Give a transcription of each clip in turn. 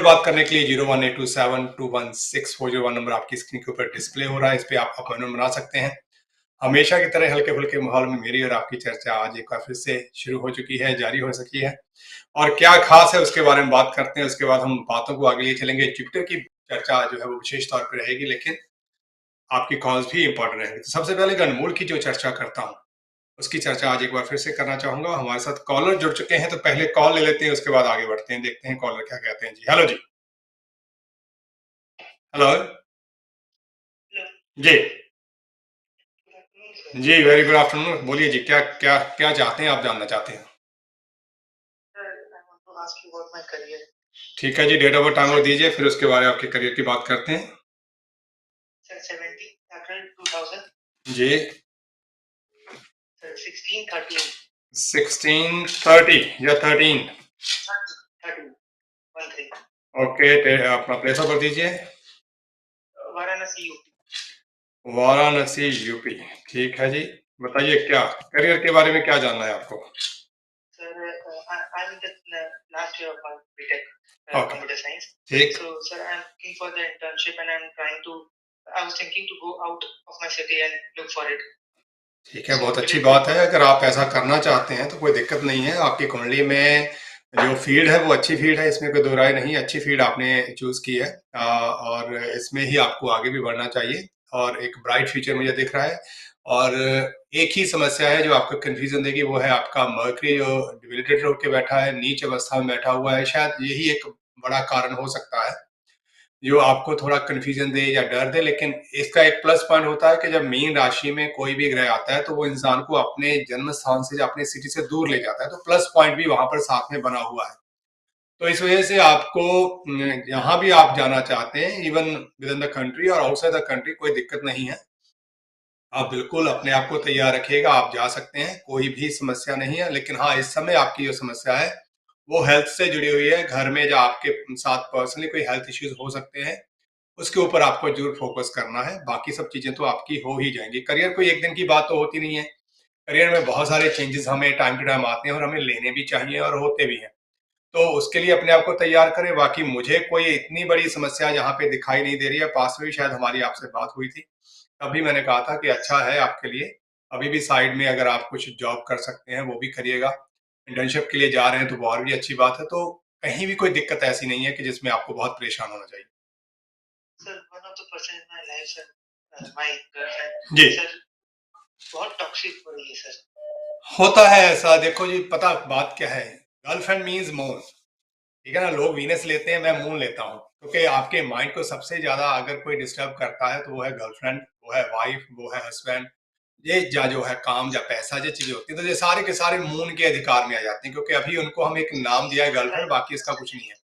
बात करने के लिए 0182721640 नंबर आपकी स्क्रीन के ऊपर डिस्प्ले हो रहा है। इस पे आप अपॉइंटमेंट बना सकते हैं। हमेशा की तरह हल्के फुल्के माहौल में मेरी और आपकी चर्चा आज एक बार फिर से शुरू हो चुकी है, जारी हो सकी है। और क्या खास है उसके बारे में बात करते हैं, उसके बाद हम बातों को आगे लिए चलेंगे। जुपिटर की चर्चा जो है वो विशेष तौर पर रहेगी, लेकिन आपकी कॉल्स भी इंपॉर्टेंट रहेंगी। तो सबसे पहले गणमूल की जो चर्चा करता हूँ उसकी चर्चा आज एक बार फिर से करना चाहूंगा। हमारे साथ कॉलर जुड़ चुके हैं, तो पहले कॉल ले लेते हैं, उसके बाद आगे बढ़ते हैं, देखते हैं कॉलर क्या कहते हैं। जी हेलो जी। हेलो जी। जी वेरी गुड आफ्टरनून। बोलिए जी, क्या क्या क्या चाहते हैं, आप जानना चाहते हैं? ठीक है जी, डेट ऑफ बर्थ टाइम और दीजिए, फिर उसके बारे में आपके करियर की बात करते हैं। सर 17 अप्रैल 2000 जी। सर 1630 या 13? 13 ओके। अपना प्लेस ऑफ बर्थ दीजिए। वाराणसी यूपी। वाराणसी यूपी, ठीक है जी। बताइए क्या करियर के बारे में क्या जानना है आपको? Sir I am in the last year of my BTech computer science. ठीक। So sir I am looking for the internship and I am trying to I was thinking to go out of my city and look for it. ठीक है, बहुत अच्छी बात है। अगर आप ऐसा करना चाहते हैं तो कोई दिक्कत नहीं है। आपकी कुंडली में जो फील्ड है वो अच्छी फील्ड है, इसमें कोई दो राय नहीं। अच्छी फील्ड आपने चूज की है और इसमें ही आपको आगे भी बढ़ना चाहिए और एक ब्राइट फ्यूचर मुझे दिख रहा है। और एक ही समस्या है जो आपको कंफ्यूजन देगी, वो है आपका मर्करी जो डिबिलिटेटेड होकर बैठा है, नीच अवस्था में बैठा हुआ है। शायद यही एक बड़ा कारण हो सकता है जो आपको थोड़ा कन्फ्यूजन दे या डर दे। लेकिन इसका एक प्लस पॉइंट होता है कि जब मीन राशि में कोई भी ग्रह आता है तो वो इंसान को अपने जन्म स्थान से, अपने सिटी से दूर ले जाता है, तो प्लस पॉइंट भी वहां पर साथ में बना हुआ है। तो इस वजह से आपको यहाँ भी आप जाना चाहते हैं, even with in the country और आउटसाइड द कंट्री, कोई दिक्कत नहीं है। आप बिल्कुल अपने आप को तैयार रखिएगा, आप जा सकते हैं, कोई भी समस्या नहीं है। लेकिन हाँ, इस समय आपकी जो समस्या है वो हेल्थ से जुड़ी हुई है। घर में जो आपके साथ पर्सनली कोई हेल्थ इश्यूज हो सकते हैं, उसके ऊपर आपको जरूर फोकस करना है। बाकी सब चीजें तो आपकी हो ही जाएंगी। करियर कोई एक दिन की बात तो होती नहीं है। करियर में बहुत सारे चेंजेस हमें टाइम टू टाइम आते हैं और हमें लेने भी चाहिए और होते भी हैं। तो उसके लिए अपने आप को तैयार करें। बाकी मुझे कोई इतनी बड़ी समस्या यहाँ पे दिखाई नहीं दे रही है। पास में भी शायद हमारी आपसे बात हुई थी, तभी मैंने कहा था कि अच्छा है आपके लिए। अभी भी साइड में अगर आप कुछ जॉब कर सकते हैं वो भी करिएगा। इंटर्नशिप के लिए जा रहे हैं तो वो और भी अच्छी बात है। तो कहीं भी कोई दिक्कत ऐसी नहीं है कि जिसमें आपको बहुत परेशान होना चाहिए। Sir one of the person in my life sir, my girlfriend जी सर बहुत टॉक्सिक हो रही है सर। होता है ऐसा। देखो जी, पता बात क्या है, गर्लफ्रेंड मीन्स मून, ठीक है ना। लोग वीनस लेते हैं, मैं मून लेता हूँ, क्योंकि आपके माइंड को सबसे ज्यादा अगर कोई डिस्टर्ब करता है तो वो है गर्लफ्रेंड, वो है वाइफ, वो है हस्बैंड। ये जो है काम या पैसा जो चीजें होती है, तो ये सारे के सारे मून के अधिकार में आ जाते हैं, क्योंकि अभी उनको हम एक नाम दिया है गर्लफ्रेंड, बाकी इसका कुछ नहीं है।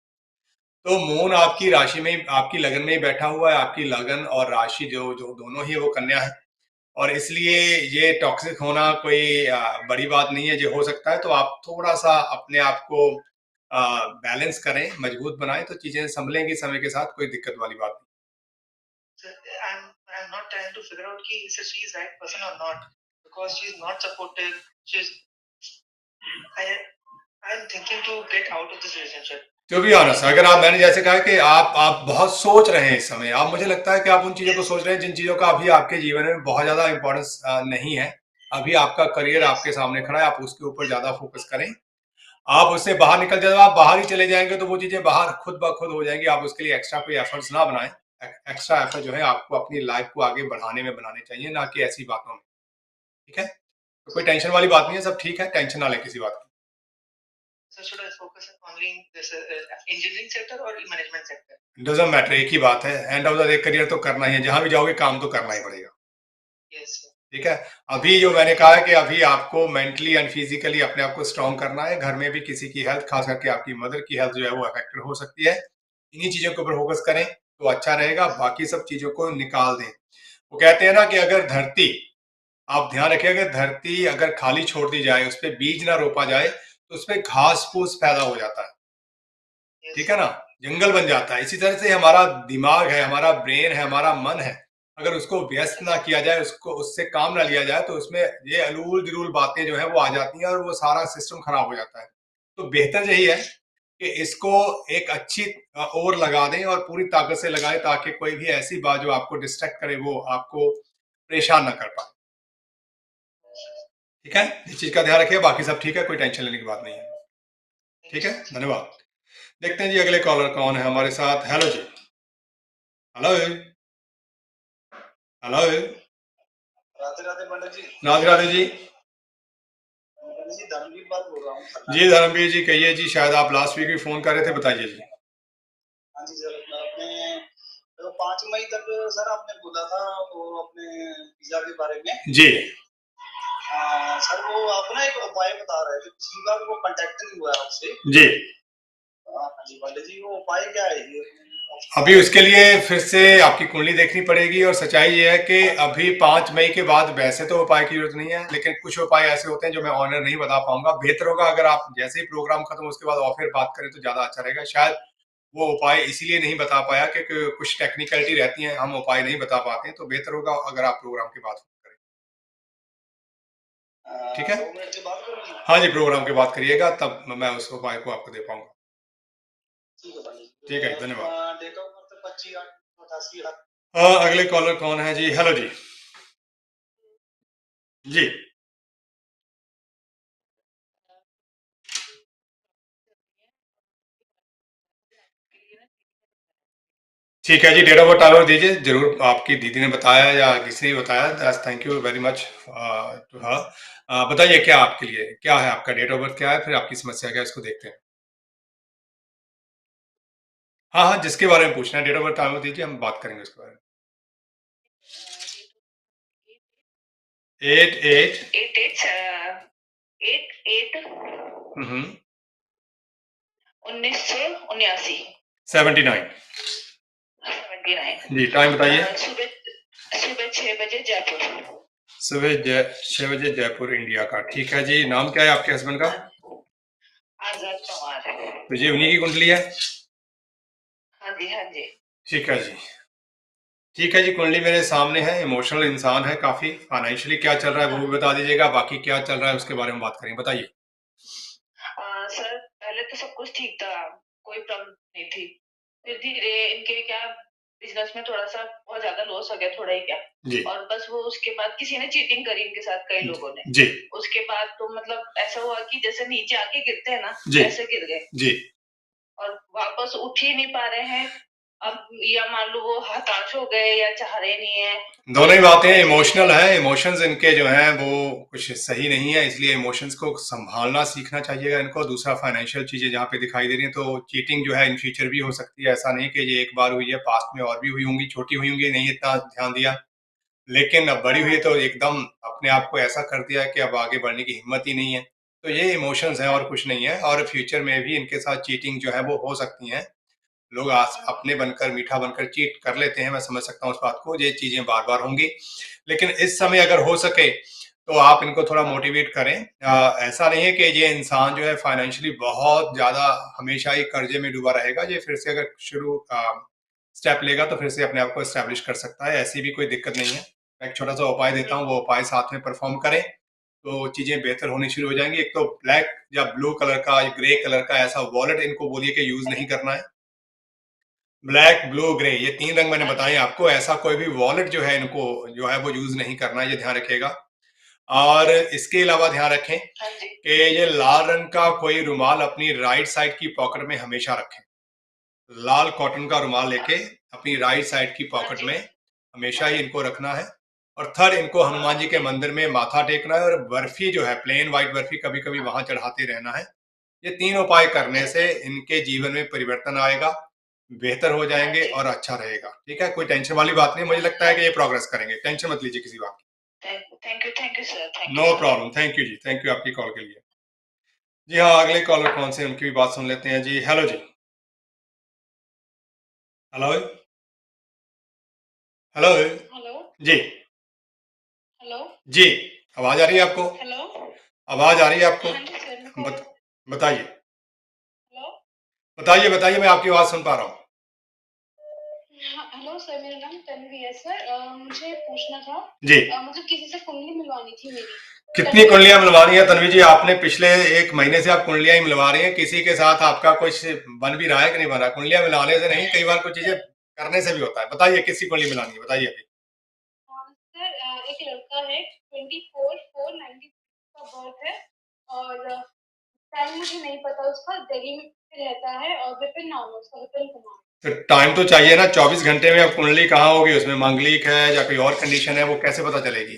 तो मून आपकी राशि में, आपकी लगन में ही बैठा हुआ है। आपकी लगन और राशि जो जो दोनों ही वो कन्या है, और इसलिए ये टॉक्सिक होना कोई बड़ी बात नहीं है। जो हो सकता है तो आप थोड़ा सा अपने आप को बैलेंस करें, मजबूत बनाएं, तो चीजें संभलेंगी समय के साथ। कोई दिक्कत वाली बात नहीं। Sir, I'm not trying to figure out कि she is right person or not, because she is not supportive. She's I'm thinking to get out of this relationship. To be honest, अगर आप, मैंने जैसे कहा कि आप बहुत सोच रहे हैं इस समय, आप, मुझे लगता है कि आप उन चीजों को सोच रहे हैं जिन चीजों का अभी आपके जीवन में बहुत ज्यादा इंपॉर्टेंस नहीं है। अभी आपका करियर आपके सामने खड़ा है, आप उसके ऊपर ज्यादा फोकस करें। आप उससे बाहर निकल जाए, आप बाहर ही चले जाएंगे तो वो चीजें बाहर खुद ब खुद हो जाएंगी। आप उसके लिए एक्स्ट्रा कोई एफर्ट्स ना बनाएं। एक्स्ट्रा एफर्ट जो है आपको अपनी लाइफ को आगे बढ़ाने में बनाने चाहिए, ना कि ऐसी बातों में। ठीक है, तो कोई टेंशन वाली बात नहीं है, सब ठीक है, टेंशन ना लें किसी बात की। So should I focus only in this engineering sector or management sector? Doesn't matter, एक ही बात है। End of the day career तो करना ही है, जहां भी जाओगे काम तो करना ही पड़ेगा। Yes, sir. ठीक है। अभी जो मैंने कहा है कि अभी आपको मेंटली एंड फिजिकली अपने आप को स्ट्रॉन्ग करना है। घर में भी किसी की हेल्थ, खास करके आपकी मदर की हेल्थ जो है वो अफेक्टेड हो सकती है। इन्हीं चीजों के ऊपर फोकस करें तो अच्छा रहेगा, बाकी सब चीजों को निकाल दें। वो कहते हैं ना कि अगर धरती, आप ध्यान रखिए, अगर धरती अगर खाली छोड़ दी जाए, उस पर बीज ना रोपा जाए, तो उसमें घास फूस पैदा हो जाता है। ठीक है ना, जंगल बन जाता है। इसी तरह से हमारा दिमाग है, हमारा ब्रेन है, हमारा मन है, अगर उसको व्यस्त ना किया जाए, उसको उससे काम ना लिया जाए, तो उसमें ये अलूल दिलूल बातें जो है वो आ जाती हैं और वो सारा सिस्टम खराब हो जाता है। तो बेहतर यही है कि इसको एक अच्छी ओर लगा दें और पूरी ताकत से लगाएं ताकि कोई भी ऐसी बात जो आपको डिस्ट्रैक्ट करे वो आपको परेशान ना कर पाए। ठीक है, इस चीज का ध्यान रखिए, बाकी सब ठीक है, कोई टेंशन लेने की बात नहीं है। ठीक है, धन्यवाद। देखते हैं जी अगले कॉलर कौन है हमारे साथ। हेलो जी। Hello hello. राधे राधे पंडित जी। राधे राधे जी। जी धर्मवीर बात बोल रहा हूँ। जी धर्मवीर जी कहिए जी, शायद आप लास्ट वीक भी फोन कर रहे थे, बताइए जी। हाँ जी सर, आपने तो 5 मई तक सर आपने बोला था वो अपने वीजा के बारे में जी। सर वो आप ना एक उपाय बता रहे थे, पिछली बार वो कांटेक्ट नहीं हुआ आपसे जी। हाँ जी पंडित जी, वो उपाय क्या है ये? अभी उसके लिए फिर से आपकी कुंडली देखनी पड़ेगी और सच्चाई ये है कि अभी 5 मई के बाद वैसे तो उपाय की जरूरत नहीं है, लेकिन कुछ उपाय ऐसे होते हैं जो मैं ऑनर नहीं बता पाऊंगा। बेहतर होगा अगर आप जैसे ही प्रोग्राम खत्म उसके बाद और फिर बात करें तो ज्यादा अच्छा रहेगा। शायद वो उपाय इसीलिए नहीं बता पाया क्योंकि कुछ टेक्निकलिटी रहती है, हम उपाय नहीं बता पाते हैं, तो बेहतर होगा अगर आप प्रोग्राम के बाद करें। ठीक है, 2 मिनट के बाद करूंगी। हाँ जी, प्रोग्राम के बाद करिएगा तब मैं उस उपाय को आपको दे पाऊंगा। ठीक है, धन्यवाद। Date of birth 25/8/88। अगले कॉलर कौन है जी? हेलो जी। जी ठीक है जी, डेट ऑफ बर्थ टाइम दीजिए जरूर। आपकी दीदी ने बताया या किसी ने बताया, thank you very much to her. बताइए क्या आपके लिए क्या है, आपका डेट ऑफ बर्थ क्या है, फिर आपकी समस्या क्या है, इसको देखते हैं। हाँ हाँ, जिसके बारे में पूछना है डेट ऑफ बर्थ टाइम दीजिए, हम बात करेंगे उसके बारे में। 88 1979। 79 जी। टाइम बताइए। सुबह सुबह 6 बजे जयपुर। सुबह 6 बजे जयपुर इंडिया का। ठीक है जी। नाम क्या है आपके हस्बैंड का? आजाद पवार। तो ये उन्हीं की कुंडली है? हाँ जी हाँ जी। ठीक है जी। ठीक है जी, कुंडली मेरे सामने है। इमोशनल इंसान है काफी। फाइनेंशियली क्या चल रहा है वो भी बता दीजिएगा, बाकी क्या चल रहा है उसके बारे में बात करेंगे। बताइए। सर पहले तो सब कुछ ठीक था, कोई प्रॉब्लम नहीं थी। फिर धीरे इनके क्या बिजनेस में थोड़ा सा बहुत ज्यादा लॉस हो गया, थोड़ा ही क्या जी। और बस वो उसके बाद किसी ने चीटिंग करी इनके साथ, कई लोगों ने जी। उसके बाद तो मतलब ऐसा हुआ कि जैसे नीचे आके गिरते हैं ना, जी। ऐसे गिर गए जी। और वापस उठ ही नहीं पा रहे हैं। अब या मान लो वो हताश हो गए या चाह रहे नहीं है। दोनों ही बातें इमोशनल है। इमोशंस इनके जो हैं वो कुछ सही नहीं है, इसलिए इमोशंस को संभालना सीखना चाहिएगा इनको। दूसरा, फाइनेंशियल चीजें जहाँ पे दिखाई दे रही हैं तो चीटिंग जो है इन फ्यूचर भी हो सकती है। ऐसा नहीं कि ये एक बार हुई है, पास्ट में और भी हुई होंगी, छोटी हुई होंगी, नहीं इतना ध्यान दिया, लेकिन अब बड़ी हुई है तो एकदम अपने आप को ऐसा कर दिया कि अब आगे बढ़ने की हिम्मत ही नहीं है। तो ये इमोशंस हैं और कुछ नहीं है। और फ्यूचर में भी इनके साथ चीटिंग जो है वो हो सकती है। लोग अपने बनकर मीठा बनकर चीट कर लेते हैं, मैं समझ सकता हूँ उस बात को। ये चीजें बार बार होंगी, लेकिन इस समय अगर हो सके तो आप इनको थोड़ा मोटिवेट करें। ऐसा नहीं है कि ये इंसान जो है फाइनेंशियली बहुत ज्यादा हमेशा ही कर्जे में डूबा रहेगा। ये फिर से अगर शुरू स्टेप लेगा तो फिर से अपने आप को एस्टेब्लिश कर सकता है, ऐसी भी कोई दिक्कत नहीं है। मैं एक छोटा सा उपाय देता हूँ, वो उपाय साथ में परफॉर्म करें तो चीजें बेहतर होनी शुरू हो जाएंगी। एक तो ब्लैक या ब्लू कलर का या ग्रे कलर का ऐसा वॉलेट इनको बोलिए कि यूज नहीं करना है। ब्लैक, ब्लू, ग्रे, ये 3 रंग मैंने बताए आपको। ऐसा कोई भी वॉलेट जो है इनको जो है वो यूज नहीं करना है, ये ध्यान रखिएगा। और इसके अलावा ध्यान रखें कि ये लाल रंग का कोई रुमाल अपनी राइट साइड की पॉकेट में हमेशा रखें। लाल कॉटन का रुमाल लेके अपनी राइट साइड की पॉकेट में हमेशा ही इनको रखना है। और थर्ड, इनको हनुमान जी के मंदिर में माथा टेकना है और बर्फी जो है प्लेन व्हाइट बर्फी कभी कभी वहां चढ़ाते रहना है। ये 3 उपाय करने से इनके जीवन में परिवर्तन आएगा, बेहतर हो जाएंगे और अच्छा रहेगा। ठीक है, कोई टेंशन वाली बात नहीं। मुझे लगता है कि ये प्रोग्रेस करेंगे, टेंशन मत लीजिए किसी बात की। Thank you sir. No problem, thank you जी, थैंक यू आपकी कॉल के लिए। जी हाँ, अगले कॉलर कौन से, उनकी भी बात सुन लेते हैं जी। हेलो जी। Hello hello. हेलो जी। हेलो जी, आवाज आ रही है आपको? हेलो, आवाज आ रही है आपको? हाँ जी सर। बताइए हेलो बताइए बताइए, मैं आपकी आवाज सुन पा रहा हूँ। हेलो सर, मेरा नाम तन्वी है सर। मुझे पूछना था जी। मतलब किसी से कुंडली मिलवानी थी मेरी। कितनी कुंडलियां मिलवानी है तन्वी जी? आपने पिछले 1 महीने से आप कुंडलियां ही मिलवा रही हैं, किसी के साथ आपका कुछ बन भी रहा है कि नहीं बन रहा? कुंडलियां मिलाने से नहीं, कई बार कुछ चीजें करने से भी होता है। बताइए किसकी कुंडली मिलानी है, बताइए अभी। सर, एक लड़का है, 24/4/90 का बर्थ है, और टाइम मुझे नहीं पता उसका। दिल्ली में रहता है, और विपिन नाम है उसका, विपिन कुमार। तो टाइम तो चाहिए ना, 24 घंटे में अब कुंडली कहाँ होगी? उसमें मांगलिक है या कोई और कंडीशन है, वो कैसे पता चलेगी?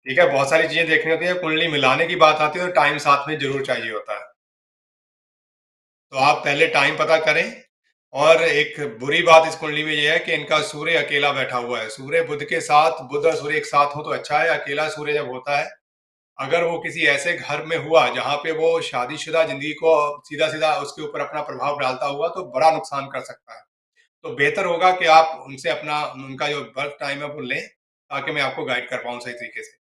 ठीक है, बहुत सारी चीजें देखनी होती है। कुंडली मिलाने की बात आती है तो टाइम साथ में जरूर चाहिए होता है। तो आप पहले टाइम पता करें। और एक बुरी बात इस कुंडली में यह है कि इनका सूर्य अकेला बैठा हुआ है। सूर्य बुध के साथ, बुध और सूर्य एक साथ हो तो अच्छा है। अकेला सूर्य जब होता है, अगर वो किसी ऐसे घर में हुआ जहां पे वो शादीशुदा जिंदगी को सीधा सीधा उसके ऊपर अपना प्रभाव डालता हुआ, तो बड़ा नुकसान कर सकता है। तो बेहतर होगा कि आप उनसे अपना, उनका जो बर्थ टाइम है वो लें, ताकि मैं आपको गाइड कर पाऊँ सही तरीके से।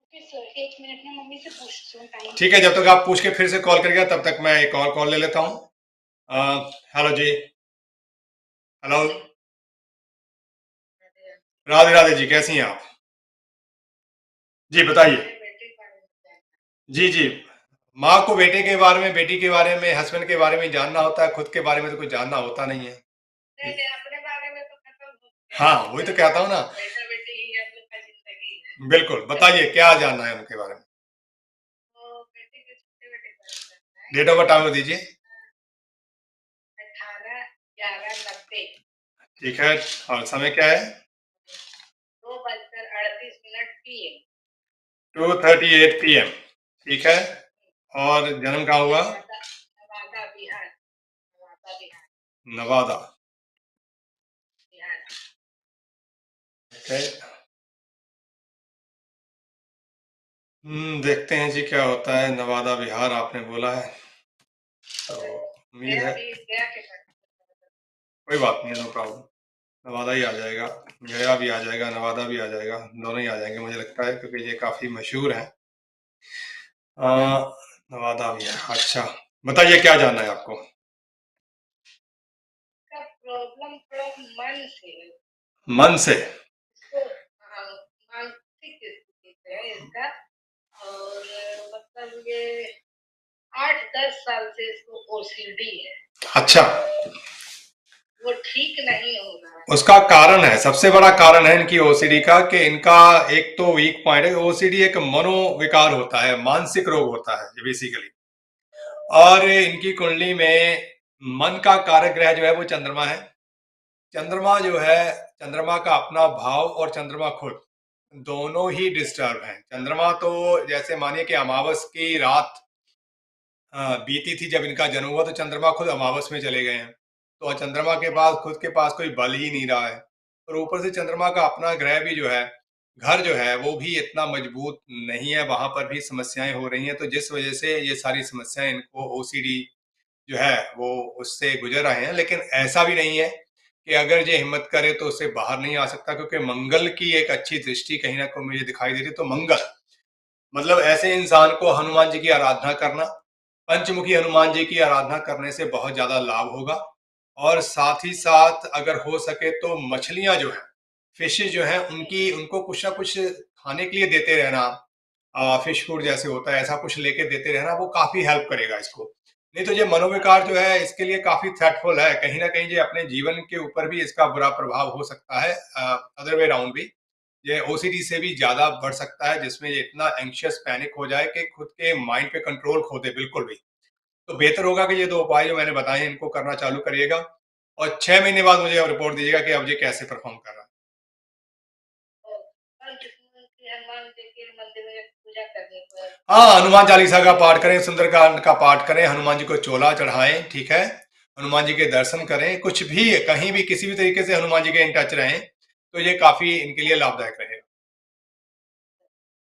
ओके सर, 1 मिनट में मम्मी से पूछती हूँ टाइम। ठीक है, जब तक आप पूछ के फिर से कॉल करिएगा, तब तक मैं एक और कॉल ले लेता हूँ। हेलो जी। हेलो। राधे राधे जी, कैसी हैं आप? जी बताइए। जी जी। माँ को बेटे के बारे में, बेटी के बारे में, हस्बैंड के बारे में जानना होता है, खुद के बारे में तो कुछ जानना होता नहीं है। अपने बारे में तो खत्म हो गया। हाँ, वही तो कहता हूँ ना। बेटा बेटी ही हम लोग का जिंदगी है। बिल्कुल, बताइए क्या जानना है उनके बारे में। तो बेटे के छोटे बेटे का जानना है। डेट ऑफ बर्थ टाइम दीजिए। 18/11/90। ठीक है, और समय क्या है? 2:38 PM। 2:38 PM। ठीक है, और जन्म कहाँ हुआ? नवादा, बिहार। नवादा, बिहार। नवादा। बिहार। ठीक है। देखते हैं जी क्या होता है। नवादा बिहार आपने बोला है, तो उम्मीद है। कोई बात नहीं है, नो प्रॉब्लम। नवादा ही आ जाएगा, गया भी आ जाएगा, नवादा भी आ जाएगा, दोनों ही आ जाएंगे मुझे लगता है, क्योंकि ये काफ़ी मशहूर है। नवादा भी है। अच्छा, बताइए क्या जानना है आपको? प्रॉब्लम थोड़ा मन से है। मन से? मानसिक स्थिति से है इसका। और मतलब ये 8-10 साल से इसको ओसीडी है। अच्छा, वो ठीक नहीं हो रहा है। उसका कारण है, सबसे बड़ा कारण है इनकी ओसीडी का, कि इनका एक तो वीक पॉइंट है। ओसीडी एक मनोविकार होता है, मानसिक रोग होता है ये बेसिकली। और इनकी कुंडली में मन का कारक ग्रह जो है वो चंद्रमा है। चंद्रमा जो है, चंद्रमा का अपना भाव और चंद्रमा खुद दोनों ही डिस्टर्ब हैं। चंद्रमा तो जैसे मानिए कि अमावस की रात बीती थी जब इनका जन्म हुआ, तो चंद्रमा खुद अमावस में चले गए हैं। तो चंद्रमा के पास, खुद के पास कोई बल ही नहीं रहा है। और ऊपर से चंद्रमा का अपना ग्रह भी जो है, घर जो है वो भी इतना मजबूत नहीं है, वहां पर भी समस्याएं हो रही हैं। तो जिस वजह से ये सारी समस्याएं, इनको ओसीडी जो है वो उससे गुजर रहे हैं। लेकिन ऐसा भी नहीं है कि अगर ये हिम्मत करे तो उससे बाहर नहीं आ सकता, क्योंकि मंगल की एक अच्छी दृष्टि कहीं ना कहीं मुझे दिखाई दे रही है। तो मंगल मतलब ऐसे इंसान को हनुमान जी की आराधना करना, पंचमुखी हनुमान जी की आराधना करने से बहुत ज्यादा लाभ होगा। और साथ ही साथ अगर हो सके तो मछलियां जो है, फिशेज जो है, उनकी, उनको कुछ ना कुछ खाने के लिए देते रहना। फिश फूड जैसे होता है, ऐसा कुछ लेके देते रहना, वो काफी हेल्प करेगा इसको। नहीं तो ये मनोविकार जो है इसके लिए काफी थ्रेटफुल है। कहीं ना कहीं ये अपने जीवन के ऊपर भी इसका बुरा प्रभाव हो सकता है, अदर वे राउंड भी। ये ओसीडी से भी ज्यादा बढ़ सकता है, जिसमें ये इतना एंग्शियस पैनिक हो जाए कि खुद के माइंड पे कंट्रोल खो दे बिल्कुल भी। तो बेहतर होगा कि ये 2 उपाय जो मैंने बताए हैं इनको करना चालू करिएगा, और 6 महीने बाद मुझे रिपोर्ट दीजिएगा कि अब ये कैसे परफॉर्म कर रहा है। हाँ, हनुमान चालीसा का पाठ करें, सुंदरकांड का पाठ करें, हनुमान जी को चोला चढ़ाएं। ठीक है, हनुमान जी के दर्शन करें, कुछ भी कहीं भी किसी भी तरीके से हनुमान जी के इन टच रहें, तो ये काफी इनके लिए लाभदायक रहेगा।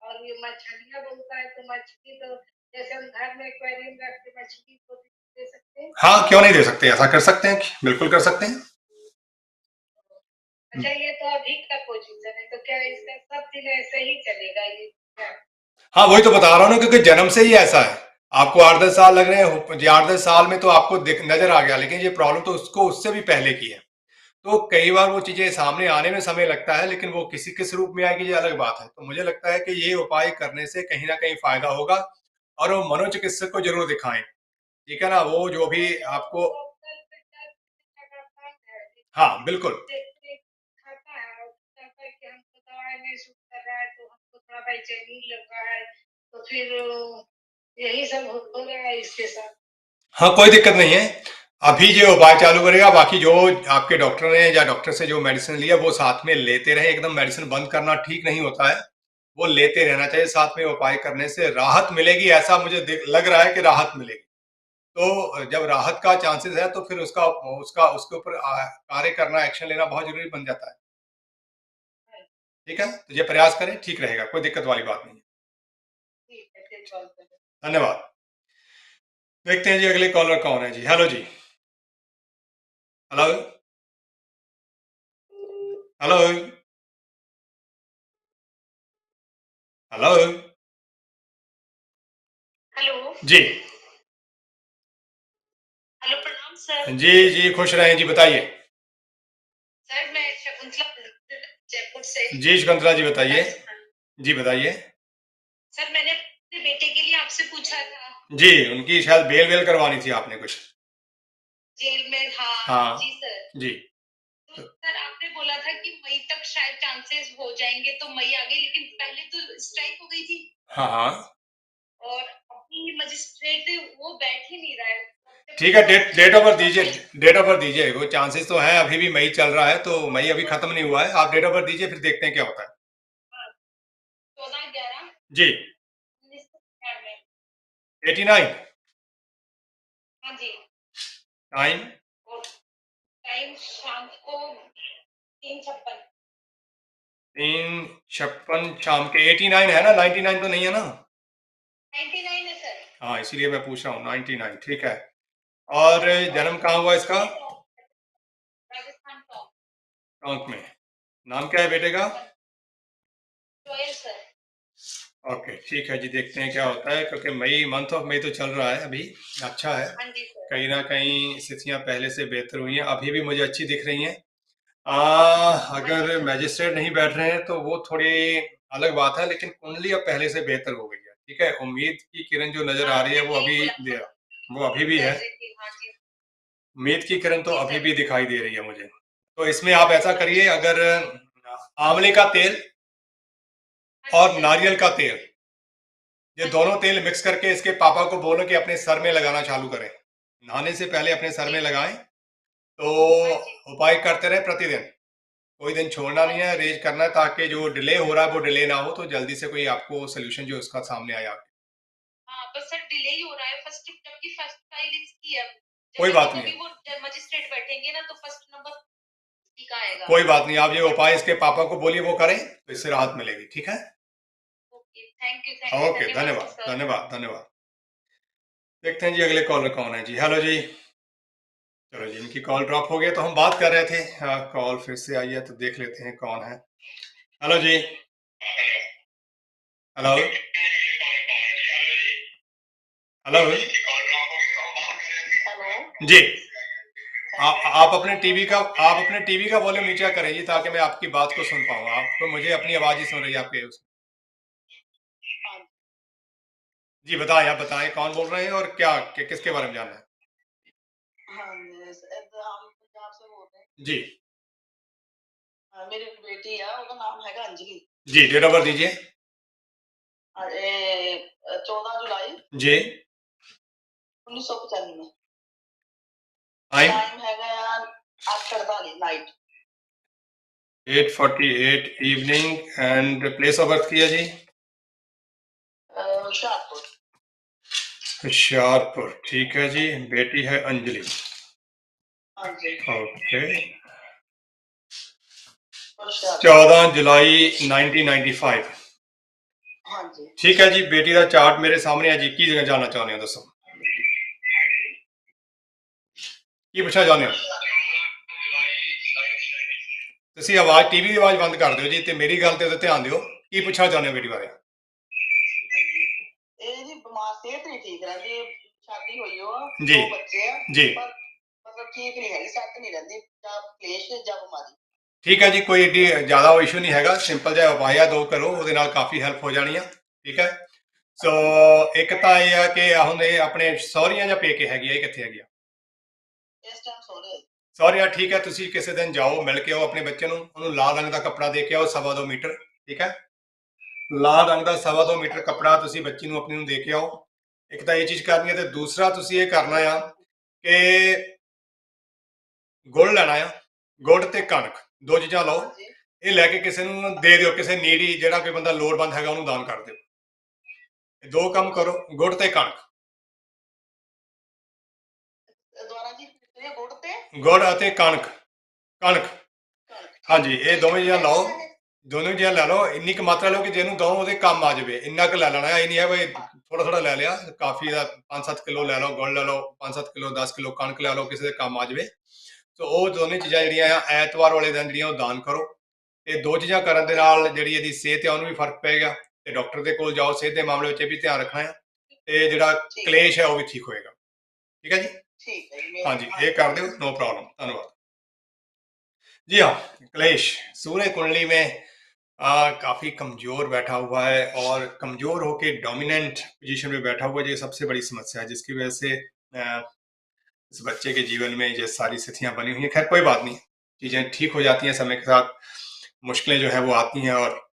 और ये मछलियां बोलता है, तो मछली तो जैसे हम घर में एक्वेरियम रखते मछली को दे सकते हैं। हाँ, क्यों नहीं दे सकते, ऐसा कर सकते हैं, बिल्कुल कर सकते हैं। अच्छा, ये तो अभी का पोजीशन है, तो क्या इसका सब दिन ऐसे ही चलेगा ये क्या? हाँ, वही तो बता रहा हूँ ना, क्योंकि जन्म से ही ऐसा है। आपको 8-10 साल लग रहे हैं, 8-10 साल में तो आपको नजर आ गया, लेकिन ये प्रॉब्लम तो उसको उससे भी पहले की है। तो कई बार वो चीजें सामने आने में समय लगता है, लेकिन वो किसी किस रूप में आएगी ये अलग बात है। तो मुझे लगता है कि ये उपाय करने से कहीं ना कहीं फायदा होगा, और वो मनोचिकित्सक को जरूर दिखाएं, ठीक है ना। वो जो भी आपको, हाँ बिल्कुल, तो फिर यही सब हो रहा है इसके साथ। हाँ कोई दिक्कत नहीं है, अभी जो उपाय चालू करेगा, बाकी जो आपके डॉक्टर ने या डॉक्टर से जो मेडिसिन लिया वो साथ में लेते रहे। एकदम मेडिसिन बंद करना ठीक नहीं होता है, वो लेते रहना चाहिए साथ में। उपाय करने से राहत मिलेगी, ऐसा मुझे लग रहा है कि राहत मिलेगी। तो जब राहत का चांसेस है तो फिर उसका उसका उसके ऊपर कार्य करना, एक्शन लेना बहुत जरूरी बन जाता है। ठीक है, तो ये प्रयास करें, ठीक रहेगा, कोई दिक्कत वाली बात नहीं है। धन्यवाद। देखते हैं जी अगले कॉलर कौन है जी। हेलो जी। हेलो हेलो हेलो हेलो जी। हेलो, प्रणाम सर। जी जी, खुश रहें जी, बताइए। सर मैं शकुंतला जयपुर से। जी शकुंतला जी बताइए। जी बताइए। सर मैंने अपने बेटे के लिए आपसे पूछा था। जी, उनकी शायद बेल वेल करवानी थी आपने कुछ। जेल में, हाँ हाँ जी सर। जी। तो सर आपने बोला था कि मई तक शायद चांसेस हो जाएंगे, तो मई आ गई, लेकिन पहले तो स्ट्राइक हो गई थी। हाँ हाँ और अभी मजिस्ट्रेट वो बैठ ही नहीं रहा है। ठीक है, डेट ऑफ बर्थ दीजिए, डेट ऑफ बर्थ दीजिए। वो चांसेस तो है, अभी भी मई चल रहा है, तो मई अभी खत्म नहीं हुआ है। आप डेट ऑफ बर्थ दीजिए, फिर देखते हैं क्या होता है। 14/11 जी। 1999। 89। हाँ जी। टाइम। और टाइम शाम को 3:56। 3:56 शाम के। 89 है ना, 99 तो नहीं है ना? 99 है सर। हाँ इसीलिए मैं पूछ रहा हूँ, 99 ठीक है। और जन्म कहाँ हुआ इसका? राजस्थान टॉप। टोंक में। नाम क्या है बेटे का? Joel sir. ओके ठीक है जी, देखते हैं क्या होता है, क्योंकि मई, मंथ ऑफ मई तो चल रहा है अभी। अच्छा है, हाँ जी सर। कहीं ना कहीं स्थितियां पहले से बेहतर हुई हैं, अभी भी मुझे अच्छी दिख रही हैं। अगर मैजिस्ट्रेट नहीं बैठ रहे हैं तो वो थोड़ी अलग बात है, लेकिन कुंडली अब पहले से बेहतर हो गई है। ठीक है, उम्मीद की किरण जो नजर आ रही है वो अभी भी है। उम्मीद की किरण तो अभी भी दिखाई दे रही है मुझे। तो इसमें आप ऐसा करिए, अगर आंवले का तेल और नारियल का तेल, ये दोनों तेल मिक्स करके इसके पापा को बोलो कि अपने सर में लगाना चालू करें। नहाने से पहले अपने सर में लगाएं। तो उपाय करते रहे प्रतिदिन, कोई दिन छोड़ना नहीं है, रेज करना है, ताकि जो डिले हो रहा है वो डिले ना हो, तो जल्दी से कोई आपको सोल्यूशन जो उसका सामने आया। हाँ बस सर डिले ही हो रहा है, फर्स्ट जबकि फर्स्ट फाइल इसकी है। कोई बात नहीं जब है, भी वो मजिस्ट्रेट बैठेंगे ना तो फर्स्ट नंबर का आएगा। कोई बात नहीं, आप ये उपाय इसके पापा को बोलिए, वो करें तो इससे राहत मिलेगी। ठीक है, ओके थैंक यू ओके, धन्यवाद धन्यवाद सर। धन्यवाद धन्यवाद। देखते हैं जी अगले कॉलर कौन है जी। हेलो जी। चलो जी, इनकी कॉल ड्रॉप हो गई, तो हम बात कर रहे थे, कॉल फिर से आई है तो देख लेते हैं कौन है। हेलो जी। हेलो हेलो हेलो जी। आप अपने टीवी का, वॉल्यूम नीचे करें जी, ताकि मैं आपकी बात को सुन पाऊँ। आप तो मुझे अपनी आवाज ही सुन रही है आपके जी बताएं, आप बताएं कौन बोल रहे हैं और क्या, किसके बारे में जानना है? हाँ हम पंजाब से बोल रहे हैं। जी मेरी बेटी है, उसका नाम है अंजलि। जी, डेट ऑफ बर्थ दीजिए। 14 जुलाई जी। 1995। टाइम। टाइम है 8:48 night. 8:48 evening. And place of birth किया जी? हुशियारपुर। होशियारपुर, ठीक है जी। बेटी है अंजलि। हाँ जी। ओके। होशियारपुर। 14 जुलाई 1995। हाँ जी। ठीक है जी, बेटी का चार्ट मेरे सामने है जी। की जगह जाना चाहते हो दसो, की पूछना चाहते हो? ਤੁਸੀਂ ਆਵਾਜ਼, ਟੀਵੀ ਦੀ ਆਵਾਜ਼ ਬੰਦ ਕਰ ਦਿਓ ਜੀ, ਤੇ ਮੇਰੀ ਗੱਲ ਤੇ ਧਿਆਨ ਦਿਓ। ਕੀ ਪੁੱਛਣਾ ਚਾਹੁੰਦੇ ਹੋ ਬੇਟੀ ਬਾਰੇ? ਇਹ ਜੀ ਬਿਮਾਰ, ਸਿਹਤ ਨਹੀਂ ਠੀਕ ਰਹਿੰਦੀ, शादी हुई हो, जी 2 बच्चे हैं, जी। पर मतलब ठीक नहीं है, सैट नहीं रहती ਜਾਂ ਕਲੇਸ਼ ਜਾਂ ਬਿਮਾਰੀ। ठीक है जी, कोई एडी ज़्यादा इशू नहीं हैगा, सिंपल जिहा उपाय आ 2 करो, ਉਹਦੇ ਨਾਲ काफ़ी हेल्प हो जानी है। ठीक है, सो एक ਤਾਂ ਇਹ ਆ ਕਿ ਹੁਣ ਇਹ ਆਪਣੇ ਸਹੁਰੀਆਂ ਜਾਂ ਪੇਕੇ ਹੈਗੀ ਆ, ਇਹ ਕਿੱਥੇ ਹੈਗੀ ਆ? ਇਸ ਟਾਈਮ ਸੋ ਰਹੇ। ਸਹੁਰਿਆਂ ਠੀਕ ਹੈ, ਤੁਸੀਂ ਕਿਸੇ ਦਿਨ ਜਾਓ, ਮਿਲ ਕੇ ਆਓ ਆਪਣੇ ਬੱਚੇ ਨੂੰ, ਉਹਨੂੰ ਲਾਲ ਰੰਗ ਦਾ ਕੱਪੜਾ ਦੇ ਕੇ ਆਓ 2.25 ਮੀਟਰ। ਠੀਕ ਹੈ, ਲਾਲ ਰੰਗ ਦਾ 2.25 ਮੀਟਰ ਕੱਪੜਾ ਤੁਸੀਂ ਬੱਚੀ ਨੂੰ ਆਪਣੀ ਨੂੰ ਦੇ ਕੇ ਆਓ। ਇੱਕ ਤਾਂ ਇਹ ਚੀਜ਼ ਕਰਨੀ ਹੈ, ਤੇ ਦੂਸਰਾ ਤੁਸੀਂ ਇਹ ਕਰਨਾ ਆ ਕਿ ਗੁੜ ਲੈਣਾ ਆ, ਗੁੜ ਤੇ ਕਣਕ 2 ਚੀਜ਼ਾਂ ਲਓ, ਇਹ ਲੈ ਕੇ ਕਿਸੇ ਨੂੰ ਦੇ ਦਿਓ, ਕਿਸੇ ਨੀਡੀ ਜਿਹੜਾ ਕੋਈ ਬੰਦਾ ਲੋੜਵੰਦ ਹੈਗਾ ਉਹਨੂੰ ਦਾਨ ਕਰ ਦਿਓ। ਇਹ 2 ਕੰਮ ਕਰੋ, ਗੁੜ ਤੇ ਕਣਕ। ਦੁਆਰਾ ਜੀ ਇਹ ਗੁੜ ਤੇ ਗੁੜ ਅਤੇ ਕਣਕ, ਕਣਕ ਹਾਂਜੀ, ਇਹ ਦੋਵੇਂ ਚੀਜ਼ਾਂ ਲਓ, ਦੋਨੋਂ ਚੀਜ਼ਾਂ ਲੈ ਲਓ, ਇੰਨੀ ਕੁ ਮਾਤਰਾ ਲਓ ਕਿ ਜਿਹਨੂੰ ਦੋ ਉਹਦੇ ਕੰਮ ਆ ਜਾਵੇ, ਇੰਨਾ ਕੁ ਲੈ ਲੈਣਾ। ਇਹ ਨਹੀਂ ਹੈ ਬਈ ਥੋੜਾ ਥੋੜਾ ਲੈ ਲਿਆ, ਕਾਫੀ ਦਾ 5-7 ਕਿਲੋ ਲੈ ਲਓ, ਗੁੜ ਲੈ ਲਓ 5-7 ਕਿਲੋ, 10 ਕਿਲੋ ਕਣਕ ਲੈ ਲਓ, ਕਿਸੇ ਦੇ ਕੰਮ ਆ ਜਾਵੇ। ਸੋ ਉਹ ਦੋਨੇ ਚੀਜ਼ਾਂ ਜਿਹੜੀਆਂ ਆ ਐਤਵਾਰ ਵਾਲੇ ਦਿਨ ਜਿਹੜੀਆਂ ਉਹ ਦਾਨ ਕਰੋ। ਇਹ 2 ਚੀਜ਼ਾਂ ਕਰਨ ਦੇ ਨਾਲ ਜਿਹੜੀ ਇਹਦੀ ਸਿਹਤ ਹੈ ਉਹਨੂੰ ਵੀ ਫਰਕ ਪਏਗਾ, ਤੇ ਡਾਕਟਰ ਦੇ ਕੋਲ ਜਾਓ, ਸਿਹਤ ਦੇ ਮਾਮਲੇ ਵਿੱਚ ਇਹ ਵੀ ਧਿਆਨ ਰੱਖਣਾ ਹੈ, ਤੇ ਜਿਹੜਾ ਕਲੇਸ਼ ਹੈ ਉਹ ਵੀ ਠੀਕ ਹੋਏਗਾ। ठीक है जी, ठीक है जी, हाँ जी, ये कर दो, नो प्रॉब्लम, धन्यवाद जी। हाँ, क्लेश सूर्य कुंडली में काफी कमजोर बैठा हुआ है, और कमजोर होके डोमिनेंट पोजीशन में बैठा हुआ है, ये सबसे बड़ी समस्या है, जिसकी वजह से इस बच्चे के जीवन में ये सारी स्थितियां बनी हुई हैं। खैर कोई बात नहीं, चीजें ठीक हो जाती हैं समय के साथ, मुश्किलें जो है वो आती हैं, और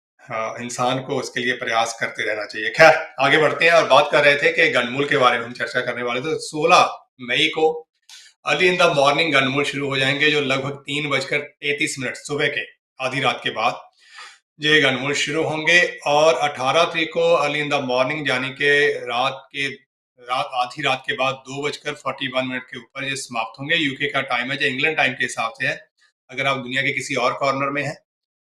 इंसान को उसके लिए प्रयास करते रहना चाहिए। खैर आगे बढ़ते हैं, और बात कर रहे थे कि गनमूल के बारे में हम चर्चा करने वाले थे। 16 मई को अर्ली इन द मॉर्निंग गनमूल शुरू हो जाएंगे, जो लगभग 3:33 सुबह के, आधी रात के बाद ये गनमूल शुरू होंगे, और 18 तारीख को अर्ली इन द मॉर्निंग यानी कि आधी रात के बाद 2:41 के ऊपर ये समाप्त होंगे। यूके का टाइम है, जो इंग्लैंड टाइम के हिसाब से है। अगर आप दुनिया के किसी और कॉर्नर में हैं,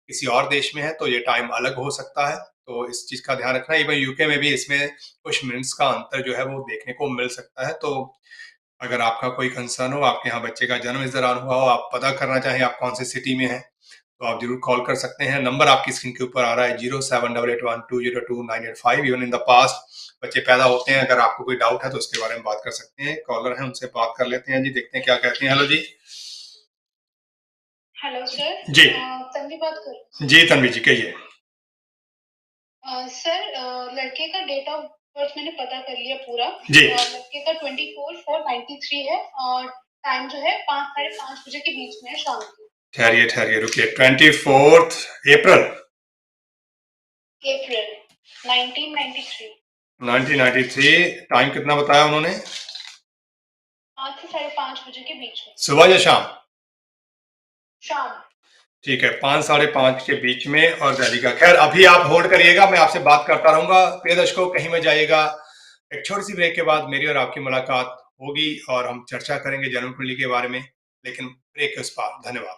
किसी और देश में है, तो ये टाइम अलग हो सकता है, तो इस चीज़ का ध्यान रखना। इवन यूके में भी इसमें कुछ मिनट्स का अंतर जो है वो देखने को मिल सकता है। तो अगर आपका कोई कंसर्न हो, आपके यहाँ बच्चे का जन्म इस दौरान हुआ हो, आप पता करना चाहें आप कौन सी सिटी में हैं, तो आप जरूर कॉल कर सकते हैं। नंबर आपकी स्क्रीन के ऊपर आ रहा है 0788120295। इवन इन द पास्ट बच्चे पैदा होते हैं, अगर आपको कोई डाउट है तो उसके बारे में बात कर सकते हैं। कॉलर हैं, उनसे बात कर लेते हैं जी, देखते हैं क्या कहते हैं। हेलो जी। हेलो सर जी। तन्वी बात कर जी तन्वी जी कहिए। सर लड़के का डेट ऑफ बर्थ मैंने पता कर लिया पूरा जी। लड़के का 24/4/93 है, और टाइम जो है 5-5:30 बजे के बीच में है शाम को। ठहरिए रुकिए, 24 अप्रैल 1993। 1993। टाइम कितना बताया उन्होंने? 5 से 5:30 बजे के बीच में। सुबह या शाम? शाम। ठीक है, 5-5:30 के बीच में, और दिल्ली का। खैर अभी आप होल्ड करिएगा, मैं आपसे बात करता रहूंगा। प्रिय दर्शकों, कहीं में जाइएगा, एक छोटी सी ब्रेक के बाद मेरी और आपकी मुलाकात होगी, और हम चर्चा करेंगे जन्म कुंडली के बारे में, लेकिन ब्रेक के उस पार। धन्यवाद।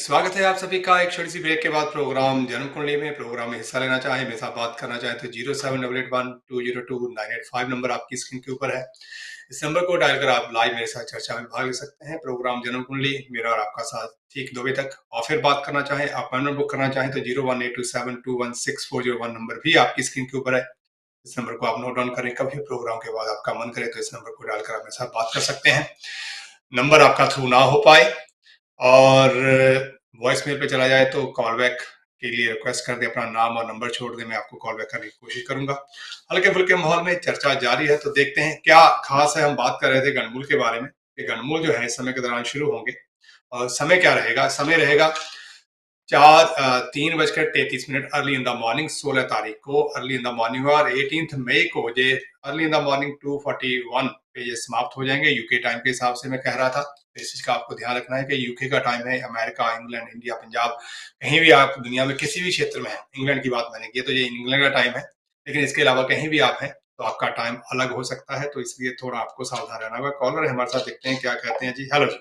स्वागत है आप सभी का एक छोटी सी ब्रेक के बाद प्रोग्राम जन्म कुंडली में। प्रोग्राम में हिस्सा लेना चाहें, मेरे साथ बात करना चाहें तो 078812022985 नंबर आपकी स्क्रीन के ऊपर है। इस नंबर को डायल कर आप लाइव मेरे साथ चर्चा में भाग ले सकते हैं। प्रोग्राम जन्म कुंडली मेरा और आपका साथ ठीक 2 बजे तक। और फिर बात करना चाहें, अपॉइंटमेंट बुक करना चाहें तो 0182721640 नंबर भी आपकी स्क्रीन के ऊपर है। इस नंबर को आप नोट डाउन करें, कभी प्रोग्राम के बाद आपका मन करे तो इस नंबर को डालकर आप मेरे साथ बात कर सकते हैं। नंबर आपका थ्रू ना हो पाए और वॉइस मेल पे चला जाए तो कॉल बैक के लिए रिक्वेस्ट कर दे, अपना नाम और नंबर छोड़ दे, मैं आपको कॉल बैक करने की कोशिश करूंगा। हल्के फुल्के माहौल में चर्चा जारी है, तो देखते हैं क्या खास है। हम बात कर रहे थे गणमूल के बारे में कि गणमूल जो है इस समय के दौरान शुरू होंगे और समय क्या रहेगा। समय रहेगा 3:33 अर्ली इन द मॉर्निंग 16 तारीख को अर्ली इन द मॉर्निंग, और 18 मई को ये अर्ली इन द मॉर्निंग 2:41 पे ये समाप्त हो जाएंगे यूके टाइम के हिसाब से। मैं कह रहा था इस चीज का आपको ध्यान रखना है कि यूके का टाइम है, अमेरिका, इंग्लैंड, इंडिया, पंजाब, कहीं भी आप दुनिया में किसी भी क्षेत्र में है, इंग्लैंड की बात मैंने की तो ये इंग्लैंड का टाइम है, लेकिन इसके अलावा कहीं भी आप हैं तो आपका टाइम अलग हो सकता है, तो इसलिए थोड़ा आपको सावधान रहना होगा। कॉलर है हमारे साथ, देखते हैं क्या कहते हैं जी। हेलो जी,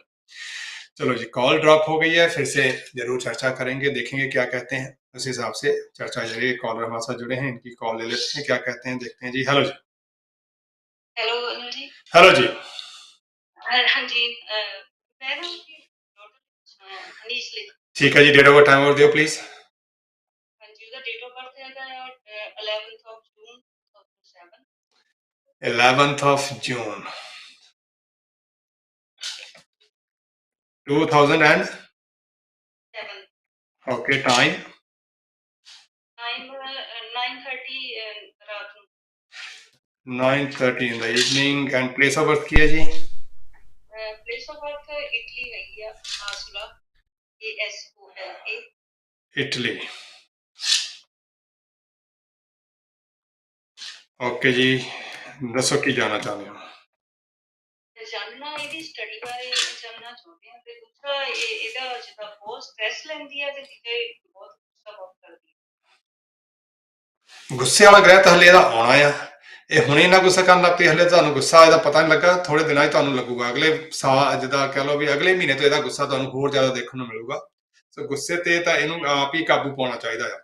चलो जी, कॉल ड्रॉप हो गई है, फिर से जरूर चर्चा करेंगे, देखेंगे क्या कहते हैं, उस हिसाब से चर्चा जारी। कॉलर हमारे साथ जुड़े हैं, इनकी कॉल ले लेते हैं, क्या कहते हैं देखते हैं जी। हेलो जी। हेलो अनिल जी। हेलो जी। हाँ जी, मैं ना अनीश लिख। ठीक है जी, डेट ऑफ टाइम और दियो प्लीज। हाँ जी, उसका डेट ऑफ बर्थ है 11th of June 2007। 11th of June 2007। Okay, time 9:30 रात को। 9:30 in the evening. And place of birth किया जी। प्लेस ऑफ बर्थ इटली है या आसुला, ASOLA। इटली। ओके जी, दसो की जाना चाहते हो। जानना ਇਹਦੀ ਸਟੱਡੀ ਬਾਰੇ ਜਾਨਣਾ ਚਾਹੁੰਦੇ ਹਾਂ, ਤੇ ਦੂਸਰਾ ਇਹਦਾ ਜਿੱਦਾਂ ਬਹੁਤ ਸਟ੍ਰੈਸ ਲੈਂਦੀ ਹੈ ਤੇ ਜਿਹਦੇ ਬਹੁਤ ਗੁੱਸਾ ਬਹੁਤ ਕਰਦੀ ਹੈ। ਗੁੱਸੇ ਵਾਲਾ ਗ੍ਰਹਿ ਤਾਂ ਹਲੇ ਇਹਦਾ ਆਉਣਾ ਆ, ਇਹ ਹੁਣੇ ਨਾ ਗੁੱਸਾ ਕਰਨ ਲੱਗ ਪਈ, ਹਲੇ ਤੁਹਾਨੂੰ ਗੁੱਸਾ ਇਹਦਾ ਪਤਾ ਨਹੀਂ ਲੱਗਾ, ਥੋੜੇ ਦਿਨਾਂ 'ਚ ਤੁਹਾਨੂੰ ਲੱਗੂਗਾ। ਅਗਲੇ ਸਾਲ ਜਿੱਦਾਂ ਕਹਿ ਲਓ ਵੀ ਅਗਲੇ ਮਹੀਨੇ ਤੋਂ ਇਹਦਾ ਗੁੱਸਾ ਤੁਹਾਨੂੰ ਹੋਰ ਜ਼ਿਆਦਾ ਦੇਖਣ ਨੂੰ ਮਿਲੂਗਾ। ਸੋ ਗੁੱਸੇ ਤੇ ਤਾਂ ਇਹਨੂੰ ਆਪ ਹੀ ਕਾਬੂ ਪਾਉਣਾ ਚਾਹੀਦਾ ਆ।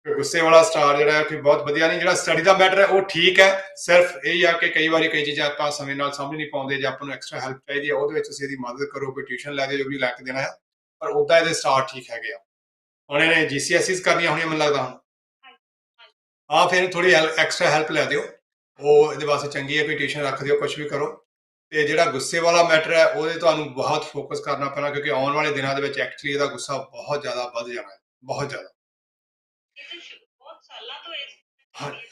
ਗੁੱਸੇ ਵਾਲਾ ਸਟਾਰ ਜਿਹੜਾ ਹੈ ਕਿ ਬਹੁਤ ਵਧੀਆ ਨਹੀਂ। ਜਿਹੜਾ ਸਟੱਡੀ ਦਾ ਮੈਟਰ ਹੈ ਉਹ ਠੀਕ ਹੈ, ਸਿਰਫ ਇਹ ਆ ਕਿ ਕਈ ਵਾਰੀ ਕਈ ਚੀਜ਼ਾਂ ਆਪਾਂ ਸਮੇਂ ਨਾਲ ਸਮਝ ਨਹੀਂ ਪਾਉਂਦੇ, ਜੇ ਆਪਾਂ ਨੂੰ ਐਕਸਟਰਾ ਹੈਲਪ ਚਾਹੀਦੀ ਹੈ ਉਹਦੇ ਵਿੱਚ ਤੁਸੀਂ ਇਹਦੀ ਮਦਦ ਕਰੋ, ਕੋਈ ਟਿਊਸ਼ਨ ਲੈ ਦਿਓ ਜੋ ਵੀ ਲੈ ਕੇ ਦੇਣਾ ਆ, ਪਰ ਉਦਾਂ ਇਹਦੇ ਸਟਾਰ ਠੀਕ ਹੈਗੇ ਆ। ਹੁਣ ਇਹਨੇ GCSEs ਕਰਨੀਆਂ ਹੋਣੀਆਂ ਮੈਨੂੰ ਲੱਗਦਾ ਹੁਣ, ਹਾਂ ਫਿਰ ਥੋੜੀ ਐਕਸਟਰਾ ਹੈਲਪ ਲੈ ਦਿਓ, ਉਹ ਇਹਦੇ ਵਾਸਤੇ ਚੰਗੀ ਹੈ, ਕੋਈ ਟਿਊਸ਼ਨ ਰੱਖ ਦਿਓ, ਕੁਝ ਵੀ ਕਰੋ। ਤੇ ਜਿਹੜਾ ਗੁੱਸੇ ਵਾਲਾ ਮੈਟਰ ਹੈ ਉਹਦੇ ਤੁਹਾਨੂੰ ਬਹੁਤ ਫੋਕਸ ਕਰਨਾ ਪੈਣਾ, ਕਿਉਂਕਿ ਆਉਣ ਵਾਲੇ ਦਿਨਾਂ ਦੇ ਵਿੱਚ ਐਕਚੁਅਲੀ ਇਹਦਾ ਗੁੱਸਾ ਬਹੁਤ ਜ਼ਿਆਦਾ ਵੱਧ ਜਾਣਾ ਹੈ, ਬਹੁਤ ਜ਼ਿਆਦਾ।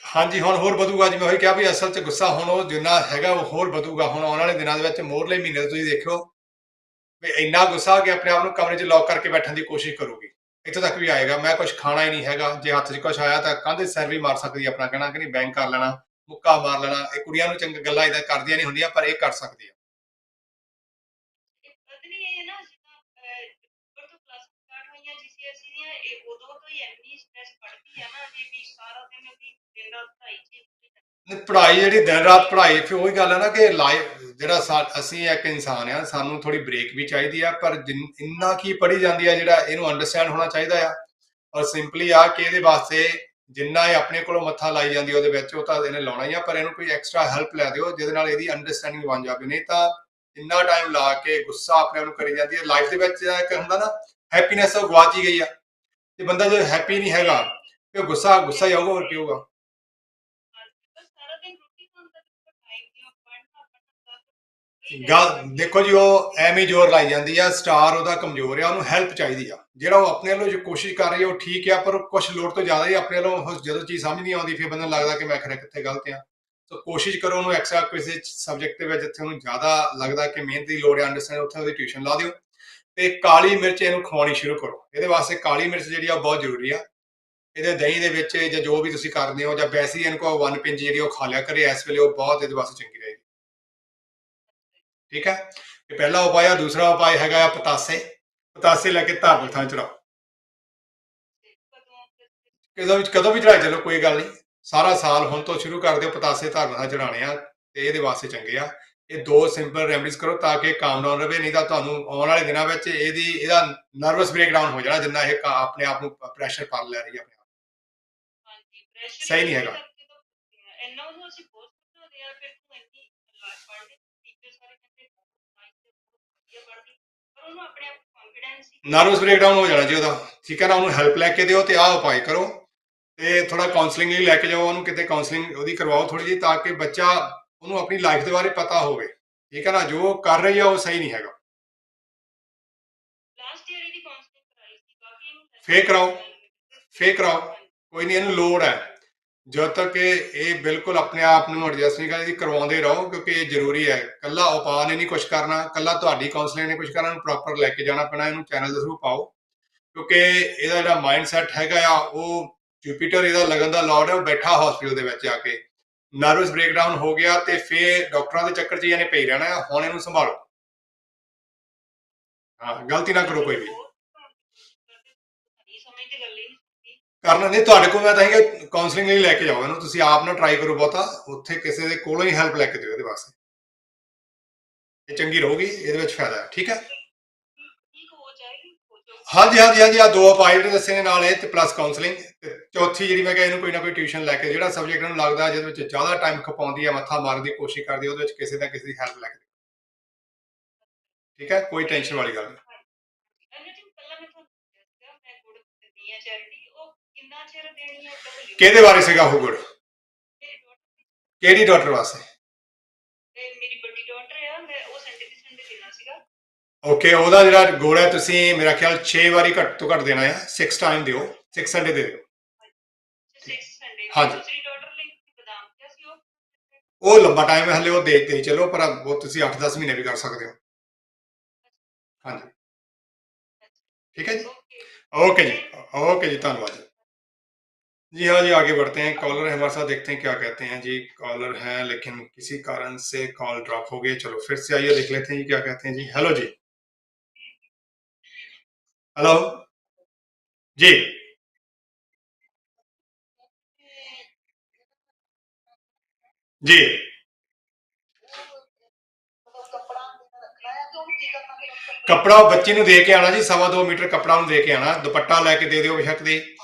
ਹਾਂਜੀ, ਹੁਣ ਹੋਰ ਵਧੂਗਾ ਜੀ। ਮੈਂ ਉਹੀ ਕਿਹਾ ਵੀ ਅਸਲ 'ਚ ਗੁੱਸਾ ਹੁਣ ਉਹ ਜਿੰਨਾ ਹੈਗਾ ਉਹ ਹੋਰ ਵਧੂਗਾ ਹੁਣ ਆਉਣ ਵਾਲੇ ਦਿਨਾਂ ਦੇ ਵਿੱਚ। ਮੋਰਲੇ ਮਹੀਨੇ ਤੁਸੀਂ ਦੇਖਿਓ ਵੀ ਇੰਨਾ ਗੁੱਸਾ ਕਿ ਆਪਣੇ ਆਪ ਨੂੰ ਕਮਰੇ 'ਚ ਲੌਕ ਕਰਕੇ ਬੈਠਣ ਦੀ ਕੋਸ਼ਿਸ਼ ਕਰੂਗੀ, ਇੱਥੋਂ ਤੱਕ ਵੀ ਆਏਗਾ ਮੈਂ ਕੁਝ ਖਾਣਾ ਹੀ ਨਹੀਂ ਹੈਗਾ, ਜੇ ਹੱਥ 'ਚ ਕੁਝ ਆਇਆ ਤਾਂ ਕੰਧ ਸਿਰ ਵੀ ਮਾਰ ਸਕਦੀ, ਆਪਣਾ ਕਹਿਣਾ ਕਿ ਨਹੀਂ ਬੈਂਕ ਕਰ ਲੈਣਾ, ਮੁੱਕਾ ਮਾਰ ਲੈਣਾ। ਇਹ ਕੁੜੀਆਂ ਨੂੰ ਚੰਗੀ ਗੱਲਾਂ ਇਦਾਂ ਕਰਦੀਆਂ ਨਹੀਂ ਹੁੰਦੀਆਂ, ਪਰ ਇਹ ਕਰ ਸਕਦੀ ਆ। ਪੜ੍ਹਾਈ ਜਿਹੜੀ ਦਿਨ ਰਾਤ ਪੜ੍ਹਾਈ, ਫਿਰ ਉਹੀ ਗੱਲ ਹੈ ਨਾ ਕਿ ਲਾਈਫ ਜਿਹੜਾ ਅਸੀਂ ਇੱਕ ਇਨਸਾਨ ਆ, ਸਾਨੂੰ ਥੋੜੀ ਬ੍ਰੇਕ ਵੀ ਚਾਹੀਦੀ ਆ, ਪਰ ਇੰਨਾ ਕੀ ਪੜ੍ਹੀ ਜਾਂਦੀ ਆ ਜਿਹੜਾ ਇਹਨੂੰ ਅੰਡਰਸਟੈਂਡ ਹੋਣਾ ਚਾਹੀਦਾ ਆ। ਔਰ ਸਿੰਪਲੀ ਆ ਕਿ ਇਹਦੇ ਵਾਸਤੇ ਜਿੰਨਾ ਇਹ ਆਪਣੇ ਕੋਲੋਂ ਮੱਥਾ ਲਾਈ ਜਾਂਦੀ ਉਹਦੇ ਵਿੱਚ ਉਹ ਤਾਂ ਇਹਨੇ ਲਾਉਣਾ ਹੀ ਆ, ਪਰ ਇਹਨੂੰ ਕੋਈ ਐਕਸਟਰਾ ਹੈਲਪ ਲੈ ਦਿਓ ਜਿਹਦੇ ਨਾਲ ਇਹਦੀ ਅੰਡਰਸਟੈਂਡਿੰਗ ਬਣ ਜਾਵੇ। ਨਹੀਂ ਤਾਂ ਇੰਨਾ ਟਾਈਮ ਲਾ ਕੇ ਗੁੱਸਾ ਆਪਣੇ ਆਪ ਨੂੰ ਕਰੀ ਜਾਂਦੀ ਹੈ। ਲਾਈਫ ਦੇ ਵਿੱਚ ਇੱਕ ਹੁੰਦਾ ਨਾ ਹੈਪੀਨੈਸ ਉਹ ਗਵਾਚ ਹੀ ਗਈ ਆ, ਤੇ ਬੰਦਾ ਜੇ ਹੈਪੀ ਨਹੀਂ ਹੈਗਾ ਤੇ ਗੁੱਸਾ ਗੁੱਸਾ ਹੀ ਆਊਗਾ, ਹੋਰ ਕੀ ਹੋਊਗਾ। ਗੱਲ ਦੇਖੋ ਜੀ, ਉਹ ਐਵੇਂ ਜ਼ੋਰ ਲਾਈ ਜਾਂਦੀ ਆ, ਸਟਾਰ ਉਹਦਾ ਕਮਜ਼ੋਰ ਆ, ਉਹਨੂੰ ਹੈਲਪ ਚਾਹੀਦੀ ਆ। ਜਿਹੜਾ ਉਹ ਆਪਣੇ ਵੱਲੋਂ ਜੋ ਕੋਸ਼ਿਸ਼ ਕਰ ਰਹੀ ਹੈ ਉਹ ਠੀਕ ਆ, ਪਰ ਕੁਝ ਲੋੜ ਤੋਂ ਜ਼ਿਆਦਾ ਹੀ ਆਪਣੇ ਵੱਲੋਂ ਜਦੋਂ ਚੀਜ਼ ਸਮਝ ਨਹੀਂ ਆਉਂਦੀ ਫਿਰ ਬੰਦੇ ਨੂੰ ਲੱਗਦਾ ਕਿ ਮੈਂ ਖਰੇ ਕਿੱਥੇ ਗਲਤ ਆ। ਸੋ ਕੋਸ਼ਿਸ਼ ਕਰੋ ਉਹਨੂੰ ਐਕਸਟਰਾ ਕਿਸੇ ਸਬਜੈਕਟ ਦੇ ਵਿੱਚ ਜਿੱਥੇ ਉਹਨੂੰ ਜ਼ਿਆਦਾ ਲੱਗਦਾ ਕਿ ਮਿਹਨਤ ਦੀ ਲੋੜ ਹੈ, ਅੰਡਰਸਟੈਂਡ, ਉੱਥੇ ਉਹਦੀ ਟਿਊਸ਼ਨ ਲਾ ਦਿਓ। ਤੇ ਕਾਲੀ ਮਿਰਚ ਇਹਨੂੰ ਖਵਾਉਣੀ ਸ਼ੁਰੂ ਕਰੋ। ਇਹਦੇ ਵਾਸਤੇ ਕਾਲੀ ਮਿਰਚ ਜਿਹੜੀ ਆ ਬਹੁਤ ਜ਼ਰੂਰੀ ਆ। ਇਹਦੇ ਦਹੀਂ ਦੇ ਵਿੱਚ ਜਾਂ ਜੋ ਵੀ ਤੁਸੀਂ ਕਰਦੇ ਹੋ, ਜਾਂ ਵੈਸੇ ਹੀ ਇਹਨੂੰ ਕੋ 1 ਪਿੰਚ ਜਿਹੜੀ ਉਹ ਖਾ ਲਿਆ ਕਰੇ ਇਸ ਵੇਲੇ, ਉਹ ਬਹੁਤ ਇਹਦੇ ਵਾਸਤੇ ਚੰਗੀ ਰਹੇਗੀ। ਠੀਕ ਹੈ, ਇਹ ਪਹਿਲਾ ਉਪਾਅ ਆ। ਦੂਸਰਾ ਉਪਾਅ ਹੈਗਾ ਆ ਪਤਾਸੇ। ਪਤਾਸੇ ਲੈ ਕੇ ਧਾਰਮਿਕ ਥਾਂ ਚੜਾਓ। ਕਦੋਂ ਵੀ ਚੜਾਈ ਚਲੋ, ਕੋਈ ਗੱਲ ਨਹੀਂ, ਸਾਰਾ ਸਾਲ ਹੁਣ ਤੋਂ ਸ਼ੁਰੂ ਕਰ ਦਿਓ। ਪਤਾਸੇ ਧਾਰਮਿਕ ਥਾਂ ਚੜਾਉਣੇ ਆ ਤੇ ਇਹਦੇ ਵਾਸਤੇ ਚੰਗੇ ਆ। ਇਹ ਦੋ ਸਿੰਪਲ ਰੈਮਡੀਜ਼ ਕਰੋ ਤਾਂ ਕਿ ਕਾਮ ਡਾਊਨ ਰਹੇ, ਨਹੀਂ ਤਾਂ ਤੁਹਾਨੂੰ ਆਉਣ ਵਾਲੇ ਦਿਨਾਂ ਵਿੱਚ ਇਹਦਾ ਨਰਵਸ ਬ੍ਰੇਕਡਾਊਨ ਹੋ ਜਾਣਾ, ਜਿੰਨਾ ਇਹ ਆਪਣੇ ਆਪ ਨੂੰ ਪ੍ਰੈਸ਼ਰ ਪਾ ਲੈ ਰਹੀ ਹੈ ਆਪਣੇ ਆਪ। ਹਾਂਜੀ ਪ੍ਰੈਸ਼ਰ ਸਹੀ ਨਹੀਂ ਹੈਗਾ। ਇੰਨਾ ਉਹਨੂੰ ਅਸੀਂ ਬਹੁਤ ਸਮਝਾਉਂਦੇ ਆ, ਫਿਰ ਤੂੰ ਇੰਨੀ ਪੜ੍ਹਦੀ ਟੀਚਰ ਸਾਰੇ ਕਹਿੰਦੇ ਵਧੀਆ ਪੜ੍ਹਦੀ, ਪਰ ਉਹਨੂੰ ਆਪਣੇ ਆਪ ਕੌਨਫੀਡੈਂਸ ਨਰਵਸ ਬ੍ਰੇਕਡਾਊਨ ਹੋ ਜਾਣਾ ਜੀ ਉਹਦਾ, ਠੀਕ ਹੈ ਨਾ। ਉਹਨੂੰ ਹੈਲਪ ਲੈ ਕੇ ਦਿਓ ਤੇ ਆਹ ਉਪਾਅ ਕਰੋ, ਤੇ ਥੋੜਾ ਕਾਉਂਸਲਿੰਗ ਲਈ ਲੈ ਕੇ ਜਾਓ ਉਹਨੂੰ, ਕਿਤੇ ਕਾਉਂਸਲਿੰਗ ਉਹਦੀ ਕਰਵਾਓ ਥੋੜੀ ਜਿਹੀ, ਤਾਂ ਕਿ ਬੱਚਾ ਉਹਨੂੰ ਆਪਣੀ ਲਾਈਫ ਦੇ ਬਾਰੇ ਪਤਾ ਹੋਵੇ, ਠੀਕ ਹੈ ਨਾ। ਜੋ ਕਰ ਰਹੀ ਆ ਉਹ ਸਹੀ ਨਹੀਂ ਹੈਗਾ। ਲਾਸਟ ਈਅਰ ਇਹਦੀ ਕਾਉਂਸਲਿੰਗ ਕਰਾਈ ਸੀ, ਕਾਫੀ ਫੇਰ ਕਰਾਓ ਕੋਈ ਨਹੀਂ, ਇਹਨੂੰ ਲੋੜ ਹੈ। ਜਦ ਤੱਕ ਇਹ ਬਿਲਕੁਲ ਆਪਣੇ ਆਪ ਨੂੰ ਐਡਜਸਟ ਨਹੀਂ ਕਰਦੀ, ਕਰਵਾਉਂਦੇ ਰਹੋ, ਕਿਉਂਕਿ ਇਹ ਜ਼ਰੂਰੀ ਹੈ। ਕੱਲਾ ਉਪਾਅ ਨੇ ਨਹੀਂ ਕੁਝ ਕਰਨਾ, ਕੱਲਾ ਤੁਹਾਡੀ ਕਾਉਂਸਲਿੰਗ ਨੇ ਕੁਝ ਕਰਨਾ, ਇਹਨੂੰ ਪ੍ਰੋਪਰ ਲੈ ਕੇ ਜਾਣਾ ਪੈਣਾ, ਇਹਨੂੰ ਚੈਨਲ ਦੇ ਥਰੂ ਪਾਓ, ਕਿਉਂਕਿ ਇਹਦਾ ਜਿਹੜਾ ਮਾਈਂਡ ਸੈਟ ਹੈਗਾ ਆ, ਉਹ ਜੁਪੀਟਰ ਇਹਦਾ ਲੱਗਣ ਦਾ ਲੌਰਡ ਹੈ, ਉਹ ਬੈਠਾ ਹਸਪੀਟਲ ਦੇ ਵਿੱਚ ਆ ਕੇ, ਨਰਵਸ ਬ੍ਰੇਕਡਾਊਨ ਹੋ ਗਿਆ ਤੇ ਫਿਰ ਡਾਕਟਰਾਂ ਦੇ ਚੱਕਰ 'ਚ ਇਹਨੇ ਪਈ ਰਹਿਣਾ ਆ। ਹੁਣ ਇਹਨੂੰ ਸੰਭਾਲੋ, ਹਾਂ ਗਲਤੀ ਨਾ ਕਰੋ ਕੋਈ ਵੀ ਕਰਨਾ ਨਹੀਂ। ਤੁਹਾਡੇ ਕੋਲ ਮੈਂ ਤਾਂ ਹੀ ਕਾਉਂਸਲਿੰਗ ਲਈ ਲੈ ਕੇ ਜਾਓ ਇਹਨੂੰ, ਤੁਸੀਂ ਆਪ ਨਾ ਟਰਾਈ ਕਰੋ ਬਹੁਤਾ, ਉੱਥੇ ਕਿਸੇ ਦੇ ਕੋਲੋਂ ਹੀ ਹੈਲਪ ਲੈ ਕੇ ਦਿਓ ਇਹਦੇ ਵਾਸਤੇ, ਇਹ ਚੰਗੀ ਰਹੂਗੀ, ਇਹਦੇ ਵਿੱਚ ਫਾਇਦਾ ਹੈ, ਠੀਕ ਹੈ। ਹਾਂਜੀ ਆ ਦੋ ਉਪਾਅ ਦੱਸੇ ਨੇ ਨਾਲ ਇਹ, ਤੇ ਪਲੱਸ ਕਾਉਂਸਲਿੰਗ, ਤੇ ਚੌਥੀ ਜਿਹੜੀ ਮੈਂ ਕਿਹਾ ਇਹਨੂੰ ਕੋਈ ਨਾ ਕੋਈ ਟਿਊਸ਼ਨ ਲੈ ਕੇ, ਜਿਹੜਾ ਸਬਜੈਕਟ ਨੂੰ ਲੱਗਦਾ ਜਿਹਦੇ ਵਿੱਚ ਜ਼ਿਆਦਾ ਟਾਈਮ ਖਪਾਉਂਦੀ ਹੈ, ਮੱਥਾ ਮਾਰਨ ਦੀ ਕੋਸ਼ਿਸ਼ ਕਰਦੀ ਹੈ, ਉਹਦੇ ਵਿੱਚ ਕਿਸੇ ਨਾ ਕਿਸੇ ਦੀ ਹੈਲਪ ਲੈ ਕੇ, ਠੀਕ ਹੈ, ਕੋਈ ਟੈਨਸ਼ਨ ਵਾਲੀ ਗੱਲ ਨਹੀਂ। ਕਿਹਦੇ ਬਾਰੇ ਸੀਗਾ ਉਹ ਗੁੜ? ਕਿਹੜੀ ਡਾਕਟਰ ਵਾਸਤੇ? ਮੇਰੀ ਵੱਡੀ ਡਾਕਟਰ ਆ, ਮੈਂ ਉਹ ਸੰਡੇ ਦੀ ਸੰਡੇ ਦੇਣਾ ਸੀਗਾ। ਓਕੇ, ਉਹਦਾ ਜਿਹੜਾ ਗੁੜ ਹੈ ਤੁਸੀਂ ਮੇਰਾ ਖਿਆਲ 6 ਵਾਰੀ ਘੱਟ ਤੋਂ ਘੱਟ ਦੇਣਾ ਹੈ, 6 ਟਾਈਮ ਦਿਓ, 6 ਸੰਡੇ ਦੇ ਦਿਓ। ਹਾਂਜੀ, ਉਹ ਲੰਬਾ ਟਾਈਮ ਹੈ ਹਲੇ, ਉਹ ਦੇ ਚਲੋ, ਪਰ ਉਹ ਤੁਸੀਂ 8-10 ਮਹੀਨੇ ਵੀ ਕਰ ਸਕਦੇ ਹੋ। ਹਾਂਜੀ ठीक है जी, ओके जी, धन्यवाद जी। हाँ जी, आगे बढ़ते हैं, कॉलर है हमारे साथ, देखते हैं क्या कहते हैं जी। कॉलर है लेकिन किसी कारण से कॉल ड्रॉप हो गई, चलो फिर से आइए देख लेते हैं जी क्या कहते हैं जी। हेलो जी, हेलो जी, जी कपड़ा बच्ची ਨੂੰ ਦੇ ਕੇ ਆਣਾ ਜੀ, 2.25 ਮੀਟਰ ਕਪੜਾ ਨੂੰ ਦੇ ਕੇ ਆਣਾ, ਦੁਪੱਟਾ ਲੈ ਕੇ ਦੇ ਦਿਓ ਬੇਸ਼ੱਕ ਦੀ,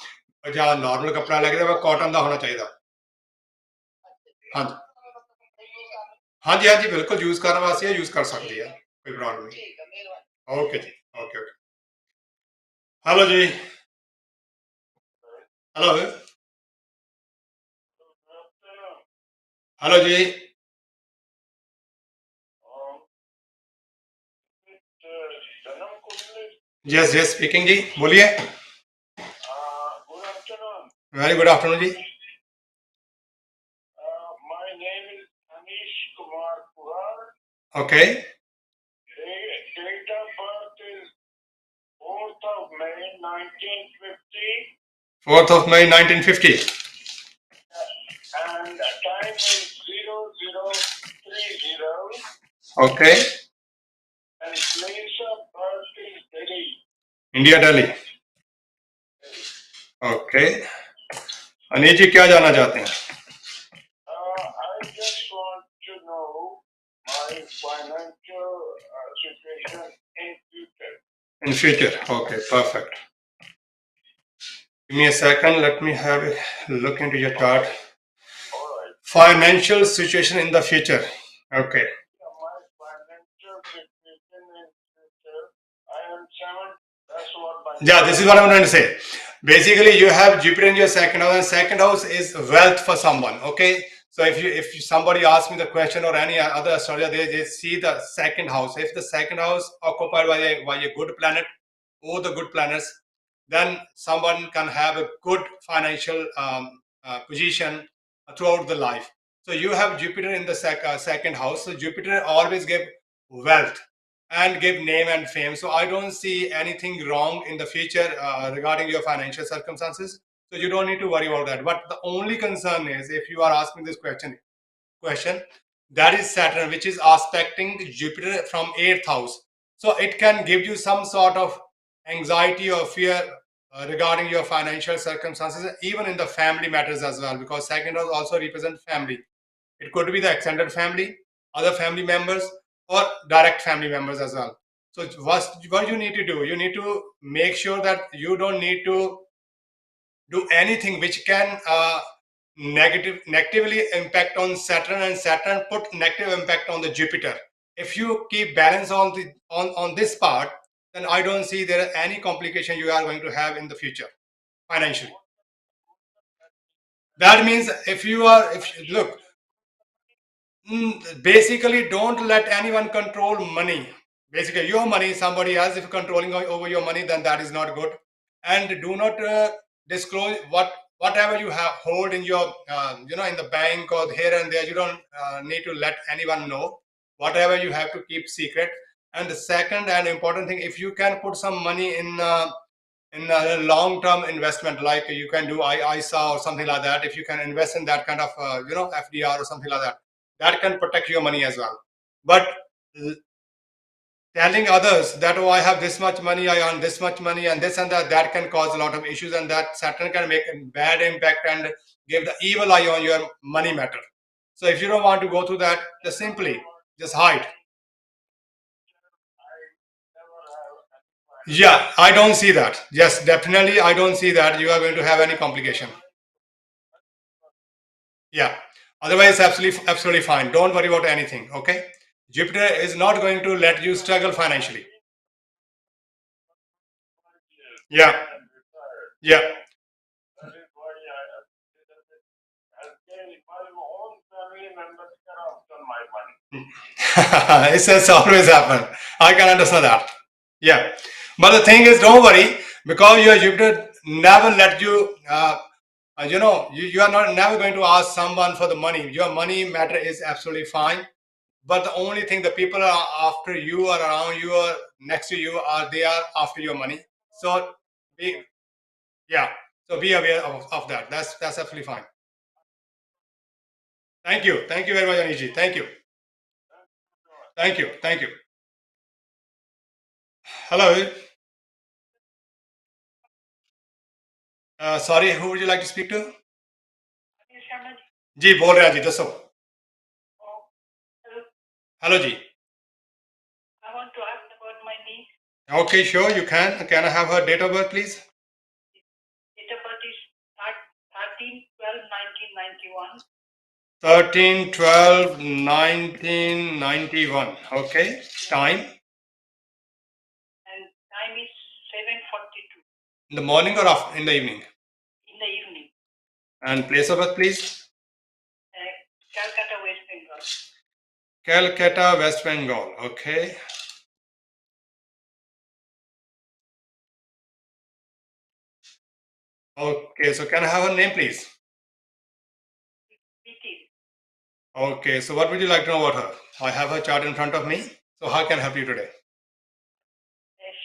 ਜਾਂ ਨਾਰਮਲ ਕਪੜਾ ਲੈ ਕੇ ਦੇਵਾ, ਕਾਟਨ ਦਾ ਹੋਣਾ ਚਾਹੀਦਾ। ਹਾਂਜੀ ਹਾਂਜੀ ਹਾਂਜੀ ਬਿਲकुल यूज करने वास्ते यूज कर सकती है, कोई प्रॉब्लम नहीं। ओके जी, ओके ओके। हेलो जी, हेलो हेलो जी, यस यस स्पीकिंग जी, बोलिए। वेरी गुड आफ्टरनून जी। My name is Anish Kumar Purar. Okay. Date of birth is 4th of May 1950. 4th of May 1950. And the time is 0030. Okay. And place of birth is Delhi. India, Delhi. Okay. Anil ji क्या जानना चाहते हैं? I just want to know my financial situation in future. In future, okay, perfect. Give me a second, let me have a look into your chart. All right. Financial situation in the future, okay. My financial situation in future, I am 7. That's what my. Yeah, this is what I'm trying to say. Basically, you have Jupiter in your second house, and second house is wealth for someone. Okay, so if somebody asks me the question or any other astrologer, they see the second house. If the second house occupied by a good planet or the good planets, then someone can have a good financial position throughout the life. So you have Jupiter in the second house. So Jupiter always give wealth and give name and fame. So I don't see anything wrong in the future regarding your financial circumstances. So you don't need to worry about that. But the only concern is, if you are asking this question, that is Saturn, which is aspecting Jupiter from 8th house. So it can give you some sort of anxiety or fear regarding your financial circumstances, even in the family matters as well, because second house also represents family. It could be the extended family, other family members, or direct family members as well. So what you need to do, you need to make sure that you don't need to do anything which can negatively impact on Saturn, and Saturn put negative impact on the Jupiter. If you keep balance on the on this part, then I don't see there are any complication you are going to have in the future financially. That means if you are, if look, basically don't let anyone control money. Basically your money, somebody else if controlling over your money, then that is not good. And do not disclose whatever you have hold in your in the bank or here and there. You don't need to let anyone know. Whatever you have to keep secret. And the second and important thing, if you can put some money in a long-term investment, like you can do ISA or something like that, if you can invest in that kind of FDR or something like that, that can protect your money as well. But telling others that, oh, I have this much money, I earn this much money, and this and that, that can cause a lot of issues, and that Saturn can make a bad impact and give the evil eye on your money matter. So if you don't want to go through that, just hide. Yeah, I don't see that. Yes, definitely, I don't see that you are going to have any complication. Yeah. Otherwise, absolutely fine. Don't worry about anything. Okay. Jupiter is not going to let you struggle financially. Yeah. Yeah. That is why my own family members corrupt on my money. It's always happen. I can understand that. Yeah. But the thing is, don't worry, because your Jupiter never let you, you are not never going to ask someone for the money. Your money matter is absolutely fine. But the only thing, the people are after you or around you or next to you, they are after your money. So yeah. So be aware of that. That's absolutely fine. Thank you. Thank you very much, Aniji. Thank you. Thank you. Thank you. Hello. Sorry, who would you like to speak to? जी बोल रहे हैं जी दसो hello जी I want to ask about my niece. Okay, sure, you can. Can I have her date of birth, please? Date of birth is 13/12/1991. 13/12/1991. Okay. Time? And time is 7:42 In the morning or in the evening? in the evening. And place of birth, please? Calcutta, West Bengal. Calcutta, West Bengal. Okay. Okay, so can I have her name, please? Vicky. Okay, so what would you like to know about her? I have her chart in front of me. So how can I help you today?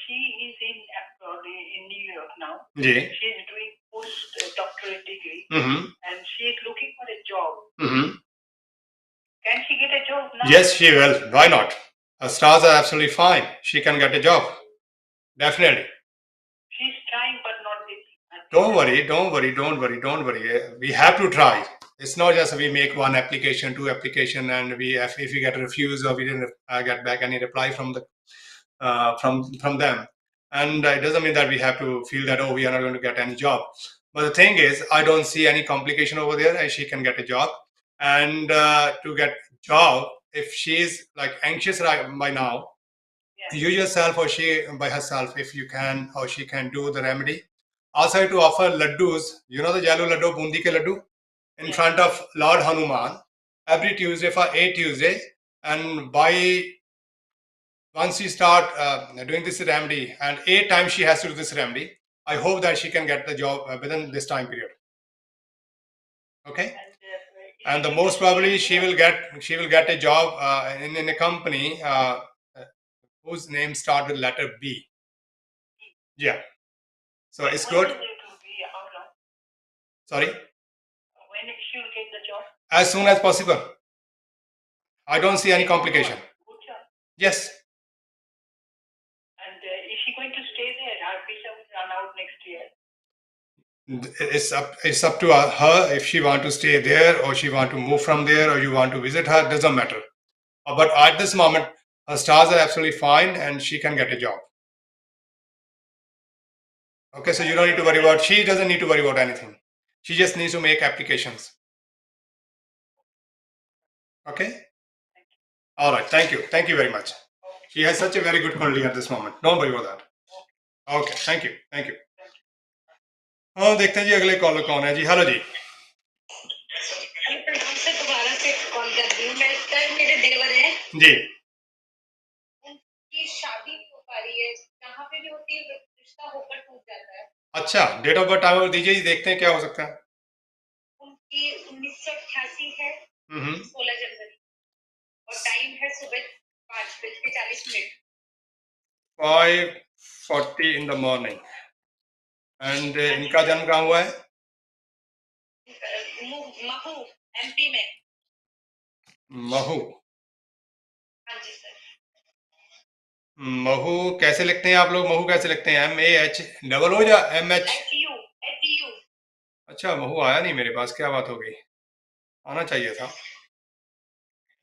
She is in abroad in New York now. Yeah. She is doing post-doctorate degree. Mm-hmm. And she is looking for a job. Mm-hmm. Can she get a job now? Yes, she will. Why not? Her stars are absolutely fine. She can get a job. Definitely. She's trying, but not this. Don't worry. We have to try. It's not just we make one application, two application, and if we get refused or we didn't get back any reply from the from them, and it doesn't mean that we have to feel that, oh, we are not going to get any job. But the thing is, I don't see any complication over there, and she can get a job. And to get job, if she's like anxious by now, you yourself or she by herself, if you can or she can do the remedy. Also to offer laddus, you know the yellow laddu, bundi ke laddu, in front of Lord Hanuman every Tuesday for 8 Tuesday. And once you start doing this remedy, and 8 times she has to do this remedy, I hope that she can get the job within this time period. Okay. And the most probably she will get a job in a company whose name starts with letter B. Yeah. So it's good. Sorry? When she will get the job? As soon as possible. I don't see any complication. Yes. And is she going to stay there? Her visa will run out next year. It's up to her if she want to stay there or she want to move from there or you want to visit her. Doesn't matter. but at this moment her stars are absolutely fine and she can get a job. Okay, so you don't need to worry about, she doesn't need to worry about anything. She just needs to make applications. Okay? All right, thank you very much. She has such a very good quality at this moment. Don't worry about that. Okay, thank you. हाँ, देखते हैं जी अगले collar कौन है जी। Hello जी। प्रणाम से दोबारा से कॉल कर रही हूँ मैं। कल मेरे देवर हैं जी। उनकी शादी हो पा रही है, जहाँ पे भी होती है रिश्ता होकर टूट जाता है। अच्छा, डेट ऑफ बर्थ टाइम और दीजिए जी, देखते हैं क्या हो सकता है। उनकी 1988 है, 16 जनवरी, और टाइम है सुबह 5:40 5:40 in the morning. एंड इनका जन्म कहाँ हुआ है? महू, एमपी में। महू। हाँ जी सर। महू कैसे लिखते हैं आप लोग? महू कैसे लिखते हैं? MAH डबल हो या MH? HU। अच्छा, महू आया नहीं मेरे पास, क्या बात हो गई? आना चाहिए था,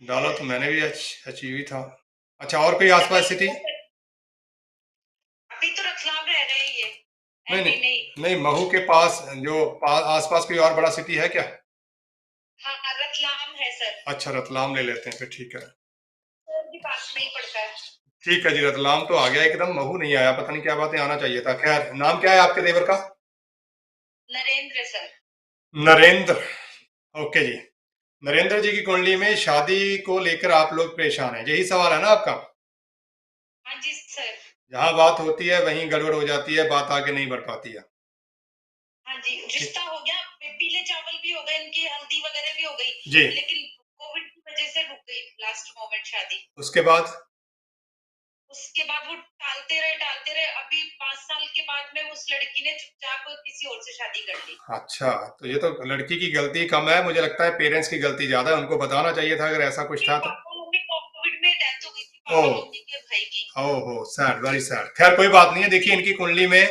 डाला तो मैंने भी HU ही था। अच्छा, और कोई आसपास सिटी? अभी तो रतलाम रह रहे हैं ये। नहीं, महू के पास जो आसपास कोई और बड़ा सिटी है क्या? हाँ, रतलाम है सर। अच्छा, रतलाम ले लेते हैं फिर, ठीक है। पास में ही पड़ता है। ठीक है जी, रतलाम तो आ गया एकदम, महू नहीं आया, पता नहीं क्या बात है, आना चाहिए था। खैर, नाम क्या है आपके देवर का? नरेंद्र सर। नरेंद्र, ओके जी। नरेंद्र जी की कुंडली में शादी को लेकर आप लोग परेशान हैं, यही सवाल है ना आपका? हाँ जी सर। जहाँ बात होती है वहीं गड़बड़ हो जाती है, बात आगे नहीं बढ़ पाती है। हाँ जी, रिश्ता हो गया, पीले चावल भी हो गए, इनकी हल्दी वगैरह भी हो गई जी, लेकिन कोविड की वजह से रुक गई लास्ट मोमेंट शादी। उसके बाद वो टालते रहे। अभी 5 साल के बाद में उस लड़की ने चुपचाप किसी और से शादी कर ली। अच्छा, तो ये तो लड़की की गलती कम है, मुझे लगता है पेरेंट्स की गलती ज्यादा है, उनको बताना चाहिए था अगर ऐसा कुछ था तो। कोविड में डेथ हो गई थी पापा मम्मी के भाई की। ओहो, सैड, वेरी सैड। खैर कोई बात नहीं है, देखिए इनकी कुंडली में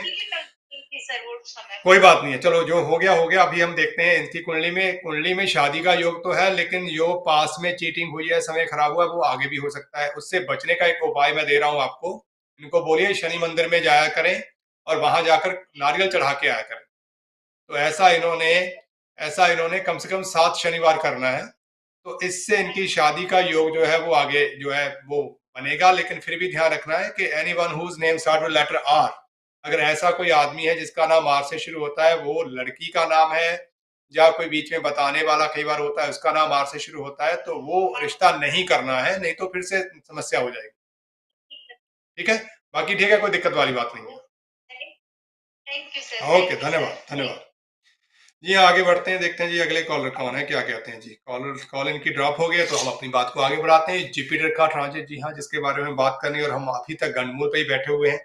सर वो समय कोई बात नहीं है, चलो जो हो गया हो गया। अभी हम देखते हैं इनकी कुंडली में शादी का योग तो है, लेकिन जो पास में चीटिंग हुई है, समय खराब हुआ है, वो आगे भी हो सकता है। उससे बचने का एक उपाय मैं दे रहा हूं आपको। इनको बोलिए शनि मंदिर में जाया करें और वहां जाकर नारियल चढ़ा के आया करें। तो ऐसा इन्होंने कम से कम 7 शनिवार करना है, तो इससे इनकी शादी का योग जो है वो आगे जो है वो बनेगा। लेकिन फिर भी ध्यान रखना है कि anyone whose name start with letter R, अगर ऐसा कोई आदमी है जिसका नाम आर से शुरू होता है, वो लड़की का नाम है या कोई बीच में बताने वाला कई बार होता है, उसका नाम आर से शुरू होता है, तो वो रिश्ता नहीं करना है, नहीं तो फिर से समस्या हो जाएगी। ठीक है, बाकी ठीक है, कोई दिक्कत वाली बात नहीं है। ओके, धन्यवाद जी। आगे बढ़ते हैं, देखते हैं जी अगले कॉलर कौन है, क्या कहते हैं जी। कॉल इनकी ड्रॉप हो गई, तो हम अपनी बात को आगे बढ़ाते हैं। जुपिटर का ट्रांजिट, जी हाँ, जिसके बारे में बात करनी, और हम अभी तक गंडमूल पे ही बैठे हुए हैं।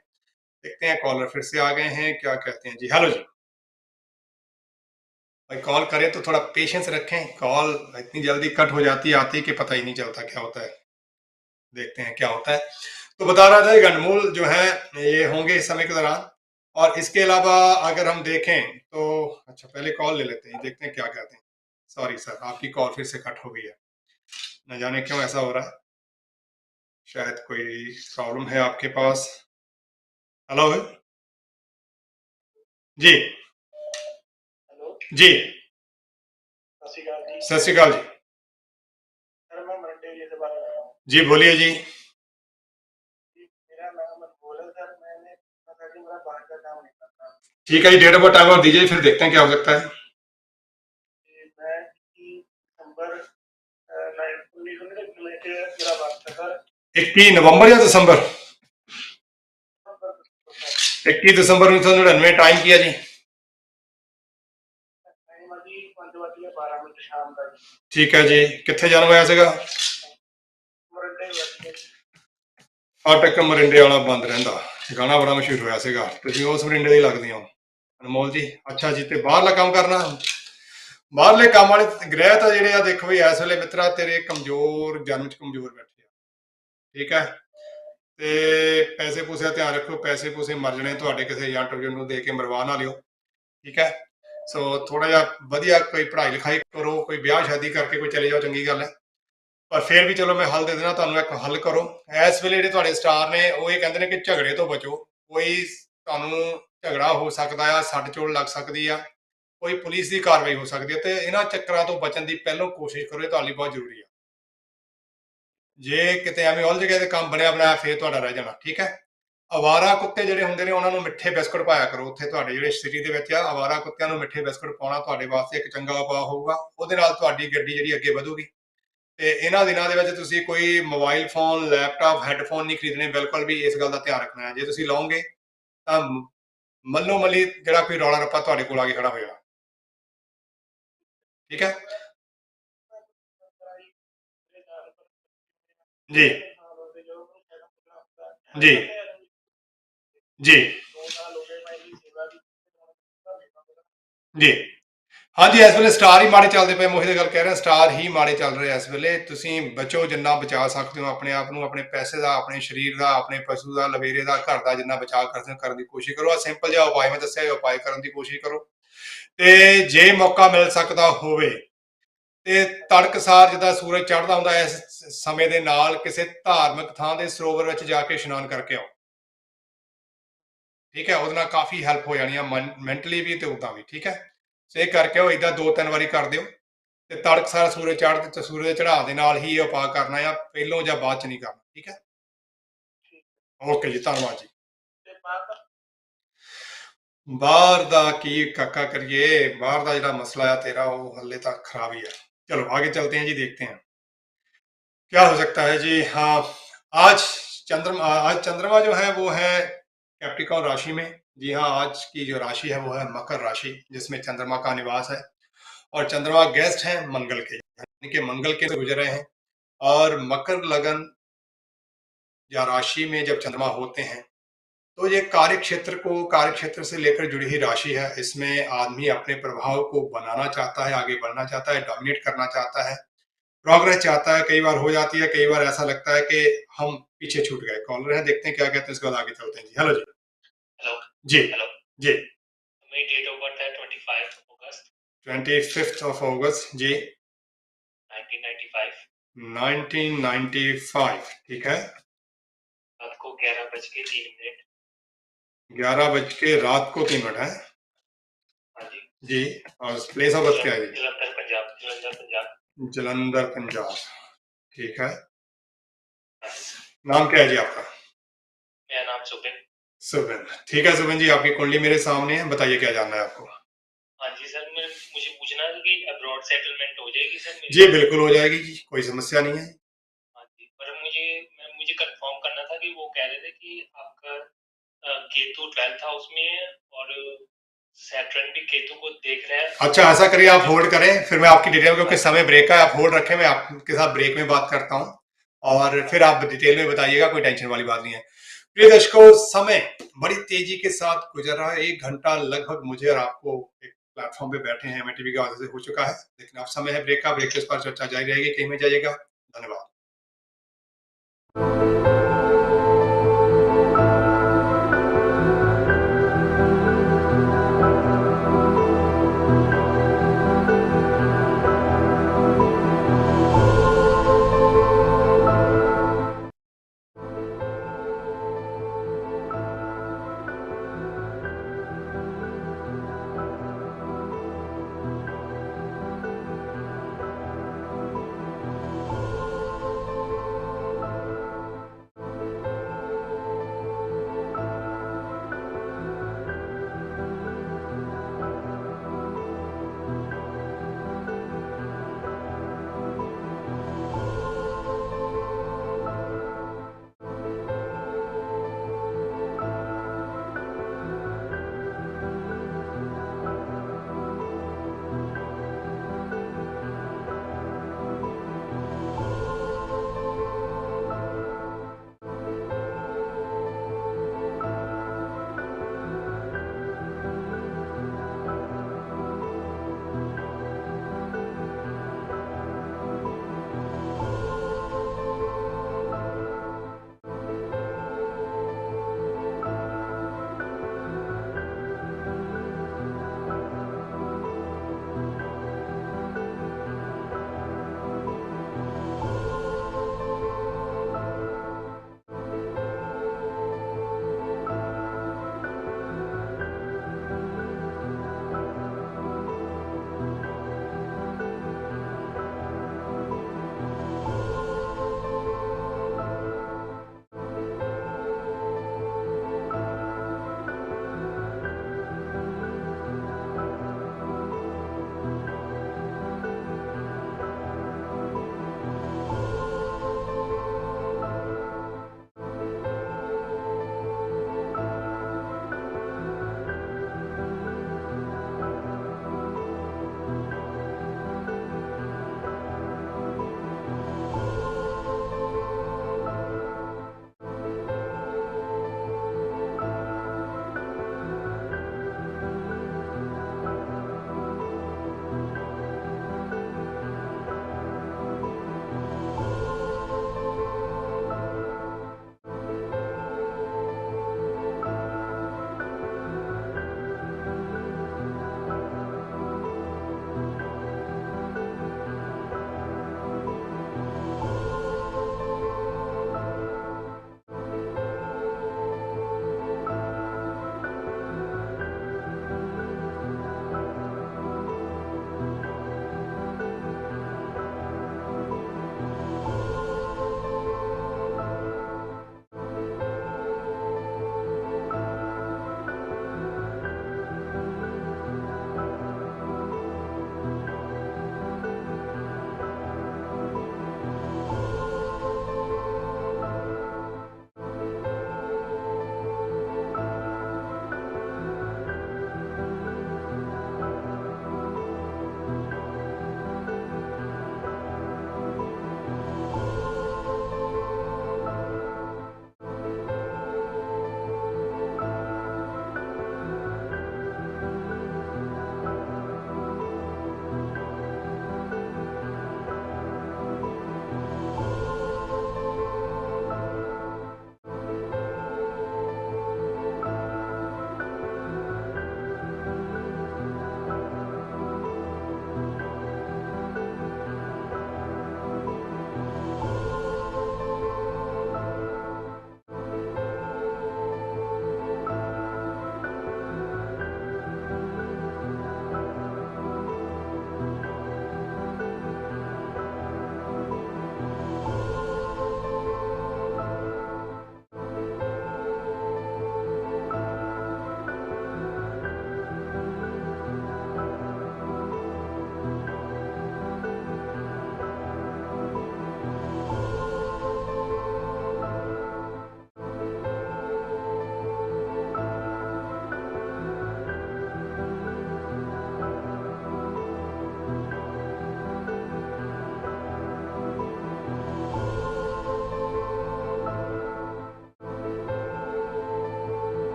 देखते हैं कॉलर फिर से आ गए हैं, क्या कहते हैं जी। हेलो जी भाई, कॉल करें तो थोड़ा पेशेंस रखें, कॉल इतनी जल्दी कट हो जाती है आती है कि पता ही नहीं चलता क्या होता है। देखते हैं क्या होता है। तो बता रहा था गंडमूल जो है ये होंगे इस समय के दौरान, और इसके अलावा अगर हम देखें तो अच्छा पहले कॉल ले लेते हैं, देखते हैं क्या कहते हैं। सॉरी सर, आपकी कॉल फिर से कट हो गई है, न जाने क्यों ऐसा हो रहा है, शायद कोई प्रॉब्लम है आपके पास। हेलो जी। हेलो जी, सत श्री अकाल जी। सत श्री अकाल जी। सर मैं मरंडे एरिया से बात कर रहा हूँ जी, बोलिए जी। मेरा नाम अनमोल है सर। मैंने सुना था कि मेरा बाहर का काम नहीं करता। ठीक है जी, डेट ऑफ बर्थ टाइम और दीजिए, फिर देखते हैं क्या हो सकता है। मैं दिसंबर 1999 में मेरा बात था सर। 21 नवंबर या दिसंबर? 21 दिसंबर 1999 टाइम किया जी। ठीक है जी, कितने जन्म होया ਸੀਗਾ? फाटक मरिंडे वाला बंद रहिंदा, गाना बड़ा मशहूर होया ਸੀਗਾ, ਤੁਸੀਂ ਉਸ ਮਰਿੰਡੇ ਦੇ ਲੱਗਦੇ ਹੋ ਅਨਮੋਲ ਜੀ। ਅੱਛਾ ਜੀ, ਤੇ ਬਾਹਰਲਾ ਕੰਮ ਕਰਨਾ, ਬਾਹਰਲੇ ਕੰਮ ਵਾਲੇ ਗ੍ਰਹਿ ਤਾਂ ਜਿਹੜੇ ਆ ਦੇਖੋ ਵੀ ਇਸ ਵੇਲੇ ਮਿੱਤਰਾ ਤੇਰੇ ਕਮਜ਼ੋਰ, ਜਨਮ ਚ ਕਮਜ਼ੋਰ ਬੈਠੇ ਆ। ਠੀਕ ਹੈ, ਤੇ ਪੈਸੇ ਪੂਸੇ ਦਾ ਧਿਆਨ ਰੱਖੋ, ਪੈਸੇ ਪੂਸੇ ਮਰ ਜਣੇ ਤੁਹਾਡੇ ਕਿਸੇ ਏਜੰਟ ਨੂੰ ਦੇ ਕੇ ਮਰਵਾ ਨਾ ਲਿਓ। ਠੀਕ ਹੈ, ਸੋ ਥੋੜਾ ਜਿਹਾ ਵਧੀਆ ਕੋਈ ਪੜ੍ਹਾਈ ਲਿਖਾਈ ਕਰੋ, ਕੋਈ ਵਿਆਹ ਸ਼ਾਦੀ ਕਰਕੇ ਕੋਈ ਚਲੇ ਜਾਓ, ਚੰਗੀ ਗੱਲ ਹੈ। पर फिर भी चलो मैं हल दे देना ਤੁਹਾਨੂੰ एक हल करो। इस ਵੇਲੇ ਜਿਹੜੇ ਤੁਹਾਡੇ ਸਟਾਰ ਨੇ ਉਹ ਇਹ ਕਹਿੰਦੇ ਨੇ ਕਿ ਝਗੜੇ ਤੋਂ ਬਚੋ। ਕੋਈ ਤੁਹਾਨੂੰ ਝਗੜਾ ਹੋ ਸਕਦਾ ਆ, ਸੱਟ ਚੋਟ ਲੱਗ ਸਕਦੀ ਆ, ਕੋਈ ਪੁਲਿਸ ਦੀ ਕਾਰਵਾਈ ਹੋ ਸਕਦੀ ਹੈ, ਤੇ ਇਹਨਾਂ ਚੱਕਰਾਂ ਤੋਂ ਬਚਣ ਦੀ ਪਹਿਲਾਂ ਕੋਸ਼ਿਸ਼ ਕਰੋ, ਇਹ ਤੁਹਾਡੇ ਲਈ ਬਹੁਤ ਜ਼ਰੂਰੀ ਆ। ਜੇ ਕਿਤੇ ਐਵੇਂ ਉਲਝ ਗਏ ਤੇ ਕੰਮ ਬਣਿਆ ਬਣਾਇਆ ਫਿਰ ਤੁਹਾਡਾ ਰਹਿ ਜਾਣਾ। ਠੀਕ ਹੈ। ਅਵਾਰਾ ਕੁੱਤੇ ਜਿਹੜੇ ਹੁੰਦੇ ਨੇ ਉਹਨਾਂ ਨੂੰ ਮਿੱਠੇ ਬਿਸਕੁਟ ਪਾਇਆ ਕਰੋ। ਉੱਥੇ ਤੁਹਾਡੇ ਜਿਹੜੇ ਸਿਟੀ ਦੇ ਵਿੱਚ ਆ ਅਵਾਰਾ ਕੁੱਤਿਆਂ ਨੂੰ ਮਿੱਠੇ ਬਿਸਕੁਟ ਪਾਉਣਾ ਤੁਹਾਡੇ ਵਾਸਤੇ ਇੱਕ ਚੰਗਾ ਉਪਾਅ ਹੋਊਗਾ। ਉਹਦੇ ਨਾਲ ਤੁਹਾਡੀ ਗੱਡੀ ਜਿਹੜੀ ਅੱਗੇ ਵਧੂਗੀ। ਤੇ ਇਹਨਾਂ ਦਿਨਾਂ ਦੇ ਵਿੱਚ ਤੁਸੀਂ ਕੋਈ ਮੋਬਾਈਲ ਫੋਨ, ਲੈਪਟਾਪ, ਹੈੱਡਫੋਨ ਨਹੀਂ ਖਰੀਦਣੇ, ਬਿਲਕੁਲ ਵੀ ਇਸ ਗੱਲ ਦਾ ਧਿਆਨ ਰੱਖਣਾ ਹੈ। ਜੇ ਤੁਸੀਂ ਲਓਗੇ ਤਾਂ ਮੱਲੋ ਮੱਲੀ ਜਿਹੜਾ ਕੋਈ ਰੌਲਾ ਰੱਪਾ ਤੁਹਾਡੇ ਕੋਲ ਆ ਕੇ ਖੜਾ ਹੋ ਜਾਣਾ। ठीक है जी जी जी जी हाँ जी। इस वे स्टार ही माड़े चलते पे, मुझे गल कह रहा स्टार ही माड़े चल रहे इस वे। तुसीं बचो जिन्ना बचा सकते हो अपने आप को, अपने पैसे का, अपने शरीर का, अपने पशु का, लवेरे का, घर का जिन्ना बचाव कर सकते करने की कोशिश करो। सिंपल जिहा उपाय मैं दस्सिया उपाय करने की कोशिश करो। तो जे मौका मिल सकता होवे ਤੇ ਤੜਕਸਾਰ ਜਿੱਦਾਂ ਸੂਰਜ ਚੜ੍ਹਦਾ ਹੁੰਦਾ ਇਸ ਸਮੇਂ ਦੇ ਨਾਲ ਕਿਸੇ ਧਾਰਮਿਕ ਥਾਂ ਦੇ ਸਰੋਵਰ ਵਿੱਚ ਜਾ ਕੇ ਇਸ਼ਨਾਨ ਕਰਕੇ ਆਓ। ਠੀਕ ਹੈ। ਉਹਦੇ ਨਾਲ ਕਾਫੀ ਹੈਲਪ ਹੋ ਜਾਣੀ ਆ ਮੈਂਟਲੀ ਵੀ ਤੇ ਉਦਾਂ ਵੀ। ਠੀਕ ਹੈ। ਸੋ ਇਹ ਕਰਕੇ ਆਓ, ਇਦਾਂ 2-3 ਵਾਰੀ ਕਰ ਦਿਓ ਤੇ ਤੜਕਸਾਰ ਸੂਰਜ ਚੜ੍ਹਦੇ ਤੇ ਸੂਰਜ ਦੇ ਚੜ੍ਹਾਅ ਦੇ ਨਾਲ ਹੀ ਇਹ ਉਪਾਅ ਕਰਨਾ ਆ, ਪਹਿਲੋਂ ਜਾਂ ਬਾਅਦ ਚ ਨਹੀਂ ਕਰਨਾ। ਠੀਕ ਹੈ। ਓਕੇ ਜੀ, ਧੰਨਵਾਦ ਜੀ। ਬਾਹਰ ਦਾ ਕੀ ਕਾਕਾ ਕਰੀਏ, ਬਾਹਰ ਦਾ ਜਿਹੜਾ ਮਸਲਾ ਆ तेरा वो हल्ले तक खराब ही है। चलो आगे चलते हैं जी, देखते हैं क्या हो सकता है जी। हाँ, आज चंद्रमा जो है वो है कैप्रिकॉर्न राशि में। जी हाँ, आज की जो राशि है वो है मकर राशि, जिसमें चंद्रमा का निवास है और चंद्रमा गेस्ट है मंगल के, यानी कि मंगल के से गुजर रहे हैं। और मकर लगन या राशि में जब चंद्रमा होते हैं तो ये कार्य क्षेत्र से लेकर जुड़ी हुई राशि है। इसमें आदमी अपने प्रभाव को बनाना चाहता है, आगे बढ़ना चाहता है, डोमिनेट करना चाहता है, प्रोग्रेस चाहता है। कई बार हो जाती है, कई बार ऐसा लगता है कि हम पीछे छूट गए। कॉलर है, देखते हैं क्या कहते हैं, इसके बाद आगे चलते हैं जी। हेलो जी। हेलो जी हेलो जी। मेरी डेट ऑफ बर्थ है 25 अगस्त 25 अगस्त जी 1995। 1995। ठीक है। रात को 11:03। 11 रात को 3 मिनट है हाँ जी जी। और प्लेस ऑफ बर्थ क्या है जी? जलंधर पंजाब। जलंधर पंजाब। जलंधर पंजाब। ठीक है। नाम क्या है जी आपका? मेरा नाम सुबिन। सुबिन। ठीक है सुबिन जी, आपकी कुंडली मेरे सामने है, बताइए क्या जानना है आपको? हाँ जी सर, मुझे पूछना है कि अब्रॉड सेटलमेंट हो जाएगी सर मेरी? जी बिल्कुल हो जाएगी जी, कोई समस्या नहीं है। हाँ जी, पर मुझे कंफर्म करना था कि वो कह रहे थे कि आपका केतु 12th हाउस में है और सैटर्न भी केतु को देख रहा है। अच्छा, ऐसा करिए, आप होल्ड करें, फिर मैं आपकी डिटेल, क्योंकि समय ब्रेक का, आप होल्ड रखें, मैं आपके साथ ब्रेक में बात करता हूँ और फिर आप डिटेल में बताइएगा, कोई टेंशन वाली बात नहीं है। प्रिय दर्शकों, समय बड़ी तेजी के साथ गुजर रहा है। 1 घंटा लगभग मुझे और आपको एक प्लेटफॉर्म पे बैठे हैं एमटीवी की वजह से हो चुका है, लेकिन अब समय है ब्रेक का। ब्रेक के इस पर चर्चा जारी रहेगी, कहीं में जाइएगा। धन्यवाद।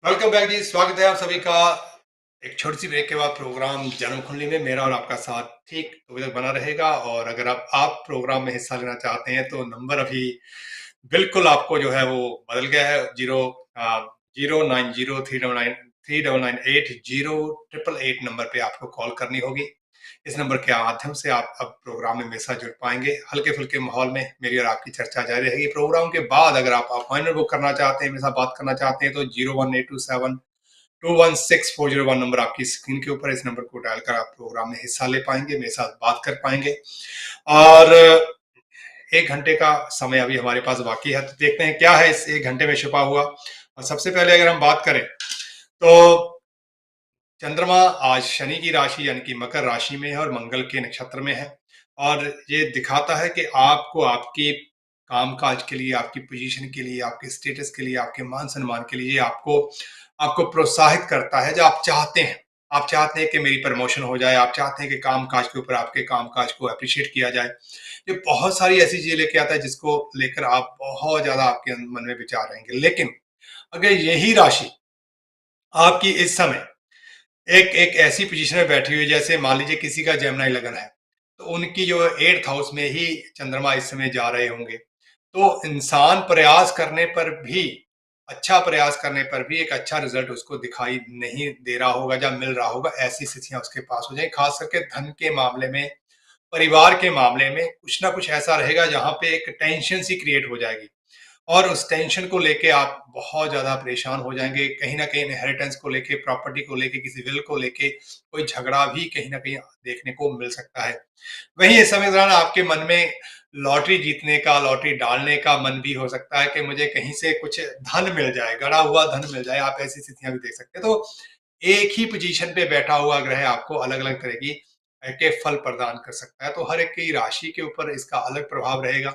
वेलकम बैक जी, स्वागत है आप सभी का एक छोटी सी ब्रेक के बाद प्रोग्राम जन्म कुंडली में। मेरा और आपका साथ ठीक अभी तक बना रहेगा और अगर आप प्रोग्राम में हिस्सा लेना चाहते हैं तो नंबर अभी बिल्कुल आपको जो है वो बदल गया है। 0903993998088 नंबर पे आपको कॉल करनी होगी। इस नंबर के माध्यम से आप अब प्रोग्राम में मेरे साथ जुड़ पाएंगे। हल्के फुल्के माहौल में मेरी और आपकी चर्चा जारी रहेगी। प्रोग्राम के बाद अगर आप अपॉइंटमेंट बुक करना चाहते हैं, मेरे साथ बात करना चाहते हैं तो 01827216401 नंबर आपकी स्क्रीन के ऊपर, इस नंबर को डायल कर आप प्रोग्राम में हिस्सा ले पाएंगे, मेरे साथ बात कर पाएंगे। और 1 घंटे का समय अभी हमारे पास बाकी है, तो देखते हैं क्या है इस 1 घंटे में छुपा हुआ। और सबसे पहले अगर हम बात करें तो चंद्रमा आज शनि की राशि यानी कि मकर राशि में है और मंगल के नक्षत्र में है। और ये दिखाता है कि आपको आपकी कामकाज के लिए, आपकी पोजीशन के लिए, आपके स्टेटस के लिए, आपके मान सम्मान के लिए आपको आपको प्रोत्साहित करता है। जो आप चाहते हैं, आप चाहते हैं कि मेरी प्रमोशन हो जाए, आप चाहते हैं कि कामकाज के ऊपर आपके कामकाज को अप्रिशिएट किया जाए। ये बहुत सारी ऐसी चीजें लेके आता है जिसको लेकर आप बहुत ज्यादा आपके मन में विचार रहेंगे। लेकिन अगर यही राशि आपकी इस समय एक एक ऐसी पोजीशन में बैठी हुई, जैसे मान लीजिए किसी का जेमिनी लगन है, तो उनकी जो 8th हाउस में ही चंद्रमा इस समय जा रहे होंगे, तो इंसान प्रयास करने पर भी, अच्छा प्रयास करने पर भी एक अच्छा रिजल्ट उसको दिखाई नहीं दे रहा होगा या मिल रहा होगा। ऐसी स्थितियां उसके पास हो जाए, खास करके धन के मामले में, परिवार के मामले में कुछ ना कुछ ऐसा रहेगा जहां पे एक टेंशन सी क्रिएट हो जाएगी और उस टेंशन को लेके आप बहुत ज़्यादा परेशान हो जाएँगे। कहीं न कहीं इनहेरिटेंस को लेके, प्रॉपर्टी को लेके, किसी विल को लेके कोई झगड़ा भी कहीं न कहीं देखने को मिल सकता है। वहीं इस समय दौरान आपके मन में लॉटरी जीतने का, लॉटरी डालने का मन भी हो सकता है कि मुझे कहीं से कुछ धन मिल जाए, गड़ा हुआ धन मिल जाए। आप ऐसी स्थितियाँ भी देख सकते हैं। तो एक ही पोज़ीशन पे बैठा हुआ ग्रह आपको अलग-अलग तरह की के फल प्रदान कर सकता है। तो हर एक की राशि के ऊपर इसका अलग प्रभाव रहेगा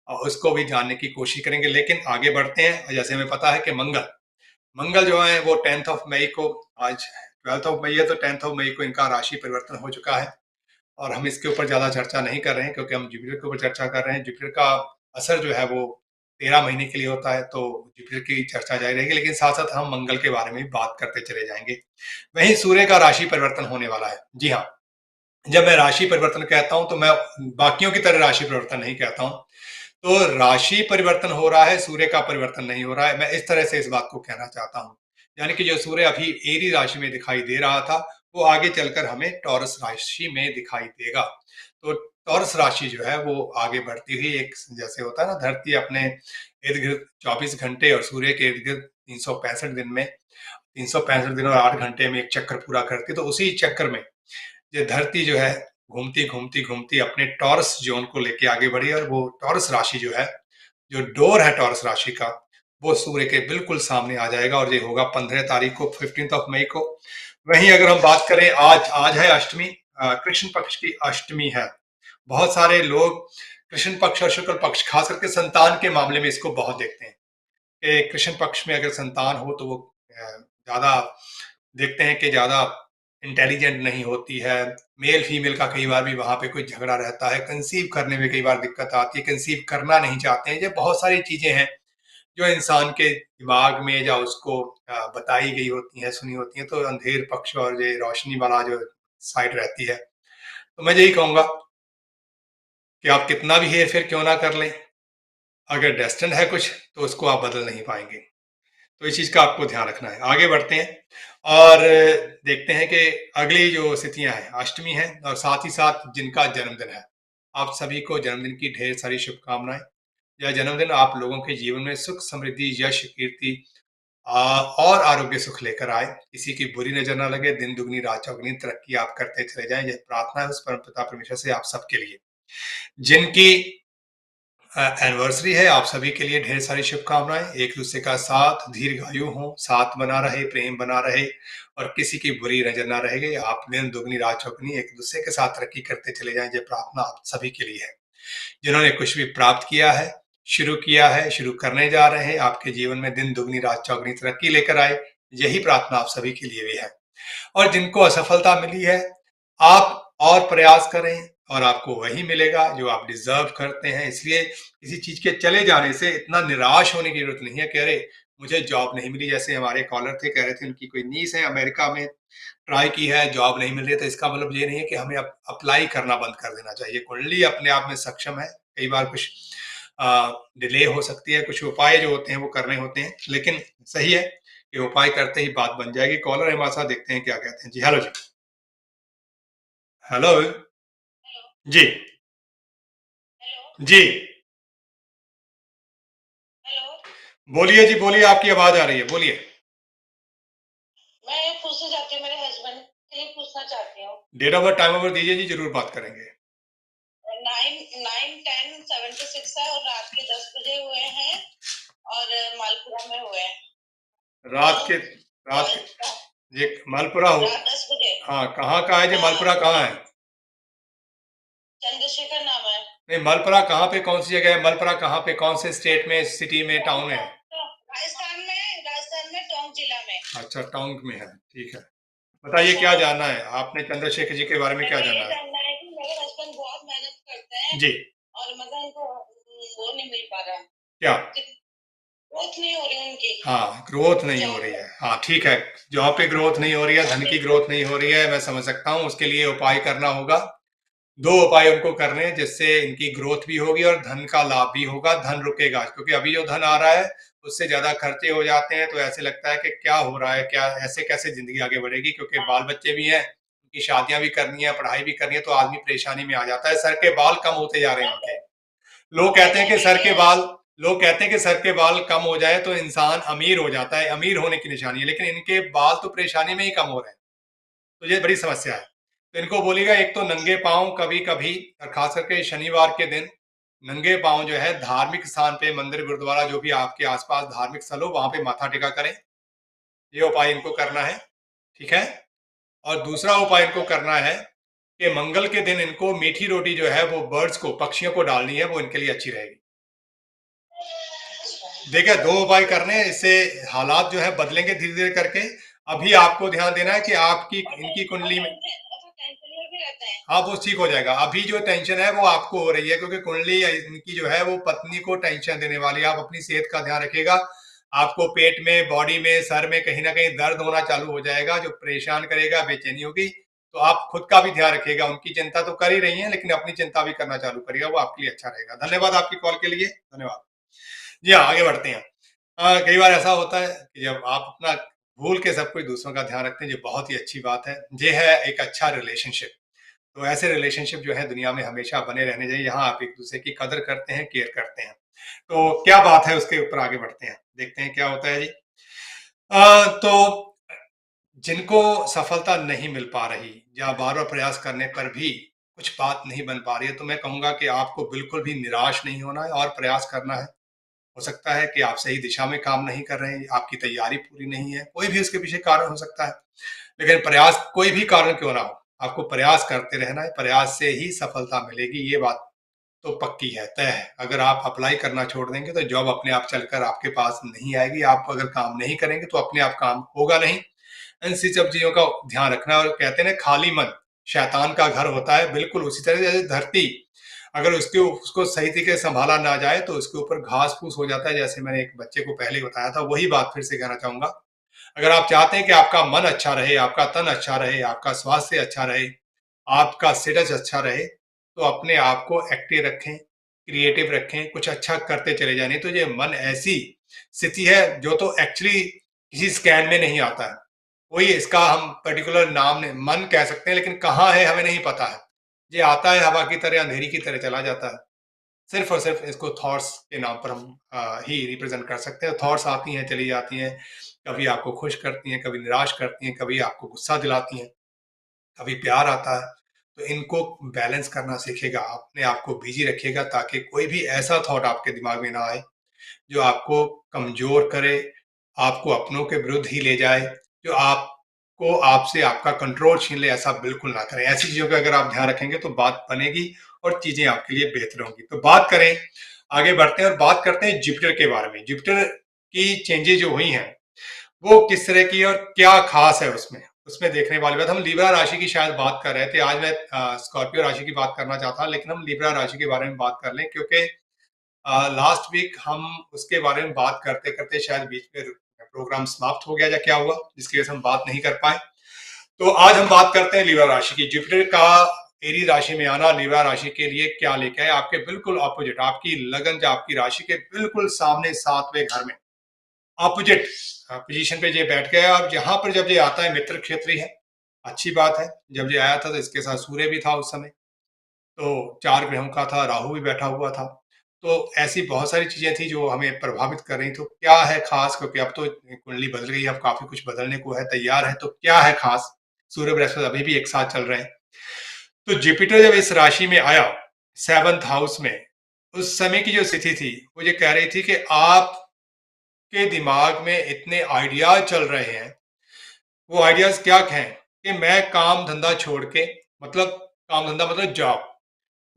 और उसको भी जानने की कोशिश करेंगे। लेकिन आगे बढ़ते हैं। जैसे हमें पता है कि मंगल मंगल जो है वो 10th ऑफ मई को, आज 12th ऑफ मई है तो 10th ऑफ मई को इनका राशि परिवर्तन हो चुका है और हम इसके ऊपर ज्यादा चर्चा नहीं कर रहे हैं क्योंकि हम जुपिटर के ऊपर चर्चा कर रहे हैं। जुपिटर का असर जो है वो 13 महीने के लिए होता है, तो जुपिटर की चर्चा जारी रहेगी। लेकिन साथ साथ हम मंगल के बारे में भी बात करते चले जाएंगे। वहीं सूर्य का राशि परिवर्तन होने वाला है। जी हाँ, जब मैं राशि परिवर्तन कहता हूं तो मैं बाकियों की तरह राशि परिवर्तन नहीं कहता हूं। तो राशि परिवर्तन हो रहा है, सूर्य का परिवर्तन नहीं हो रहा है। मैं इस तरह से इस बात को कहना चाहता हूं, यानी कि जो सूर्य अभी एरी राशि में दिखाई दे रहा था वो आगे चलकर हमें टॉरस राशि में दिखाई देगा। तो टॉरस राशि जो है वो आगे बढ़ती हुई, एक जैसे होता है ना, धरती अपने इर्द गिर्द 24 घंटे और सूर्य के इर्द गिर्द 365 दिन और 8 घंटे में एक चक्कर पूरा करती है। तो उसी चक्कर में ये धरती जो है घूमती घूमती घूमती अपने टॉरस जोन को लेके आगे बढ़ी और वो टॉरस राशि जो है, जो डोर है टॉरस राशि का, वो सूर्य के बिल्कुल सामने आ जाएगा और ये होगा 15 तारीख को, 15th ऑफ मई को। वहीं अगर हम बात करें, आज आज है अष्टमी, कृष्ण पक्ष की अष्टमी है। बहुत सारे लोग कृष्ण पक्ष और शुक्ल पक्ष, खास करके संतान के मामले में इसको बहुत देखते हैं कि कृष्ण पक्ष में अगर संतान हो तो वो ज्यादा देखते हैं कि ज्यादा इंटेलिजेंट नहीं होती है। मेल फीमेल का कई बार भी वहां पे कोई झगड़ा रहता है, कंसीव करने में कई बार दिक्कत आती है, कंसीव करना नहीं चाहते हैं। ये बहुत सारी चीजें हैं जो इंसान के दिमाग में या उसको बताई गई होती हैं, सुनी होती हैं। तो अंधेर पक्ष और ये रोशनी वाला जो साइड रहती है, तो मैं यही कहूंगा कि आप कितना भी हेर फेर क्यों ना कर लें, अगर डेस्टिन है कुछ तो उसको आप बदल नहीं पाएंगे। तो इस चीज का आपको ध्यान रखना है। आगे बढ़ते हैं और देखते हैं कि अगली जो स्थितियां हैं, अष्टमी है और साथ ही साथ जिनका जन्मदिन है, आप सभी को जन्मदिन की ढेर सारी शुभकामनाएं। यह जन्मदिन आप लोगों के जीवन में सुख, समृद्धि, यश, कीर्ति और आरोग्य सुख लेकर आए। किसी की बुरी नजर ना लगे, दिन दुगनी रात चौगनी तरक्की आप करते चले जाएं। यह प्रार्थना है उस परम पिता परमेश्वर से आप सबके लिए। जिनकी एनिवर्सरी है, आप सभी के लिए ढेर सारी शुभकामनाएं। एक दूसरे का साथ, दीर्घायु हो, साथ बना रहे, प्रेम बना रहे और किसी की बुरी नजर ना रहेगी। आप दिन दुगनी रात चौगनी एक दूसरे के साथ तरक्की करते चले जाएं। ये प्रार्थना आप सभी के लिए है। जिन्होंने कुछ भी प्राप्त किया है, शुरू किया है, शुरू करने जा रहे हैं, आपके जीवन में दिन दुगनी रात चौगनी तरक्की लेकर आए, यही प्रार्थना आप सभी के लिए भी है। और जिनको असफलता मिली है, आप और प्रयास करें और आपको वही मिलेगा जो आप डिजर्व करते हैं। इसलिए किसी चीज के चले जाने से इतना निराश होने की जरूरत नहीं है कि अरे मुझे जॉब नहीं मिली। जैसे हमारे कॉलर थे, कह रहे थे उनकी कोई नीस है अमेरिका में, ट्राई की है, जॉब नहीं मिल रही है। तो इसका मतलब ये नहीं है कि हमें अप्लाई करना बंद कर देना चाहिए। कुंडली अपने आप में सक्षम है। कई बार कुछ डिले हो सकती है, कुछ उपाय जो होते हैं वो करने होते हैं, लेकिन सही है कि उपाय करते ही बात बन जाएगी। कॉलर है हमारे साथ, देखते हैं क्या कहते हैं। जी हेलो जी। हेलो जी। हेलो जी हेलो। बोलिए जी, बोलिए, आपकी आवाज आ रही है, बोलिए। मैं ये पूछना चाहती हूँ, मेरे हस्बैंड के लिए पूछना चाहती हूँ। Date of birth, time of birth दीजिए जी, जरूर बात करेंगे। 9/10/76 है और रात के 10 बजे हुए हैं और मालपुरा में हुए हैं। रात के ये मालपुरा हो। रात 10 बजे। हाँ, कहाँ का है जी? हाँ। मालपुरा कहाँ है? चंद्रशेखर नाम है। नहीं, मालपुरा कहाँ पे, कौन सी जगह है? मालपुरा कहाँ पे, कौन से स्टेट में, सिटी में, टाउन है? राजस्थान में टोंक जिला में। अच्छा, टाउन में है, ठीक है। बताइए क्या जानना है आपने, चंद्रशेखर जी के बारे में क्या मेरे को ये जानना है? जानना है कि मेरे हस्बैंड बहुत मेहनत करते हैं जी। और मगर उनको वो नहीं मिल पा रहा है, क्या? ग्रोथ नहीं हो रही उनकी। हाँ, ग्रोथ नहीं हो रही है। हाँ ठीक है, जॉब पे ग्रोथ नहीं हो रही है, धन की ग्रोथ नहीं हो रही है, मैं समझ सकता हूँ। उसके लिए उपाय करना होगा। दो उपाय उनको करने हैं जिससे इनकी ग्रोथ भी होगी और धन का लाभ भी होगा। धन रुकेगा, क्योंकि अभी जो धन आ रहा है उससे ज्यादा खर्चे हो जाते हैं। तो ऐसे लगता है कि क्या हो रहा है, क्या ऐसे कैसे जिंदगी आगे बढ़ेगी, क्योंकि बाल बच्चे भी हैं, उनकी शादियां भी करनी है, पढ़ाई भी करनी है, तो आदमी परेशानी में आ जाता है। सर के बाल कम होते जा रहे हैं उनके। लोग कहते हैं कि सर के बाल लोग कहते हैं कि सर के बाल कम हो जाए तो इंसान अमीर हो जाता है, अमीर होने की निशानी है, लेकिन इनके बाल तो परेशानी में ही कम हो रहे हैं। तो ये बड़ी समस्या है। तो इनको बोलिएगा, एक तो नंगे पांव कभी कभी, और खास करके शनिवार के दिन नंगे पांव जो है धार्मिक स्थान पे, मंदिर, गुरुद्वारा, जो भी आपके आसपास धार्मिक स्थल हो, वहां पे माथा टेका करें। ये उपाय इनको करना है, ठीक है। और दूसरा उपाय इनको करना है कि मंगल के दिन इनको मीठी रोटी जो है वो बर्ड्स को, पक्षियों को डालनी है, वो इनके लिए अच्छी रहेगी। देखिए, दो उपाय करने हैं, इससे हालात जो है बदलेंगे धीरे धीरे करके। अभी आपको ध्यान देना है कि आपकी इनकी कुंडली में, हाँ वो ठीक हो जाएगा। अभी जो टेंशन है वो आपको हो रही है, क्योंकि कुंडली इनकी जो है वो पत्नी को टेंशन देने वाली है। आप अपनी सेहत का ध्यान रखिएगा। आपको पेट में, बॉडी में, सर में कहीं ना कहीं दर्द होना चालू हो जाएगा, जो परेशान करेगा, बेचैनी होगी। तो आप खुद का भी ध्यान रखिएगा। उनकी चिंता तो कर ही रही है, लेकिन अपनी चिंता भी करना चालू करिएगा, वो आपके लिए अच्छा रहेगा। धन्यवाद आपकी कॉल के लिए, धन्यवाद। जी हाँ, आगे बढ़ते हैं। कई बार ऐसा होता है कि जब आप अपना भूल के सब कुछ दूसरों का ध्यान रखते हैं, ये बहुत ही अच्छी बात है। ये है एक अच्छा रिलेशनशिप। तो ऐसे रिलेशनशिप जो है दुनिया में हमेशा बने रहने चाहिए, यहाँ आप एक दूसरे की कदर करते हैं, केयर करते हैं। तो क्या बात है, उसके ऊपर आगे बढ़ते हैं, देखते हैं क्या होता है जी। तो जिनको सफलता नहीं मिल पा रही या बार बार प्रयास करने पर भी कुछ बात नहीं बन पा रही है, तो मैं कहूंगा कि आपको बिल्कुल भी निराश नहीं होना है और प्रयास करना है। हो सकता है कि आप सही दिशा में काम नहीं कर रहे हैं, आपकी तैयारी पूरी नहीं है, कोई भी उसके पीछे कारण हो सकता है। लेकिन प्रयास, कोई भी कारण क्यों ना हो, आपको प्रयास करते रहना है। प्रयास से ही सफलता मिलेगी, ये बात तो पक्की है, तय है। अगर आप अप्लाई करना छोड़ देंगे तो जॉब अपने आप चलकर आपके पास नहीं आएगी। आप अगर काम नहीं करेंगे तो अपने आप काम होगा नहीं। इन सब चीजों का ध्यान रखना। और कहते हैं ना, खाली मन शैतान का घर होता है। बिल्कुल उसी तरह जैसे धरती, अगर उसको सही तरीके से संभाला ना जाए तो उसके ऊपर घास फूस हो जाता है। जैसे मैंने एक बच्चे को पहले बताया था, वही बात फिर से कहना चाहूंगा। अगर आप चाहते हैं कि आपका मन अच्छा रहे, आपका तन अच्छा रहे, आपका स्वास्थ्य अच्छा रहे, आपका स्टेटस अच्छा रहे, तो अपने आप को एक्टिव रखें, क्रिएटिव रखें, कुछ अच्छा करते चले जाए। नहीं तो ये मन ऐसी स्थिति है जो तो एक्चुअली किसी स्कैन में नहीं आता है। वही इसका हम पर्टिकुलर नाम नहीं, मन कह सकते हैं, लेकिन कहाँ है हमें नहीं पता है। ये आता है हवा की तरह, अंधेरी की तरह चला जाता है। सिर्फ और सिर्फ इसको थॉट्स के नाम पर हम ही रिप्रेजेंट कर सकते हैं। थॉट्स आती हैं, चली जाती हैं, कभी आपको खुश करती हैं, कभी निराश करती हैं, कभी आपको गुस्सा दिलाती हैं, कभी प्यार आता है। तो इनको बैलेंस करना सीखेगा, अपने आप को बिजी रखिएगा, ताकि कोई भी ऐसा थॉट आपके दिमाग में ना आए जो आपको कमजोर करे, आपको अपनों के विरुद्ध ही ले जाए, जो आपको आपसे आपका कंट्रोल छीन ले। ऐसा बिल्कुल ना करें। ऐसी चीजों का अगर आप ध्यान रखेंगे तो बात बनेगी और चीजें आपके लिए बेहतर होंगी। तो बात करें, आगे बढ़ते हैं और बात करते हैं जुपिटर के बारे में। जुपिटर की चेंजेस जो हुई हैं वो किस तरह की और क्या खास है उसमें, उसमें देखने वाली बात। हम लिब्रा राशि की शायद बात कर रहे थे, आज मैं स्कॉर्पियो राशि की बात करना चाहता, लेकिन हम लिब्रा राशि के बारे में बात कर लें, क्योंकि लास्ट वीक हम उसके बारे में बात करते करते शायद बीच में प्रोग्राम समाप्त हो गया या क्या हुआ, जिसकी वजह से हम बात नहीं कर पाए। तो आज हम बात करते हैं लीवा राशि की। जुपिटर का एरी राशि में आना लीवा राशि के लिए क्या लेकर है, आपके बिल्कुल ऑपोजिट, आपकी लगन जो आपकी राशि के बिल्कुल सामने 7वें घर में ऑपोजिट पोजीशन पे ये बैठ गया। अब यहाँ पर जब ये आता है मित्र क्षेत्रीय है, अच्छी बात है। जब ये आया था तो इसके साथ सूर्य भी था उस समय, तो 4 ग्रहों का था, राहु भी बैठा हुआ था। तो ऐसी बहुत सारी चीजें थी जो हमें प्रभावित कर रही। तो क्या है खास, क्योंकि अब तो कुंडली बदल गई, अब काफी कुछ बदलने को है, तैयार है। तो क्या है खास, सूर्य बृहस्पति अभी भी एक साथ चल रहे हैं। तो जुपिटर जब इस राशि में आया 7th हाउस में, उस समय की जो स्थिति थी वो ये कह रही थी कि आपके दिमाग में इतने आइडियाज चल रहे हैं। वो आइडियाज क्या कहें कि मैं काम धंधा छोड़ के, मतलब काम धंधा मतलब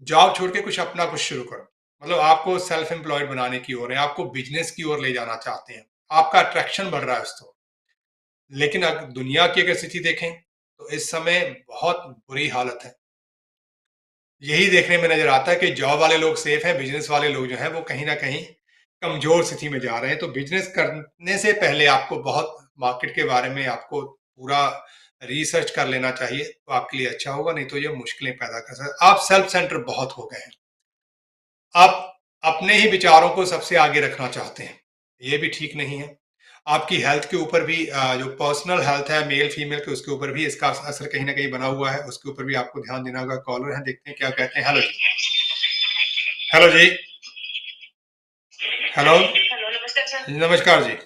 जॉब छोड़ के कुछ अपना कुछ शुरू करो, मतलब आपको सेल्फ एम्प्लॉयड बनाने की ओर है, आपको बिजनेस की ओर ले जाना चाहते हैं, आपका अट्रैक्शन बढ़ रहा है उसको। लेकिन अगर दुनिया की अगर स्थिति देखें तो इस समय बहुत बुरी हालत है। यही देखने में नजर आता है कि जॉब वाले लोग सेफ हैं, बिजनेस वाले लोग जो हैं वो कहीं ना कहीं कमजोर स्थिति में जा रहे हैं। तो बिजनेस करने से पहले आपको बहुत मार्केट के बारे में आपको पूरा रिसर्च कर लेना चाहिए, तो आपके लिए अच्छा होगा, नहीं तो ये मुश्किलें पैदा कर सकते। आप सेल्फ सेंटर बहुत हो गए हैं, आप अपने ही विचारों को सबसे आगे रखना चाहते हैं, ये भी ठीक नहीं है। आपकी हेल्थ के ऊपर भी जो पर्सनल हेल्थ है मेल फीमेल के, उसके ऊपर भी इसका असर कहीं ना कहीं बना हुआ है, उसके ऊपर भी आपको ध्यान देना होगा। कॉलर है, देखते हैं क्या कहते हैं। हेलो जी, हेलो जी, हेलो, हेलो, नमस्कार सर। नमस्कार जी।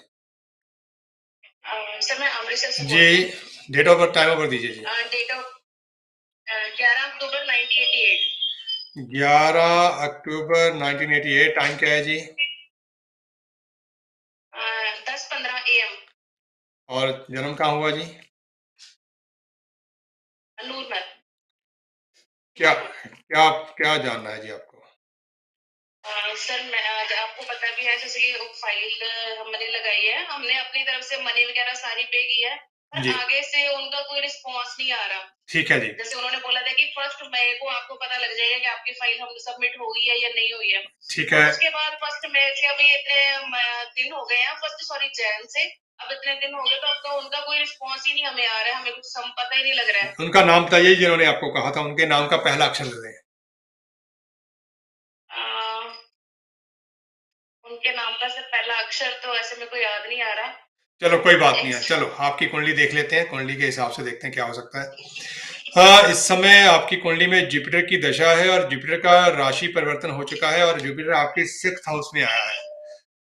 सर मैं अमृतसर से जी, date of birth time of birth दीजिए जी। Date of 11 October 1988। 11 October 1988। Time क्या है जी? 10:15 AM। और जन्म कहाँ हुआ जी? नूरमहल। क्या क्या क्या जानना है जी आपको? सर मैं आज आपको पता भी है, जैसे कि फाइल हमने लगाई है, हमने अपनी तरफ से मनी वगैरह सारी पे की है, पर जी, आगे से उनका कोई रिस्पॉन्स नहीं आ रहा। ठीक है जी। जैसे उन्होंने बोला था कि 1 मई को आपको पता लग जाएगा कि आपकी फाइल हम सबमिट हो गई है या नहीं हुई है। ठीक है, उसके बाद 1 मई से अभी इतने दिन हो गए हैं, जैन से अब इतने दिन हो गए, तो अब तो उनका कोई रिस्पॉन्स ही नहीं हमें आ रहा है, हमें कुछ पता ही नहीं लग रहा है। उनका नाम बताइए जिन्होंने आपको कहा था, उनके नाम का पहला अक्षर दे दें। उनके नाम का सर पहला अक्षर तो ऐसे मेरे को याद नहीं आ रहा। चलो कोई बात नहीं है, चलो आपकी कुंडली देख लेते हैं, कुंडली के हिसाब से देखते हैं क्या हो सकता है। इस समय आपकी कुंडली में जुपिटर की दशा है और जुपिटर का राशि परिवर्तन हो चुका है और जुपिटर आपके 6th हाउस में आया है।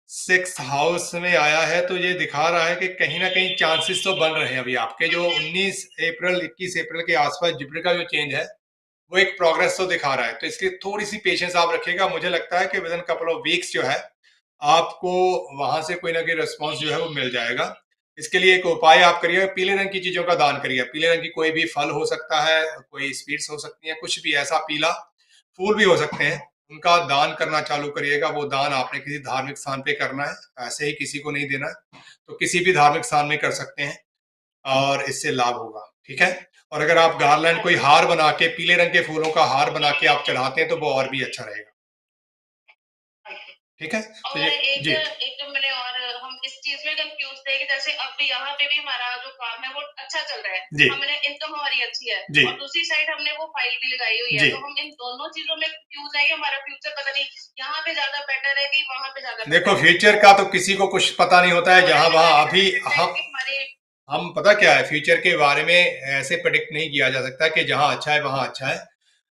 6th हाउस में आया है तो ये दिखा रहा है कि कहीं ना कहीं चांसेस तो बन रहे हैं अभी आपके। जो 19 अप्रैल 21 अप्रैल के आसपास जुपिटर का जो चेंज है वो एक प्रोग्रेस तो दिखा रहा है, तो इसलिए थोड़ी सी पेशेंस आप रखिएगा। मुझे लगता है कि with in couple of weeks जो है आपको वहां से कोई ना कोई रिस्पॉन्स जो है वो मिल जाएगा। इसके लिए एक उपाय आप करिए, पीले रंग की चीजों का दान करिए। पीले रंग की कोई भी फल हो सकता है, कोई स्वीट्स हो सकती है, कुछ भी ऐसा पीला, फूल भी हो सकते हैं, उनका दान करना चालू करिएगा। वो दान आपने किसी धार्मिक स्थान पे करना है, ऐसे ही किसी को नहीं देना है, तो किसी भी धार्मिक स्थान में कर सकते हैं और इससे लाभ होगा, ठीक है। और अगर आप गार्लैंड कोई हार बना के, पीले रंग के फूलों का हार बना के आप चढ़ाते हैं तो वो और भी अच्छा रहेगा, ठीक है। तो और ये एक जी, एक मैंने और हम इस चीज में कंफ्यूज थे कि जैसे अब यहाँ पे भी हमारा जो काम है वो अच्छा चल रहा है, जी, हमने इनकम हमारी अच्छी है, जी, और दूसरी साइड हमने वो फाइल भी लगाई हुई है, जी। तो हम इन दोनों चीजों में कंफ्यूज है कि हमारा फ्यूचर पता नहीं यहाँ पे ज्यादा बेटर है कि वहां पे ज्यादा देखो, बेटर है। फ्यूचर का तो किसी को कुछ पता नहीं होता है, जहां वहां अभी हमारे हम पता क्या है, फ्यूचर के बारे में ऐसे प्रेडिक्ट नहीं किया जा सकता कि जहां अच्छा है वहां अच्छा है।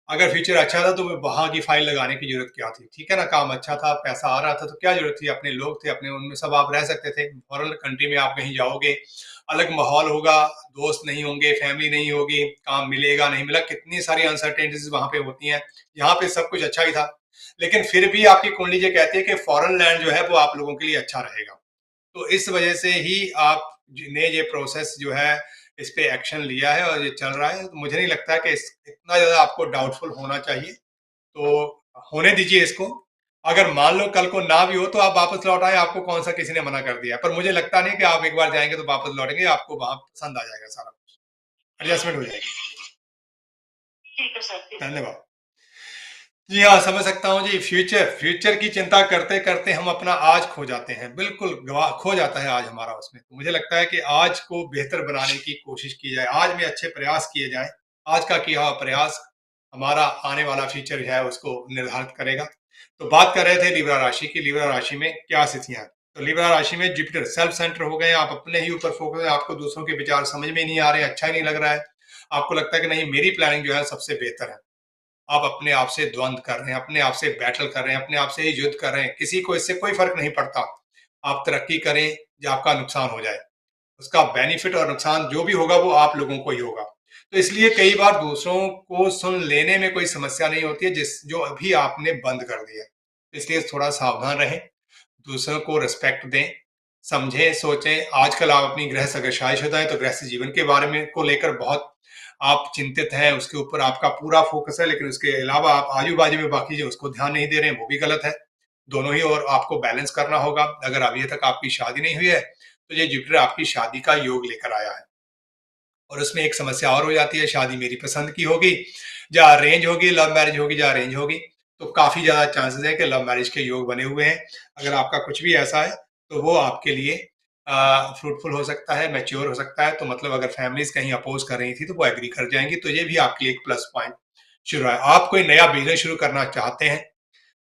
अगर फ्यूचर अच्छा था तो वहां की फाइल लगाने की जरूरत क्या थी, ठीक है ना। काम अच्छा था, पैसा आ रहा था, तो क्या जरूरत थी, अपने लोग थे, अपने उनमें सब आप रह सकते थे। फॉरेन कंट्री में आप कहीं जाओगे, अलग माहौल होगा, दोस्त नहीं होंगे, फैमिली नहीं होगी, काम मिलेगा नहीं मिला, कितनी सारी अनसर्टेनिटीज वहां पे होती हैं। यहाँ पे सब कुछ अच्छा ही था, लेकिन फिर भी आपकी कुंडली ये कहती है कि फॉरेन लैंड जो है वो आप लोगों के लिए अच्छा रहेगा। तो इस वजह से ही आपने ये प्रोसेस जो है इस पे एक्शन लिया है और ये चल रहा है। तो मुझे नहीं लगता कि इतना ज्यादा आपको डाउटफुल होना चाहिए, तो होने दीजिए इसको। अगर मान लो कल को ना भी हो तो आप वापस लौट आए, आपको कौन सा किसी ने मना कर दिया। पर मुझे लगता नहीं कि आप एक बार जाएंगे तो वापस लौटेंगे, आपको वहां पसंद आ जाएगा, सारा कुछ एडजस्टमेंट हो जाएगी। ठीक है सर। धन्यवाद। जी हाँ, समझ सकता हूँ जी। फ्यूचर की चिंता करते करते हम अपना आज खो जाते हैं, बिल्कुल गवा खो जाता है आज हमारा उसमें। तो मुझे लगता है कि आज को बेहतर बनाने की कोशिश की जाए, आज में अच्छे प्रयास किए जाएं। आज का किया हुआ प्रयास हमारा आने वाला फ्यूचर जो है उसको निर्धारित करेगा। तो बात कर रहे थे लिब्रा राशि की, लिब्रा राशि में क्या स्थितियां हैं। तो लिब्रा राशि में जुपिटर सेल्फ सेंटर हो गए, आप अपने ही ऊपर फोकस है, आपको दूसरों के विचार समझ में नहीं आ रहे, अच्छा ही नहीं लग रहा है। आपको लगता है कि नहीं, मेरी प्लानिंग जो है सबसे बेहतर है। आप अपने आप से द्वंद कर रहे हैं, अपने आप से बैटल कर रहे हैं, अपने आप से ही युद्ध कर रहे हैं, किसी को इससे कोई फर्क नहीं पड़ता। आप तरक्की करें या आपका नुकसान हो जाए, उसका बेनिफिट और नुकसान जो भी होगा वो आप लोगों को ही होगा। तो इसलिए कई बार दूसरों को सुन लेने में कोई समस्या नहीं होती है, जिस जो अभी आपने बंद कर दिया। इसलिए थोड़ा सावधान रहें, दूसरों को रिस्पेक्ट दें, समझें, सोचें। आजकल आप अपनी गृहस्थ अगर शादीशुदा है तो गृहस्थ जीवन के बारे में को लेकर बहुत आप चिंतित हैं, उसके ऊपर आपका पूरा फोकस है, लेकिन उसके अलावा आप आजू बाजू में बाकी जो उसको ध्यान नहीं दे रहे हैं, वो भी गलत है। दोनों ही और आपको बैलेंस करना होगा। अगर अभी तक आपकी शादी नहीं हुई है तो ये जुपिटर आपकी शादी का योग लेकर आया है। और उसमें एक समस्या और हो जाती है, शादी मेरी पसंद की होगी या अरेंज होगी, लव मैरिज होगी या अरेंज होगी, तो काफी ज्यादा चांसेस है कि लव मैरिज के योग बने हुए हैं। अगर आपका कुछ भी ऐसा है तो वो आपके लिए फ्रूटफुल हो सकता है, मैच्योर हो सकता है। तो मतलब अगर फैमिलीज कहीं अपोज कर रही थी तो वो एग्री कर जाएंगी, तो ये भी आपके लिए एक प्लस पॉइंट शुरू है। आप कोई नया बिजनेस शुरू करना चाहते हैं,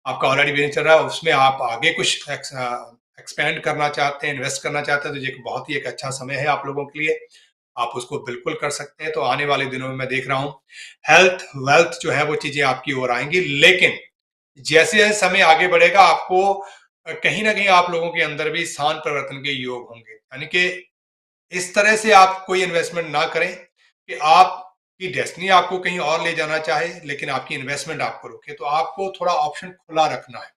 आपका ऑलरेडी बिजनेस चल रहा है, उसमें आप आगे कुछ एक्सपेंड करना चाहते हैं, इन्वेस्ट करना चाहते हैं, तो ये बहुत ही एक अच्छा समय है आप लोगों के लिए। आप उसको बिल्कुल कर सकते हैं। तो आने वाले दिनों में मैं देख रहा हूँ हेल्थ वेल्थ जो है वो चीजें आपकी ओर आएंगी, लेकिन जैसे जैसे समय आगे बढ़ेगा आपको कहीं ना कहीं आप लोगों के अंदर भी स्थान परिवर्तन के योग होंगे। यानी कि इस तरह से आप कोई इन्वेस्टमेंट ना करें कि आपकी डेस्टिनी आपको कहीं और ले जाना चाहे लेकिन आपकी इन्वेस्टमेंट आपको रोके। तो आपको थोड़ा ऑप्शन खुला रखना है,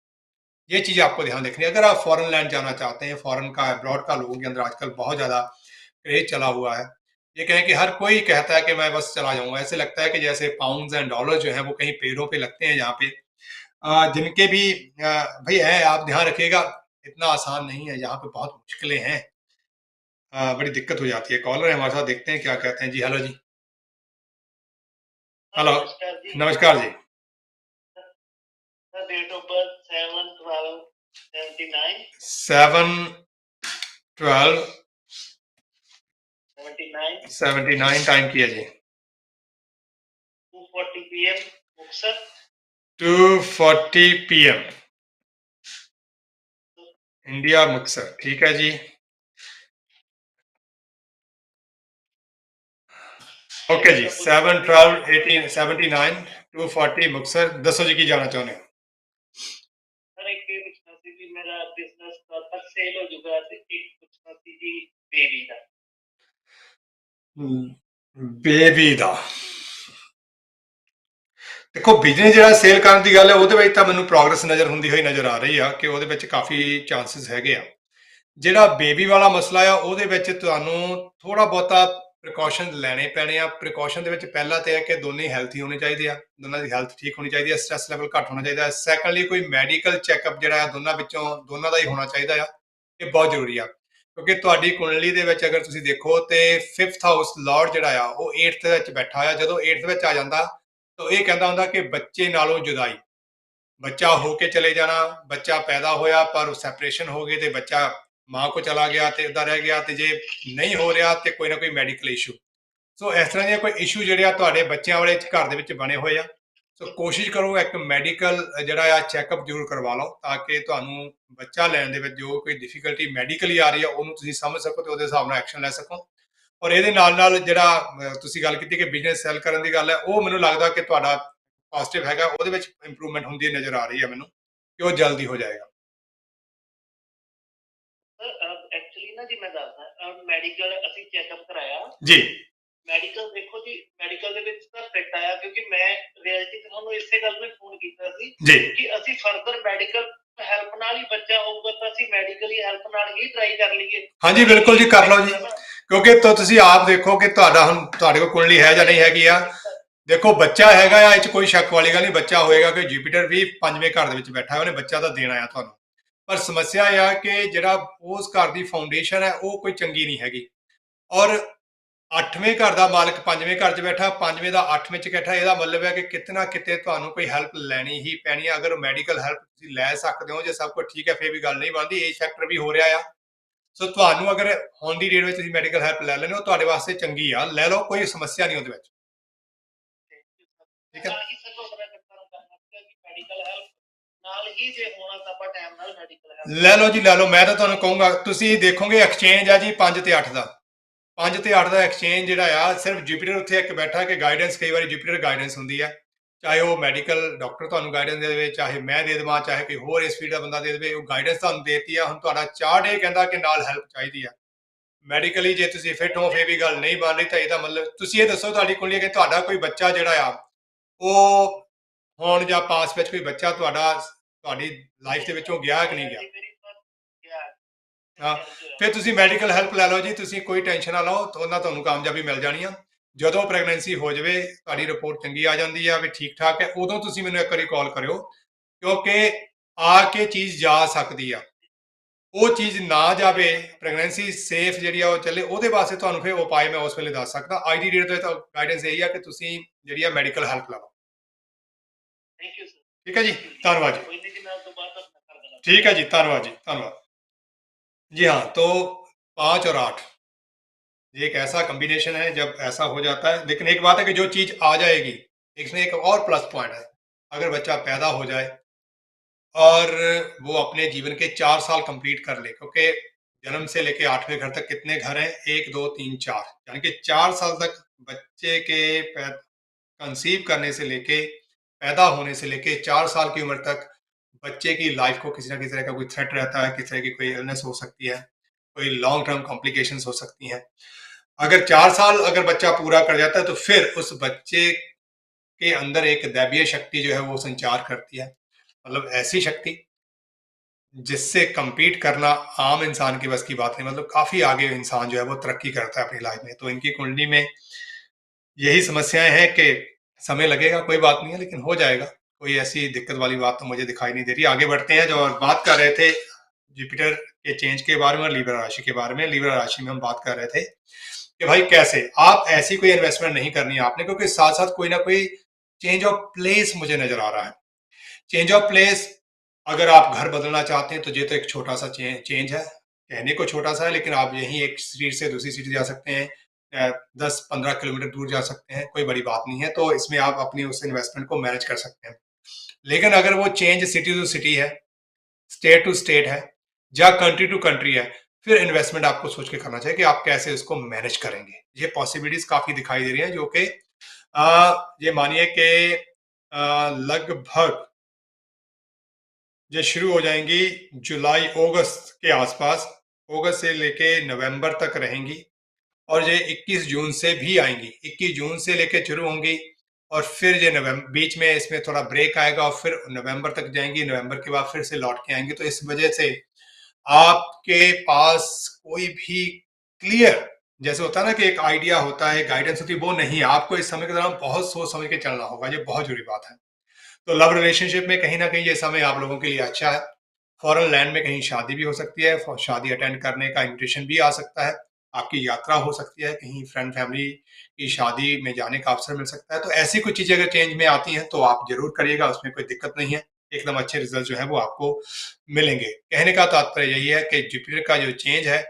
ये चीज आपको ध्यान रखनी है। अगर आप फॉरेन लैंड जाना चाहते हैं, फॉरेन का अब्रॉड का लोगों के अंदर आजकल बहुत ज्यादा क्रेज चला हुआ है। ये कहें कि हर कोई कहता है कि मैं बस चला जाऊंगा, ऐसे लगता है कि जैसे पाउंड्स एंड डॉलर जो है वो कहीं पेड़ों पे लगते हैं, यहाँ पे जिनके भी भाई है, आप ध्यान रखिएगा, इतना आसान नहीं है, यहाँ पे बहुत मुश्किलें हैं। बड़ी दिक्कत हो जाती है। कॉलर है हमारे साथ, देखते हैं क्या कहते हैं जी। हेलो जी। हेलो, नमस्कार जी। नमस्कार जी। Date of birth 7/12/79। 7/12/79 टाइम किया जी। 2:40 PM Muktsar. 2:40 PM India Muktsar, ठीक है जी। ओके जी, 7/12/1879 2:40 मुक्तसर। दसो जी की जाना चाहते हैं। सर एक ये पूछना सी भी मेरा बिजनेस कब तक सेल हो जाएगा, ते एक पूछना सी जी बेबी का। बेबी ਦਾ ਦੇਖੋ, ਬਿਜ਼ਨਸ ਜਿਹੜਾ ਸੇਲ ਕਰਨ ਦੀ ਗੱਲ ਹੈ ਉਹਦੇ ਵਿੱਚ ਤਾਂ ਮੈਨੂੰ ਪ੍ਰੋਗਰੈਸ ਨਜ਼ਰ ਹੁੰਦੀ ਹੋਈ ਨਜ਼ਰ ਆ ਰਹੀ ਆ ਕਿ ਉਹਦੇ ਵਿੱਚ ਕਾਫੀ ਚਾਂਸਸ ਹੈਗੇ ਆ। ਜਿਹੜਾ ਬੇਬੀ ਵਾਲਾ ਮਸਲਾ ਆ ਉਹਦੇ ਵਿੱਚ ਤੁਹਾਨੂੰ ਥੋੜਾ ਬਹੁਤਾ ਪ੍ਰੀਕਾਸ਼ਨ ਲੈਣੇ ਪੈਣੇ ਆ। ਪ੍ਰੀਕਾਸ਼ਨ ਦੇ ਵਿੱਚ ਪਹਿਲਾ ਤੇ ਹੈ ਕਿ ਦੋਨੇ ਹੈਲਥੀ ਹੋਣੇ ਚਾਹੀਦੇ ਆ, ਦੋਨਾਂ ਦੀ ਹੈਲਥ ਠੀਕ ਹੋਣੀ ਚਾਹੀਦੀ ਹੈ, ਸਟ੍ਰੈਸ ਲੈਵਲ ਘੱਟ ਹੋਣਾ ਚਾਹੀਦਾ ਹੈ। ਸੈਕੰਡਲੀ ਕੋਈ ਮੈਡੀਕਲ ਚੈੱਕਅਪ ਜਿਹੜਾ ਆ ਦੋਨਾਂ ਵਿੱਚੋਂ ਦੋਨਾਂ ਦਾ ਹੀ ਹੋਣਾ ਚਾਹੀਦਾ ਆ, ਇਹ ਬਹੁਤ ਜ਼ਰੂਰੀ ਆ। ਕਿਉਂਕਿ ਤੁਹਾਡੀ ਕੁੰਡਲੀ ਦੇ ਵਿੱਚ ਅਗਰ ਤੁਸੀਂ ਦੇਖੋ ਤੇ 5th ਹਾਊਸ ਲਾਰਡ ਜਿਹੜਾ ਆ ਉਹ 8th ਦੇ ਵਿੱਚ ਬੈਠਾ ਆ। ਜਦੋਂ 8th ਵਿੱਚ ਆ ਜਾਂਦਾ ਤਾਂ ਇਹ ਕਹਿੰਦਾ ਹੁੰਦਾ ਕਿ ਬੱਚੇ ਨਾਲੋਂ ਜੁਦਾਈ, ਬੱਚਾ ਹੋ ਕੇ ਚਲੇ ਜਾਣਾ, ਬੱਚਾ ਪੈਦਾ ਹੋਇਆ ਪਰ ਸੈਪਰੇਸ਼ਨ ਹੋ ਗਈ ਤੇ ਬੱਚਾ ਮਾਂ ਕੋ ਚਲਾ ਗਿਆ ਤੇ ਉੱਦਾਂ ਰਹਿ ਗਿਆ, ਤੇ ਜੇ ਨਹੀਂ ਹੋ ਰਿਹਾ ਤੇ ਕੋਈ ਨਾ ਕੋਈ ਮੈਡੀਕਲ ਇਸ਼ੂ। ਸੋ ਇਸ ਤਰ੍ਹਾਂ ਦੀਆਂ ਕੋਈ ਇਸ਼ੂ ਜਿਹੜੇ ਆ ਤੁਹਾਡੇ ਬੱਚਿਆਂ ਵਾਲੇ ਘਰ ਦੇ ਵਿੱਚ ਬਣੇ ਹੋਏ ਆ। ਸੋ ਕੋਸ਼ਿਸ਼ ਕਰੋ ਇੱਕ ਮੈਡੀਕਲ ਜਿਹੜਾ ਆ ਚੈੱਕਅਪ ਜ਼ਰੂਰ ਕਰਵਾ ਲਓ, ਤਾਂ ਕਿ ਤੁਹਾਨੂੰ ਬੱਚਾ ਲੈਣ ਦੇ ਵਿੱਚ ਜੋ ਕੋਈ ਡਿਫਿਕਲਟੀ ਮੈਡੀਕਲੀ ਆ ਰਹੀ ਆ ਉਹਨੂੰ ਤੁਸੀਂ ਸਮਝ ਸਕੋ ਤੇ ਉਹਦੇ ਹਿਸਾਬ ਨਾਲ ਐਕਸ਼ਨ ਲੈ ਸਕੋ। ਔਰ ਇਹਦੇ ਨਾਲ ਨਾਲ ਜਿਹੜਾ ਤੁਸੀਂ ਗੱਲ ਕੀਤੀ ਕਿ ਬਿਜ਼ਨਸ ਸੈਲ ਕਰਨ ਦੀ ਗੱਲ ਹੈ, ਉਹ ਮੈਨੂੰ ਲੱਗਦਾ ਕਿ ਤੁਹਾਡਾ ਪੋਜ਼ਿਟਿਵ ਹੈਗਾ, ਉਹਦੇ ਵਿੱਚ ਇੰਪਰੂਵਮੈਂਟ ਹੁੰਦੀ ਨਜ਼ਰ ਆ ਰਹੀ ਹੈ ਮੈਨੂੰ ਕਿ ਉਹ ਜਲਦੀ ਹੋ ਜਾਏਗਾ। ਸਰ ਐਕਚੁਅਲੀ ਨਾ ਜੀ ਮੈਂ ਦੱਸਦਾ, ਮੈਡੀਕਲ ਅਸੀਂ ਚੈੱਕਅਪ ਕਰਾਇਆ ਜੀ। ਮੈਡੀਕਲ ਦੇਖੋ ਜੀ, ਮੈਡੀਕਲ ਦੇ ਵਿੱਚ ਤਾਂ ਫਿੱਟ ਆਇਆ, ਕਿਉਂਕਿ ਮੈਂ ਰਿਐਲਿਟੀ ਤੁਹਾਨੂੰ ਇਸੇ ਗੱਲ ਨੂੰ ਫੋਨ ਕੀਤਾ ਸੀ ਜੀ ਕਿ ਅਸੀਂ ਫਰਦਰ ਮੈਡੀਕਲ ਹੈਲਪ ਨਾਲ ਹੀ ਬੱਚਾ ਹੋਊਗਾ ਤਾਂ ਅਸੀਂ ਮੈਡੀਕਲੀ ਹੈਲਪ ਨਾਲ ਹੀ ਟਰਾਈ ਕਰ ਲਈਏ। ਹਾਂਜੀ ਬਿਲਕੁਲ ਜੀ, ਕਰ ਲਓ ਜੀ। ਕਿਉਂਕਿ ਤੁਸੀਂ ਆਪ ਦੇਖੋ ਕਿ ਤੁਹਾਡਾ ਹੁਣ ਤੁਹਾਡੇ ਕੋਲ ਕੁੰਡਲੀ ਹੈ ਜਾਂ ਨਹੀਂ ਹੈਗੀ ਆ। ਦੇਖੋ ਬੱਚਾ ਹੈਗਾ ਆ, ਇਹ 'ਚ ਕੋਈ ਸ਼ੱਕ ਵਾਲੀ ਗੱਲ ਨਹੀਂ, ਬੱਚਾ ਹੋਏਗਾ ਕਿ ਜੁਪੀਟਰ ਵੀ 5ਵੇਂ ਘਰ ਦੇ ਵਿੱਚ ਬੈਠਾ ਹੈ, ਉਹਨੇ ਬੱਚਾ ਤਾਂ ਦੇਣਾ ਆ ਤੁਹਾਨੂੰ। ਪਰ ਸਮੱਸਿਆ ਇਹ ਆ ਕਿ ਜਿਹੜਾ ਉਸ ਘਰ ਦੀ ਫਾਊਂਡੇਸ਼ਨ ਹੈ ਉਹ ਕੋਈ ਚੰਗੀ ਨਹੀਂ ਹੈਗੀ। ਔਰ 8वें घर ਦਾ ਮਾਲਕ 5ਵੇਂ ਘਰ 'ਚ ਬੈਠਾ, 5ਵੇਂ ਦਾ 8ਵੇਂ 'ਚ ਬੈਠਾ, ਇਹਦਾ ਮਤਲਬ ਹੈ ਕਿ ਕਿਤੇ ਨਾ ਕਿਤੇ ਤੁਹਾਨੂੰ ਕੋਈ ਹੈਲਪ ਲੈਣੀ ਹੀ ਪੈਣੀ ਹੈ। ਅਗਰ ਮੈਡੀਕਲ ਹੈਲਪ ਤੁਸੀਂ ਲੈ ਸਕਦੇ ਹੋ, ਜੇ ਸਭ ਕੁਝ ਠੀਕ ਹੈ, ਫਿਰ ਵੀ ਗੱਲ ਨਹੀਂ ਬਣਦੀ। ਏਜ ਫੈਕਟਰ ਵੀ ਹੋ ਰਿਹਾ ਆ। ਸੋ ਤੁਹਾਨੂੰ ਅਗਰ ਹੁਣ ਦੀ ਡੇਟ ਵਿੱਚ ਤੁਸੀਂ ਮੈਡੀਕਲ ਹੈਲਪ ਲੈ ਲੈਣੇ ਹੋ, ਤੁਹਾਡੇ ਵਾਸਤੇ ਚੰਗੀ ਆ, ਲੈ ਲਓ, ਕੋਈ ਸਮੱਸਿਆ ਨਹੀਂ ਉਹਦੇ ਵਿੱਚ। ਠੀਕ ਹੈ, ਮੈਡੀਕਲ ਹੈਲਪ ਨਾਲ ਹੀ ਜੇ ਹੋਣਾ ਤਾਂ ਆਪਾਂ ਟਾਈਮ ਨਾਲ ਮੈਡੀਕਲ ਹੈਲਪ ਲੈ ਲਓ ਜੀ, ਲੈ ਲਓ। ਮੈਂ ਤਾਂ ਤੁਹਾਨੂੰ ਕਹੂੰਗਾ, ਤੁਸੀਂ ਦੇਖੋਗੇ ਐਕਸਚੇਂਜ ਆ ਜੀ 5 ਤੇ 8 ਦਾ। 5 ਤੇ 8 ਦਾ ਐਕਸਚੇਂਜ ਜਿਹੜਾ ਆ, ਸਿਰਫ ਜੁਪੀਟਰ ਉੱਥੇ ਇੱਕ ਬੈਠਾ ਕਿ ਗਾਈਡੈਂਸ, ਕਈ ਵਾਰੀ ਜੁਪੀਟਰ ਗਾਈਡੈਂਸ ਹੁੰਦੀ ਹੈ, ਚਾਹੇ ਉਹ ਮੈਡੀਕਲ ਡਾਕਟਰ ਤੁਹਾਨੂੰ ਗਾਈਡੈਂਸ ਦੇ ਦੇਵੇ, ਚਾਹੇ ਮੈਂ ਦੇ ਦੇਵਾਂ, ਚਾਹੇ ਕੋਈ ਹੋਰ ਇਸ ਫੀਲਡ ਦਾ ਬੰਦਾ ਦੇ ਦੇਵੇ, ਉਹ ਗਾਈਡੈਂਸ ਤੁਹਾਨੂੰ ਦੇਤੀ ਆ। ਹੁਣ ਤੁਹਾਡਾ ਚਾਰਟ ਇਹ ਕਹਿੰਦਾ ਕਿ ਨਾਲ ਹੈਲਪ ਚਾਹੀਦੀ ਆ ਮੈਡੀਕਲੀ। ਜੇ ਤੁਸੀਂ ਫਿੱਟ ਹੋ, ਫਿਰ ਵੀ ਗੱਲ ਨਹੀਂ ਬਣ ਰਹੀ, ਤਾਂ ਇਹਦਾ ਮਤਲਬ ਤੁਸੀਂ ਇਹ ਦੱਸੋ ਤੁਹਾਡੀ ਕੁੰਡਲੀ ਕਿ ਤੁਹਾਡਾ ਕੋਈ ਬੱਚਾ ਜਿਹੜਾ ਆ ਉਹ ਹੁਣ ਜਾਂ ਪਾਸ ਵਿੱਚ ਕੋਈ ਬੱਚਾ ਤੁਹਾਡੀ ਲਾਈਫ ਦੇ ਵਿੱਚੋਂ ਗਿਆ ਕਿ ਨਹੀਂ ਗਿਆ? ਹਾਂ, ਫਿਰ ਤੁਸੀਂ ਮੈਡੀਕਲ ਹੈਲਪ ਲੈ ਲਓ ਜੀ, ਤੁਸੀਂ ਕੋਈ ਟੈਨਸ਼ਨ ਨਾ ਲਓ, ਉਹਨਾਂ ਤੁਹਾਨੂੰ ਕਾਮਯਾਬੀ ਮਿਲ ਜਾਣੀ ਆ। ਜਦੋਂ ਪ੍ਰੈਗਨੈਂਸੀ ਹੋ ਜਾਵੇ, ਤੁਹਾਡੀ ਰਿਪੋਰਟ ਚੰਗੀ ਆ ਜਾਂਦੀ ਆ ਵੀ ਠੀਕ ਠਾਕ ਹੈ, ਉਦੋਂ ਤੁਸੀਂ ਮੈਨੂੰ ਇੱਕ ਵਾਰੀ ਕਾਲ ਕਰਿਓ, ਕਿਉਂਕਿ ਆ ਕੇ ਚੀਜ਼ ਜਾ ਸਕਦੀ ਆ। ਉਹ ਚੀਜ਼ ਨਾ ਜਾਵੇ, ਪ੍ਰੈਗਨੈਂਸੀ ਸੇਫ ਜਿਹੜੀ ਆ ਉਹ ਚੱਲੇ, ਉਹਦੇ ਵਾਸਤੇ ਤੁਹਾਨੂੰ ਫਿਰ ਉਪਾਅ ਮੈਂ ਉਸ ਵੇਲੇ ਦੱਸ ਸਕਦਾ। ਅੱਜ ਦੀ ਡੇਟ ਤੋਂ ਤਾਂ ਗਾਈਡੈਂਸ ਇਹੀ ਆ ਕਿ ਤੁਸੀਂ ਜਿਹੜੀ ਆ ਮੈਡੀਕਲ ਹੈਲਪ ਲਓ। Thank you sir. ठीक है जी, धन्यवाद जी। कोई नहीं जी, मैं तो बात अपना कर दूंगा। ठीक है जी, धन्यवाद जी, धन्यवाद जी। हाँ, तो 5 और 8 ये एक ऐसा कॉम्बिनेशन है जब ऐसा हो जाता है। लेकिन एक बात है कि जो चीज़ आ जाएगी, इसमें एक और प्लस पॉइंट है, अगर बच्चा पैदा हो जाए और वो अपने जीवन के 4 साल कंप्लीट कर ले, क्योंकि जन्म से लेके 8वें घर तक कितने घर हैं? 1 2 3 4, यानी कि 4 साल तक बच्चे के कंसीव करने से लेके, पैदा होने से लेके 4 साल की उम्र तक बच्चे की लाइफ को किसी ना किसी तरह का कोई थ्रेट रहता है, किसी तरह की कोई इलनेस हो सकती है, कोई लॉन्ग टर्म कॉम्प्लिकेशंस हो सकती हैं। अगर 4 साल अगर बच्चा पूरा कर जाता है, तो फिर उस बच्चे के अंदर एक दैवीय शक्ति जो है वो संचार करती है, मतलब ऐसी शक्ति जिससे compete करना आम इंसान की बस की बात नहीं, मतलब काफ़ी आगे इंसान जो है वो तरक्की करता है अपनी लाइफ में। तो इनकी कुंडली में यही समस्याएं हैं कि समय लगेगा, कोई बात नहीं है, लेकिन हो जाएगा। कोई ऐसी दिक्कत वाली बात तो मुझे दिखाई नहीं दे रही। आगे बढ़ते हैं, जो और बात कर रहे थे जुपिटर के चेंज के बारे में और लीब्रा राशि के बारे में। लीब्रा राशि में हम बात कर रहे थे कि भाई कैसे आप ऐसी कोई इन्वेस्टमेंट नहीं करनी है आपने, क्योंकि साथ साथ कोई ना कोई चेंज ऑफ प्लेस मुझे नजर आ रहा है। चेंज ऑफ प्लेस, अगर आप घर बदलना चाहते हैं तो ये तो एक छोटा सा चेंज है, कहने को छोटा सा है, लेकिन आप यहीं एक सिटी से दूसरी सिटी जा सकते हैं, 10-15 किलोमीटर दूर जा सकते हैं, कोई बड़ी बात नहीं है। तो इसमें आप अपनी उस इन्वेस्टमेंट को मैनेज कर सकते हैं। लेकिन अगर वो चेंज सिटी टू सिटी है, स्टेट टू स्टेट है, या कंट्री टू कंट्री है, फिर इन्वेस्टमेंट आपको सोच के करना चाहिए कि आप कैसे उसको मैनेज करेंगे। ये पॉसिबिलिटीज काफी दिखाई दे रही हैं, जो कि ये मानिए कि लगभग ये शुरू हो जाएंगी जुलाई अगस्त के आसपास, अगस्त से लेके नवंबर तक रहेंगी, और ये 21 जून से भी आएंगी। 21 जून से लेके शुरू होंगी और फिर ये नवंबर, बीच में इसमें थोड़ा ब्रेक आएगा और फिर नवंबर तक जाएंगी, नवंबर के बाद फिर से लौट के आएंगी। तो इस वजह से आपके पास कोई भी क्लियर, जैसे होता है ना कि एक आइडिया होता है, गाइडेंस होती है, वो नहीं है। आपको इस समय के दौरान बहुत सोच समझ के चलना होगा, ये बहुत जरूरी बात है। तो लव रिलेशनशिप में कहीं ना कहीं ये समय आप लोगों के लिए अच्छा है। फॉरेन लैंड में कहीं शादी भी हो सकती है, शादी अटेंड करने का इन्विटेशन भी आ सकता है, आपकी यात्रा हो सकती है, कहीं फ्रेंड फैमिली की शादी में जाने का अवसर मिल सकता है। तो ऐसी कुछ चीजें अगर चेंज में आती हैं तो आप जरूर करिएगा, उसमें कोई दिक्कत नहीं है, एकदम अच्छे रिजल्ट जो है वो आपको मिलेंगे। कहने का तात्पर्य यही है कि जुपिटर का जो चेंज है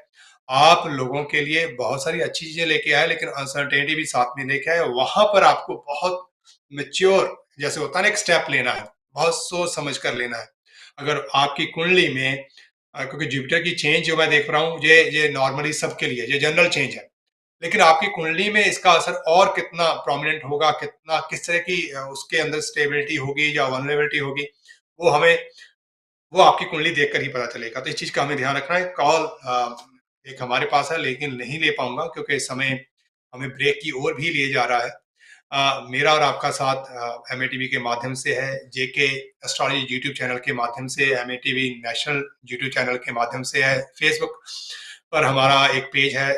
आप लोगों के लिए बहुत सारी अच्छी चीजें लेके आए, लेकिन अनसर्टेनिटी भी साथ में लेके आए। वहां पर आपको बहुत मेच्योर, जैसे होता है ना, एक स्टेप लेना है, बहुत सोच समझ कर लेना है। अगर आपकी कुंडली में, क्योंकि जुपिटर की चेंज जो मैं देख रहा हूँ, ये नॉर्मली सबके लिए ये जनरल चेंज है, लेकिन आपकी कुंडली में इसका असर और कितना प्रोमिनेंट होगा, कितना किस तरह की उसके अंदर स्टेबिलिटी होगी या वल्नरेबिलिटी होगी, वो आपकी कुंडली देखकर ही पता चलेगा। तो इस चीज का हमें ध्यान रखना है। कॉल एक हमारे पास है, लेकिन नहीं ले पाऊंगा क्योंकि इस समय हमें ब्रेक की ओर भी लिए जा रहा है। मेरा और आपका साथ MATV के माध्यम से है, JK एस्ट्रोलॉजी यूट्यूब चैनल के माध्यम से, MATV नेशनल यूट्यूब चैनल के माध्यम से है, फेसबुक पर हमारा एक पेज है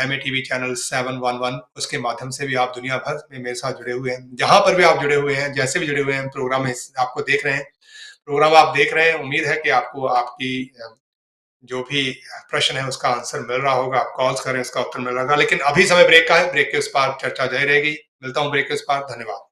MATV चैनल 711, उसके माध्यम से भी आप दुनिया भर में मेरे साथ जुड़े हुए हैं। जहां पर भी आप जुड़े हुए हैं, जैसे भी जुड़े हुए हैं, प्रोग्राम आपको देख रहे हैं, प्रोग्राम आप देख रहे हैं, उम्मीद है कि आपको आपकी जो भी प्रश्न है उसका आंसर मिल रहा होगा, आप कॉल्स करें उसका उत्तर मिल रहा होगा। लेकिन अभी समय ब्रेक का है, ब्रेक के उस पार चर्चा जारी रहेगी। मिलता हूँ ब्रेक के उस पार, धन्यवाद।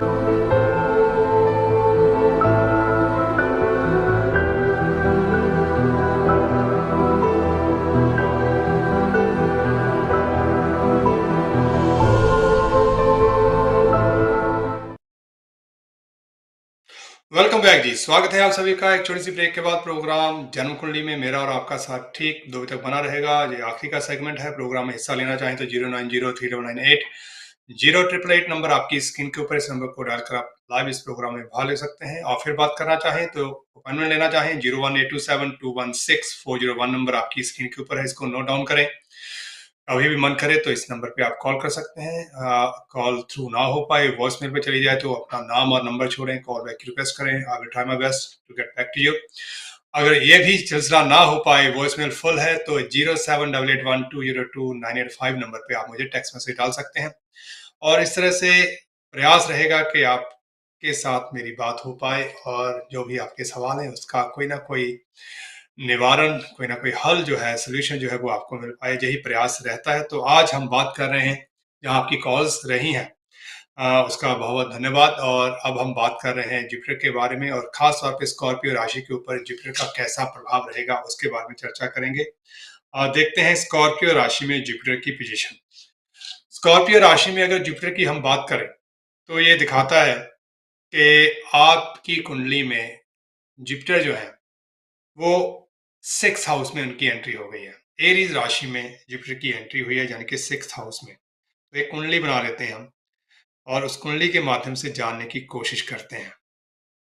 वेलकम बैक जी, स्वागत है आप सभी का एक छोटी सी ब्रेक के बाद। प्रोग्राम जन्म कुंडली में मेरा और आपका साथ ठीक 2 बजे तक बना रहेगा। ये आखिरी का सेगमेंट है। प्रोग्राम में हिस्सा लेना चाहें तो 0903998088 नंबर आपकी स्क्रीन के ऊपर, इस नंबर को डालकर आप लाइव इस प्रोग्राम में भाग ले सकते हैं। और फिर बात करना चाहें तो अपॉइंटमेंट लेना चाहें 0182721640 नंबर आपकी स्क्रीन के ऊपर है, इसको नोट डाउन करें। अभी भी मन करे तो इस नंबर पे आप कॉल कर सकते हैं। कॉल थ्रू ना हो पाए, वॉइस मेल पे चली जाए तो अपना नाम और नंबर छोड़ें, कॉल बैक की रिक्वेस्ट करें। I will try my best to get back to you. अगर ये भी सिलसिला ना हो पाए, वॉइस मेल फुल है, तो 0788120298 नंबर पे आप मुझे टेक्स्ट मैसेज डाल सकते हैं। और इस तरह से प्रयास रहेगा कि आपके साथ मेरी बात हो पाए और जो भी आपके सवाल हैं उसका कोई ना कोई निवारण, कोई ना कोई हल जो है, सोल्यूशन जो है वो आपको मिल पाए, यही प्रयास रहता है। तो आज हम बात कर रहे हैं, जहां आपकी कॉल्स रही हैं उसका बहुत बहुत धन्यवाद। और अब हम बात कर रहे हैं जुपिटर के बारे में, और खास तौर पे स्कॉर्पियो राशि के ऊपर जुपिटर का कैसा प्रभाव रहेगा उसके बारे में चर्चा करेंगे। देखते हैं स्कॉर्पियो राशि में जुपिटर की पोजीशन। स्कॉर्पियो राशि में अगर जुपिटर की हम बात करें तो ये दिखाता है कि आपकी कुंडली में जुपिटर जो है वो 6th हाउस में उनकी एंट्री हो गई है। एरीज राशि में जुपिटर की एंट्री हुई है, यानी कि 6th हाउस में। तो एक कुंडली बना लेते हैं हम और उस कुंडली के माध्यम से जानने की कोशिश करते हैं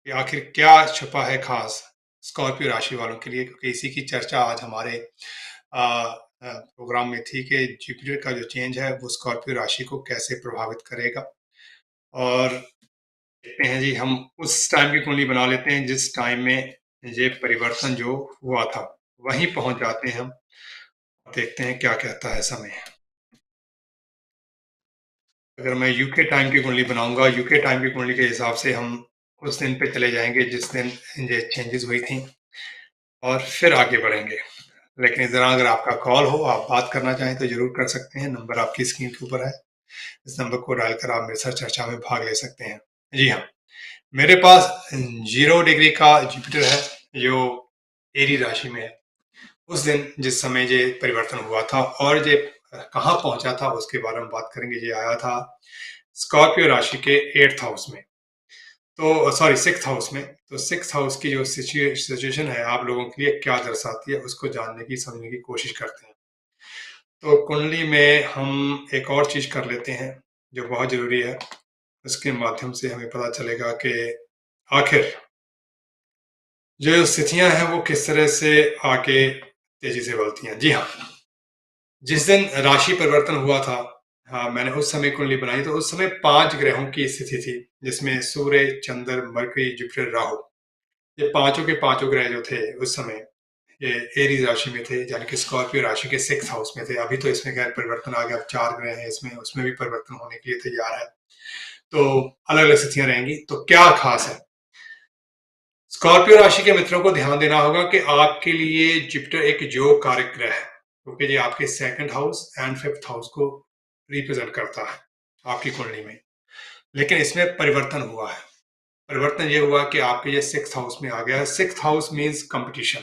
कि आखिर क्या छुपा है खास स्कॉर्पियो राशि वालों के लिए, क्योंकि इसी की चर्चा आज हमारे प्रोग्राम में थी कि जुपिटर का जो चेंज है वो स्कॉर्पियो राशि को कैसे प्रभावित करेगा। और देखते हैं जी, हम उस टाइम की कुंडली बना लेते हैं जिस टाइम में ये परिवर्तन जो हुआ था, वहीं पहुंच जाते हैं हम। देखते हैं क्या कहता है समय। अगर मैं यूके टाइम की कुंडली बनाऊंगा, यूके टाइम की कुंडली के हिसाब से हम उस दिन पे चले जाएंगे जिस दिन ये चेंजेस हुई थी, और फिर आगे बढ़ेंगे। लेकिन इस दौरान अगर आपका कॉल हो, आप बात करना चाहें तो जरूर कर सकते हैं। नंबर आपकी स्क्रीन के ऊपर है, इस नंबर को डायल कर आप मेरे साथ चर्चा में भाग ले सकते हैं। जी हाँ, मेरे पास 0 डिग्री का जुपिटर है जो एरी राशि में है। उस दिन जिस समय ये परिवर्तन हुआ था और ये कहाँ पहुंचा था उसके बारे में बात करेंगे। ये आया था स्कॉर्पियो राशि के 8th हाउस में, तो सॉरी 6th हाउस में। तो 6th हाउस की जो सिचुएशन है आप लोगों के लिए क्या दर्शाती है उसको जानने की, समझने की कोशिश करते हैं। तो कुंडली में हम एक और चीज कर लेते हैं जो बहुत जरूरी है, उसके माध्यम से हमें पता चलेगा कि आखिर जो स्थितियां हैं वो किस तरह से आगे तेजी से बढ़ती हैं। जी हाँ, जिस दिन राशि परिवर्तन हुआ था, हाँ मैंने उस समय कुंडली बनाई, तो उस समय 5 ग्रहों की स्थिति थी, जिसमें सूर्य, चंद्र, मरकरी, जुपिटर, राहु, ये पांचों के पांचों ग्रह जो थे उस समय ये एरीज राशि में थे, यानी कि स्कॉर्पियो राशि के 6th हाउस में थे। अभी तो इसमें खैर परिवर्तन आ गया, 4 ग्रह हैं इसमें, उसमें भी परिवर्तन होने के लिए तैयार है। तो अलग अलग स्थितियां रहेंगी। तो क्या खास है, स्कॉर्पियो राशि के मित्रों को ध्यान देना होगा कि आपके लिए जुपिटर एक योग कारक ग्रह है, क्योंकि ये आपके 2nd house and 5th house को रिप्रेजेंट करता है आपकी कुंडली में। लेकिन इसमें परिवर्तन हुआ है। परिवर्तन ये हुआ कि आपके ये 6th हाउस में आ गया है। 6th house means competition,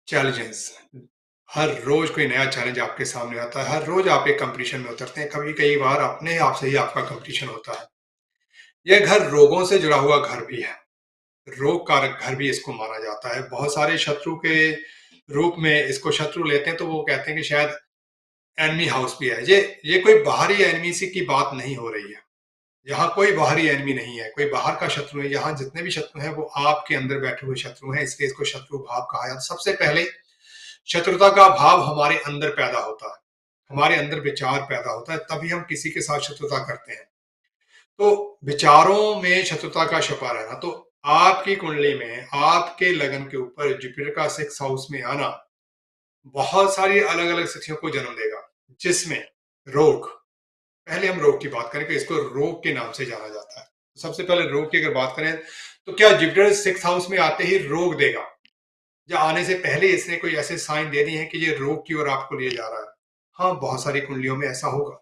challenges. हर रोज कोई नया चैलेंज आपके सामने आता है, हर रोज आप एक कंपटीशन में उतरते हैं। कभी कई बार अपने आप से ही आपका कंपटीशन होता है। यह घर रोगों से जुड़ा हुआ घर भी है, रोग कारक घर भी इसको माना जाता है। बहुत सारे शत्रु के रूप में इसको शत्रु लेते हैं, तो वो कहते हैं कि शायद एनिमी हाउस भी है। ये कोई बाहरी एनिमी सी की बात नहीं हो रही है। यहाँ कोई बाहरी एनिमी नहीं है, कोई बाहर का शत्रु है। यहाँ जितने भी शत्रु हैं वो आपके अंदर बैठे हुए शत्रु हैं, इसलिए इसको शत्रु भाव कहा जाता है। सबसे पहले शत्रुता का भाव हमारे अंदर पैदा होता है, हमारे अंदर विचार पैदा होता है, तभी हम किसी के साथ शत्रुता करते हैं। तो विचारों में शत्रुता का छुपा रहना। तो आपकी कुंडली में आपके लगन के ऊपर जुपिटर का 6th हाउस में आना बहुत सारी अलग अलग स्थितियों को जन्म देगा, जिसमें रोग, पहले हम रोग की बात करें कि इसको रोग के नाम से जाना जाता है। सबसे पहले रोग की अगर बात करें तो क्या जुपिटर 6th हाउस में आते ही रोग देगा, या आने से पहले इसने कोई ऐसे साइन दे दिए हैं कि ये रोग की ओर आपको लिए जा रहा है? हाँ, बहुत सारी कुंडलियों में ऐसा होगा।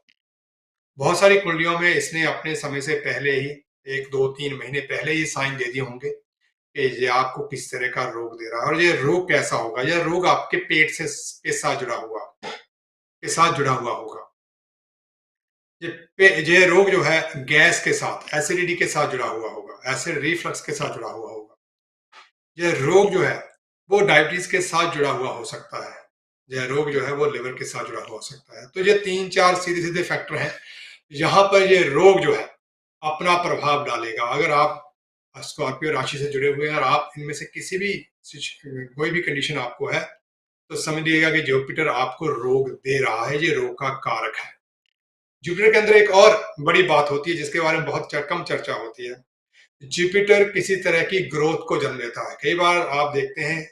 बहुत सारी कुंडलियों में इसने अपने समय से पहले ही 1, 2, 3 महीने पहले ही साइन दे दिए होंगे कि ये आपको किस तरह का रोग दे रहा है और ये रोग कैसा होगा। यह रोग आपके पेट से के साथ जुड़ा हुआ होगा। ये रोग जो है गैस के साथ, एसिडिटी के साथ जुड़ा हुआ होगा, एसिड रिफ्लक्स के साथ जुड़ा हुआ होगा। यह रोग जो है वो डायबिटीज के साथ जुड़ा हुआ हो सकता है। यह रोग जो है वो लिवर के साथ जुड़ा हुआ हो सकता है। तो ये 3-4 सीधे सीधे फैक्टर हैं यहाँ पर ये रोग जो है अपना प्रभाव डालेगा। अगर आप स्कॉर्पियो राशि से जुड़े हुए हैं और आप इनमें से किसी भी कोई भी कंडीशन आपको है तो समझ लीजिएगा कि जुपिटर आपको रोग दे रहा है, ये रोग का कारक है। जुपिटर के अंदर एक और बड़ी बात होती है जिसके बारे में बहुत कम चर्चा होती है। जुपिटर किसी तरह की ग्रोथ को जन्म देता है। कई बार आप देखते हैं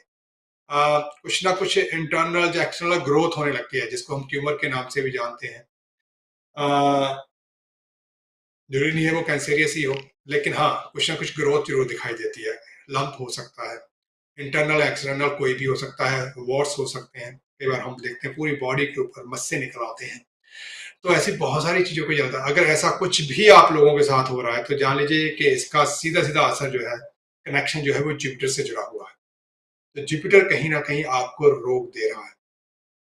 कुछ ना कुछ इंटरनल या एक्सटर्नल ग्रोथ होने लगती है जिसको हम ट्यूमर के नाम से भी जानते हैं। जरूरी नहीं है वो कैंसेरियस ही हो, लेकिन हाँ कुछ ना कुछ ग्रोथ जरूर दिखाई देती है। लंप हो सकता है, इंटरनल एक्सटर्नल कोई भी हो सकता है, वॉट्स हो सकते हैं। कई बार हम देखते हैं पूरी बॉडी के ऊपर मस्से निकल आते हैं। तो ऐसी बहुत सारी चीजों को जानता है। अगर ऐसा कुछ भी आप लोगों के साथ हो रहा है तो जान लीजिए कि इसका सीधा सीधा असर जो है, कनेक्शन जो है वो जुपिटर से जुड़ा हुआ है। तो जुपिटर कहीं ना कहीं आपको रोग दे रहा है।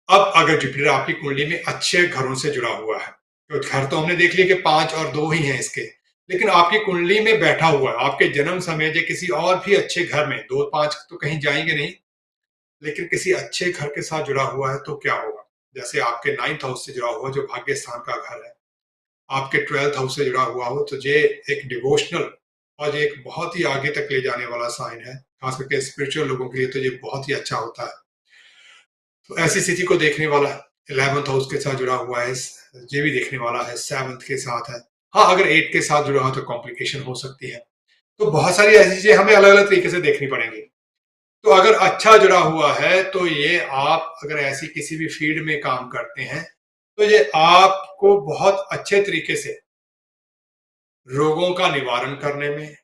अब अगर जुपिटर आपकी कुंडली में अच्छे घरों से जुड़ा हुआ है, तो घर तो हमने देख लिया कि 5 और 2 ही हैं इसके, लेकिन आपकी कुंडली में बैठा हुआ है आपके जन्म समय या किसी और भी अच्छे घर में, 2-5 तो कहीं जाएंगे नहीं, लेकिन किसी अच्छे घर के साथ जुड़ा हुआ है तो क्या होगा। जैसे आपके 9th हाउस से जुड़ा हुआ जो भाग्य स्थान का घर है, आपके 12th हाउस से जुड़ा हुआ हो तो ये एक डिवोशनल और ये एक बहुत ही आगे तक ले जाने वाला साइन है। खास करके स्पिरिचुअल लोगों के लिए तो ये बहुत ही अच्छा होता है। तो ऐसी स्थिति को देखने वाला 11th हाउस के साथ जुड़ा हुआ है, ये भी देखने वाला है, 7th के साथ है। हाँ अगर 8 के साथ जुड़ा हो तो कॉम्प्लिकेशन हो सकती है। तो बहुत सारी ऐसी चीजें हमें अलग अलग तरीके से देखनी पड़ेंगी। तो अगर अच्छा जुड़ा हुआ है तो ये आप अगर ऐसी किसी भी फील्ड में काम करते हैं तो ये आपको बहुत अच्छे तरीके से रोगों का निवारण करने में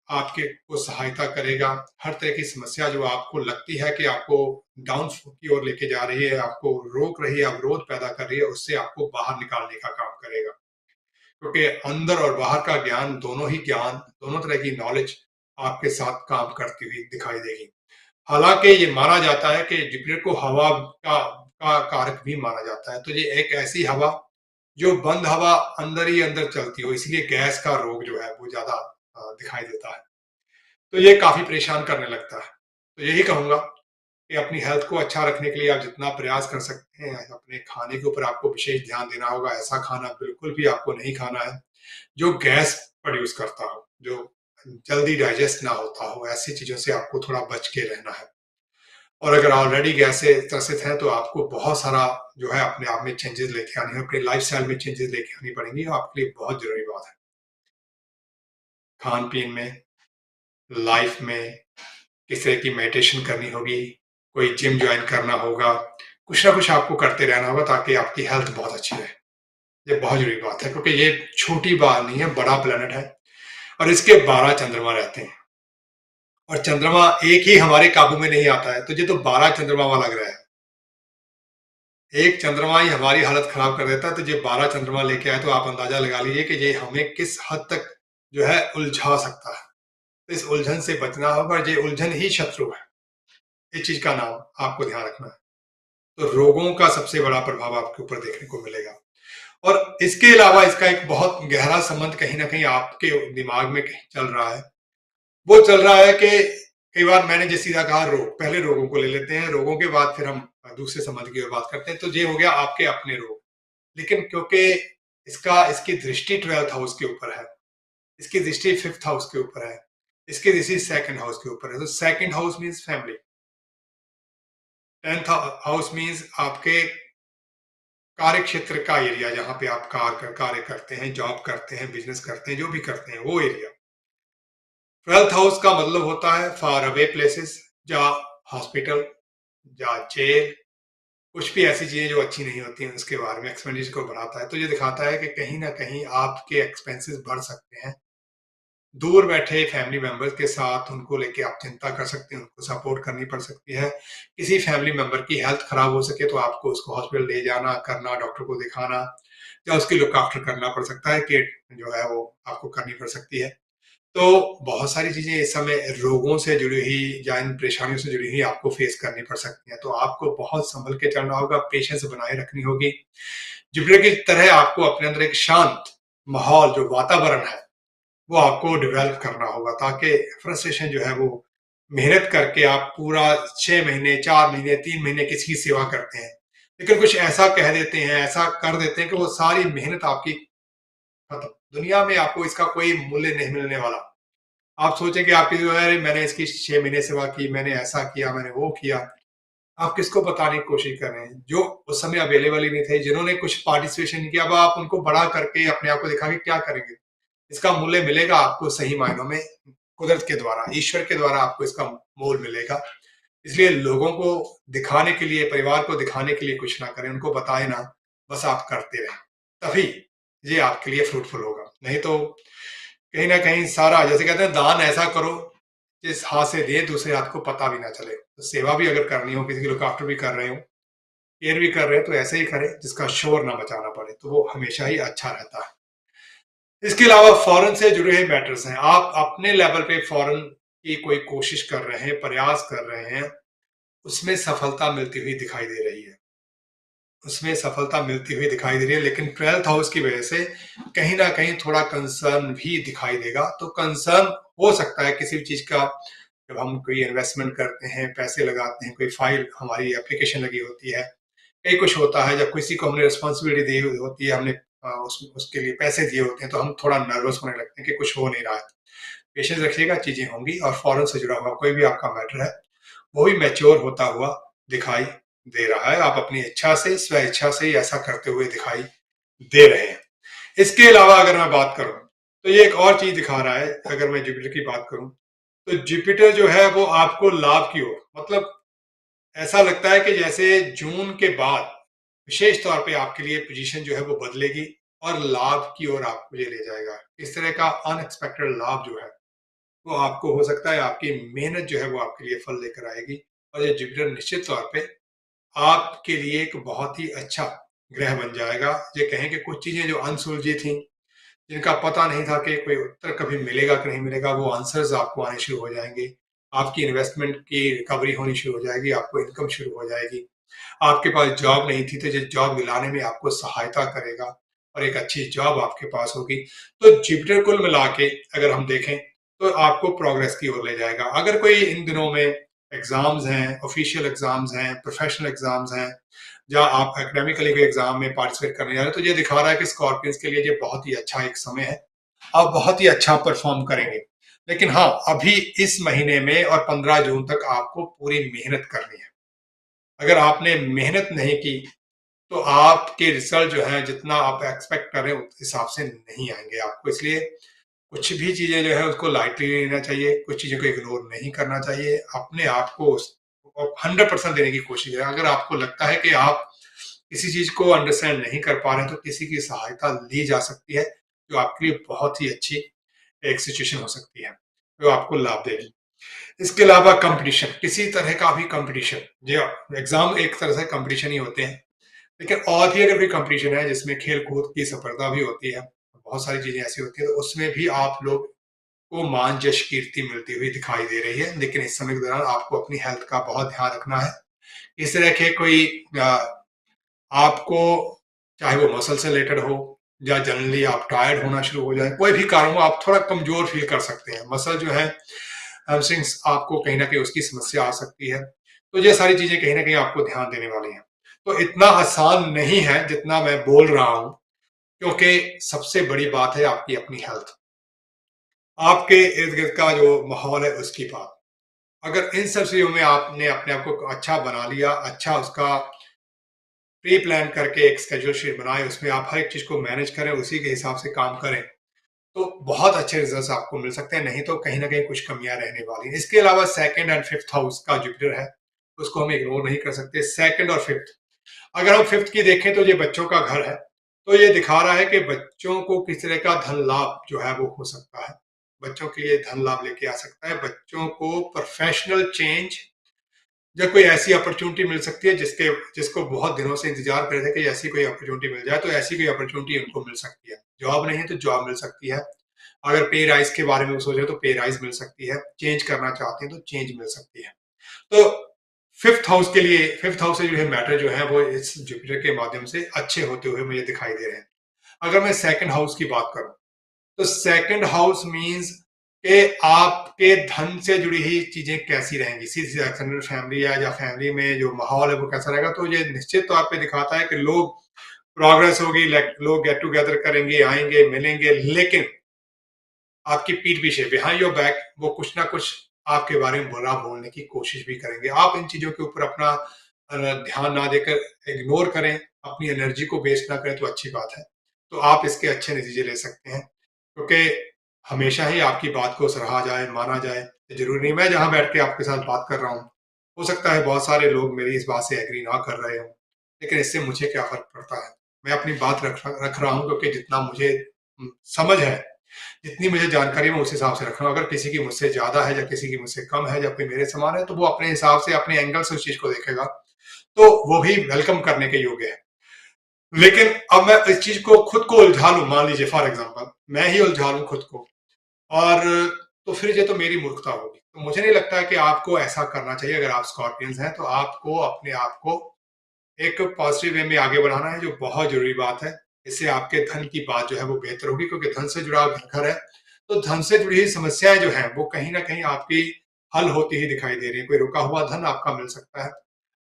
आपके को सहायता करेगा। हर तरह की समस्या जो आपको लगती है कि आपको डाउन की ओर लेके जा रही है, आपको रोक रही है, अवरोध पैदा कर रही है, उससे आपको बाहर निकालने का काम करेगा। क्योंकि अंदर और बाहर का ज्ञान, दोनों तरह की नॉलेज आपके साथ काम करती हुई दिखाई देगी। हालांकि ये माना जाता है कि जुपिटर को हवा का कारक भी माना जाता है। तो ये एक ऐसी हवा जो बंद हवा अंदर ही अंदर चलती हो, इसलिए गैस का रोग जो है वो ज्यादा दिखाई देता है। तो ये काफी परेशान करने लगता है। तो यही कहूंगा कि अपनी हेल्थ को अच्छा रखने के लिए आप जितना प्रयास कर सकते हैं, अपने खाने के ऊपर आपको विशेष ध्यान देना होगा। ऐसा खाना बिल्कुल भी आपको नहीं खाना है जो गैस प्रोड्यूस करता हो, जो जल्दी डाइजेस्ट ना होता हो। ऐसी चीजों से आपको थोड़ा बच के रहना है। और अगर ऑलरेडी गैस से त्रसित है तो आपको बहुत सारा जो है अपने आप में चेंजेस लेके आनी है, अपने लाइफस्टाइल में चेंजेस लेके आनी पड़ेंगी। आपके लिए बहुत जरूरी बात है। खान पीन में, लाइफ में किस तरह की मेडिटेशन करनी होगी, कोई जिम ज्वाइन करना होगा, कुछ ना कुछ आपको करते रहना होगा ताकि आपकी हेल्थ बहुत अच्छी रहे। ये बहुत जरूरी बात है क्योंकि ये छोटी बात नहीं है, बड़ा प्लेनेट है और इसके 12 चंद्रमा रहते हैं और चंद्रमा एक ही हमारे काबू में नहीं आता है। तो ये तो 12 चंद्रमा वाला ग्रह है। एक चंद्रमा ही हमारी हालत खराब कर देता है, तो ये 12 चंद्रमा लेके आए तो आप अंदाजा लगा लीजिए कि ये हमें किस हद तक जो है उलझा सकता है। तो इस उलझन से बचना होगा। ये उलझन ही शत्रु है, इस चीज का नाम आपको ध्यान रखना है। तो रोगों का सबसे बड़ा प्रभाव आपके ऊपर देखने को मिलेगा। और इसके अलावा इसका एक बहुत गहरा संबंध कहीं ना कहीं आपके दिमाग में कहीं चल रहा है। वो चल रहा है कि कई बार मैंने जैसे सीधा कहा रोग, पहले रोगों को ले लेते हैं, रोगों के बाद फिर हम दूसरे संबंध की ओर बात करते हैं। तो ये हो गया आपके अपने रोग। लेकिन क्योंकि इसकी दृष्टि 12th हाउस के ऊपर है, इसकी दृष्टि 5th हाउस के ऊपर है, इसकी दृष्टि 2nd हाउस के ऊपर है। तो 2nd house means family, 10th house means आपके कार्य क्षेत्र का एरिया, जहां पे आप कार्य करते हैं, जॉब करते हैं, बिजनेस करते हैं, जो भी करते हैं वो एरिया। 12th हाउस का मतलब होता है फार अवे प्लेसेस, जहाँ हॉस्पिटल या जेल, कुछ भी ऐसी चीजें जो अच्छी नहीं होती हैं उसके बारे में एक्सपेंडिचर को बढ़ाता है। तो ये दिखाता है कि कहीं ना कहीं आपके एक्सपेंसेस बढ़ सकते हैं दूर बैठे फैमिली मेंबर्स के साथ उनको लेके आप चिंता कर सकते हैं, उनको सपोर्ट करनी पड़ सकती है। किसी फैमिली मेंबर की हेल्थ खराब हो सके तो आपको उसको हॉस्पिटल ले जाना, करना, डॉक्टर को दिखाना या उसकी लुक आफ्टर करना पड़ सकता है, कि जो है वो आपको करनी पड़ सकती है। तो बहुत सारी चीजें इस समय रोगों से जुड़ी हुई या इन परेशानियों से जुड़ी हुई आपको फेस करनी पड़ सकती है। तो आपको बहुत संभल के चलना होगा, पेशेंस बनाए रखनी होगी। जुपिटर की तरह आपको अपने अंदर एक शांत माहौल, जो वातावरण है, वो आपको डेवलप करना होगा, ताकि फ्रस्ट्रेशन जो है वो मेहनत करके आप पूरा 6 महीने, 4 महीने, 3 महीने किसी की सेवा करते हैं, लेकिन कुछ ऐसा कह देते हैं, ऐसा कर देते हैं कि वो सारी मेहनत आपकी खत्म। दुनिया में आपको इसका कोई मूल्य नहीं मिलने वाला। आप सोचें कि आपकी जो है मैंने इसकी 6 महीने सेवा की, मैंने ऐसा किया, मैंने वो किया। आप किसको बताने की कोशिश कर रहे हैं? जो उस समय अवेलेबल ही नहीं थे, जिन्होंने कुछ पार्टिसिपेशन नहीं किया, अब आप उनको बड़ा करके अपने आप को दिखा के क्या करेंगे? इसका मूल्य मिलेगा आपको सही मायनों में कुदरत के द्वारा, ईश्वर के द्वारा आपको इसका मोल मिलेगा। इसलिए लोगों को दिखाने के लिए, परिवार को दिखाने के लिए कुछ ना करें, उनको बताएं ना, बस आप करते रहें, तभी ये आपके लिए फ्रूटफुल होगा। नहीं तो कहीं ना कहीं सारा, जैसे कहते हैं, दान ऐसा करो जिस हाथ से दिए दूसरे हाथ को पता भी ना चले। तो सेवा भी अगर करनी हो, किसी की लुक आफ्टर भी कर रहे हो, केयर भी कर रहे हैं, तो ऐसे ही करें जिसका शोर ना मचाना पड़े, तो वो हमेशा ही अच्छा रहता है। इसके अलावा फॉरेन से जुड़े हुए मैटर्स हैं, आप अपने लेवल पे फॉरेन की कोई कोशिश कर रहे हैं, प्रयास कर रहे हैं, उसमें सफलता मिलती हुई दिखाई दे रही है, उसमें सफलता मिलती हुई दिखाई दे रही है, लेकिन 12th हाउस की वजह से कहीं ना कहीं थोड़ा कंसर्न भी दिखाई देगा। तो कंसर्न हो सकता है किसी भी चीज का, जब हम कोई इन्वेस्टमेंट करते हैं, पैसे लगाते हैं, कोई फाइल हमारी एप्लीकेशन लगी होती है, कई कुछ होता है, जब किसी को हमने रिस्पॉन्सिबिलिटी दी हुई होती है, हमने उसके लिए पैसे दिए होते हैं, तो हम थोड़ा नर्वस होने लगते हैं कि कुछ हो नहीं रहा है। पेशेंस रखिएगा, चीजें होंगी। और फॉरेन से जुड़ा हुआ कोई भी आपका मैटर है, वो भी मैच्योर होता हुआ दिखाई दे रहा है। आप अपनी इच्छा से, स्व इच्छा से ही ऐसा करते हुए दिखाई दे रहे हैं। इसके अलावा अगर मैं बात करूं, तो ये एक और चीज दिखा रहा है। अगर मैं जुपिटर की बात करूं, तो जुपिटर जो है वो आपको लाभ की ओर, मतलब ऐसा लगता है कि जैसे जून के बाद विशेष तौर पे आपके लिए पोजीशन जो है वो बदलेगी और लाभ की ओर आपको ये ले जाएगा। इस तरह का अनएक्सपेक्टेड लाभ जो है वो आपको हो सकता है, आपकी मेहनत जो है वो आपके लिए फल लेकर आएगी। और ये जुपिटर निश्चित तौर पे आपके लिए एक बहुत ही अच्छा ग्रह बन जाएगा। ये कहें कि कुछ चीजें जो अनसुलझी थी, जिनका पता नहीं था कि कोई उत्तर कभी मिलेगा कि नहीं मिलेगा, वो आंसर्स आपको आने शुरू हो जाएंगे। आपकी इन्वेस्टमेंट की रिकवरी होनी शुरू हो जाएगी, आपको इनकम शुरू हो जाएगी। आपके पास जॉब नहीं थी, तो ये जॉब दिलाने में आपको सहायता करेगा और एक अच्छी जॉब आपके पास होगी। तो जुपिटर कुल मिला के अगर हम देखें, तो आपको प्रोग्रेस की ओर ले जाएगा। अगर कोई इन दिनों में एग्जाम्स हैं, ऑफिशियल एग्जाम्स हैं, प्रोफेशनल एग्जाम्स हैं, या आप एकेडमिकली कोई एग्जाम में पार्टिसिपेट करने जा रहे हैं, तो ये दिखा रहा है कि स्कॉर्पियंस के लिए ये बहुत ही अच्छा एक समय है। आप बहुत ही अच्छा परफॉर्म करेंगे। लेकिन हाँ, अभी इस महीने में और 15 जून तक आपको पूरी मेहनत करनी है। अगर आपने मेहनत नहीं की, तो आपके रिजल्ट जो है, जितना आप एक्सपेक्ट कर रहे हैं उस हिसाब से नहीं आएंगे आपको। इसलिए कुछ भी चीजें जो है उसको लाइटली लेना चाहिए, कुछ चीजों को इग्नोर नहीं करना चाहिए। अपने आप को 100% देने की कोशिश करें। अगर आपको लगता है कि आप किसी चीज को अंडरस्टैंड नहीं कर पा रहे हैं, तो किसी की सहायता ली जा सकती है, जो आपके लिए बहुत ही अच्छी एक सिचुएशन हो सकती है, जो आपको लाभ देगी। इसके अलावा कंपटीशन, किसी तरह का भी कंपटीशन, जो एग्जाम एक तरह से कंपटीशन ही होते हैं, लेकिन और भी अगर कोई कंपटीशन है जिसमें खेल कूद की स्पर्धा भी होती है, बहुत सारी चीजें ऐसी होती है, तो उसमें भी आप लोग को मान यश कीर्ति मिलती हुई दिखाई दे रही है। लेकिन इस समय के दौरान आपको अपनी हेल्थ का बहुत ध्यान रखना है। इस तरह के कोई आपको, चाहे वो मसल से रिलेटेड हो या जनरली आप टायर्ड होना शुरू हो जाए, कोई भी कारण हो, आप थोड़ा कमजोर फील कर सकते हैं। मसल जो है, हैमस्ट्रिंग्स, आपको कहीं ना कहीं उसकी समस्या आ सकती है। तो ये सारी चीजें कहीं ना कहीं आपको ध्यान देने वाली हैं। तो इतना आसान नहीं है जितना मैं बोल रहा हूं, क्योंकि सबसे बड़ी बात है आपकी अपनी हेल्थ, आपके इर्द गिर्द का जो माहौल है उसकी बात। अगर इन सब चीजों में आपने अपने आप को अच्छा बना लिया, अच्छा उसका प्री प्लान करके एक स्केड्यूल शीट बनाए, उसमें आप हर एक चीज को मैनेज करें, उसी के हिसाब से काम करें, तो बहुत अच्छे रिजल्ट्स आपको मिल सकते हैं। नहीं तो कहीं ना कहीं कुछ कमियां रहने वाली हैं। इसके अलावा 2nd और 5th हाउस का जुपिटर है, उसको हम इग्नोर नहीं कर सकते। 2nd और 5th, अगर हम 5th की देखें तो ये बच्चों का घर है। तो ये दिखा रहा है कि बच्चों को किस तरह का धन लाभ जो है वो हो सकता है। बच्चों के लिए धन लाभ लेके आ सकता है। बच्चों को प्रोफेशनल चेंज, जब कोई ऐसी अपॉर्चुनिटी मिल सकती है जिसको बहुत दिनों से इंतजार कर रहे थे कि ऐसी कोई अपॉर्चुनिटी मिल जाए, तो ऐसी कोई अपॉर्चुनिटी उनको मिल सकती है। जॉब नहीं है तो जॉब मिल सकती है। अगर पे राइज के बारे में सोचे तो पे राइज मिल सकती है। चेंज करना चाहते हैं तो चेंज मिल सकती है। तो फिफ्थ हाउस के लिए, फिफ्थ हाउस से जो है मैटर जो है वो इस जुपिटर के माध्यम से अच्छे होते हुए मुझे दिखाई दे रहे हैं। अगर मैं सेकंड हाउस की बात करूं तो सेकंड हाउस मींस कि आपके धन से जुड़ी हुई चीजें कैसी रहेंगी, सीधी एक्सटेंडेड फैमिली है या फैमिली में जो माहौल है वो कैसा रहेगा। तो ये निश्चित तौर पे दिखाता है कि लोग प्रोग्रेस होगी, लोग गेट टुगेदर करेंगे, आएंगे, मिलेंगे, लेकिन आपकी पीठ पीछे, बिहाइंड योर बैक, वो कुछ ना कुछ आपके बारे में बुरा बोलने की कोशिश भी करेंगे। आप इन चीजों के ऊपर अपना ध्यान ना देकर इग्नोर करें, अपनी एनर्जी को वेस्ट ना करें तो अच्छी बात है। तो आप इसके अच्छे नतीजे ले सकते हैं, क्योंकि हमेशा ही आपकी बात को सराहा जाए, माना जाए। जरूरी नहीं मैं जहां बैठ के आपके साथ बात कर रहा हूँ, हो सकता है बहुत सारे लोग मेरी इस बात से एग्री ना कर रहे हो, लेकिन इससे मुझे क्या फर्क पड़ता है। मैं अपनी बात रख रहा हूँ क्योंकि जितना मुझे समझ है, जितनी मुझे जानकारी मैं उस हिसाब से रख रहा हूँ। अगर किसी की मुझसे ज्यादा है या किसी की मुझसे कम है या कोई मेरे समान है, तो वो अपने हिसाब से, अपने एंगल से उस चीज को देखेगा, तो वो भी वेलकम करने के योग्य है। लेकिन अब मैं इस चीज को खुद को उलझा लूं, मान लीजिए फॉर एग्जांपल मैं ही उलझा लूं खुद को, और तो फिर ये तो मेरी मूर्खता होगी। तो मुझे नहीं लगता कि आपको ऐसा करना चाहिए। अगर आप स्कॉर्पियंस हैं तो आपको अपने आप को एक पॉजिटिव वे में आगे बढ़ाना है, जो बहुत जरूरी बात है। इससे आपके धन की बात जो है वो बेहतर होगी, क्योंकि धन से जुड़ा घर है, तो धन से जुड़ी हुई समस्याएं जो हैं वो कहीं ना कहीं आपकी हल होती ही दिखाई दे रही है। कोई रुका हुआ धन आपका मिल सकता है।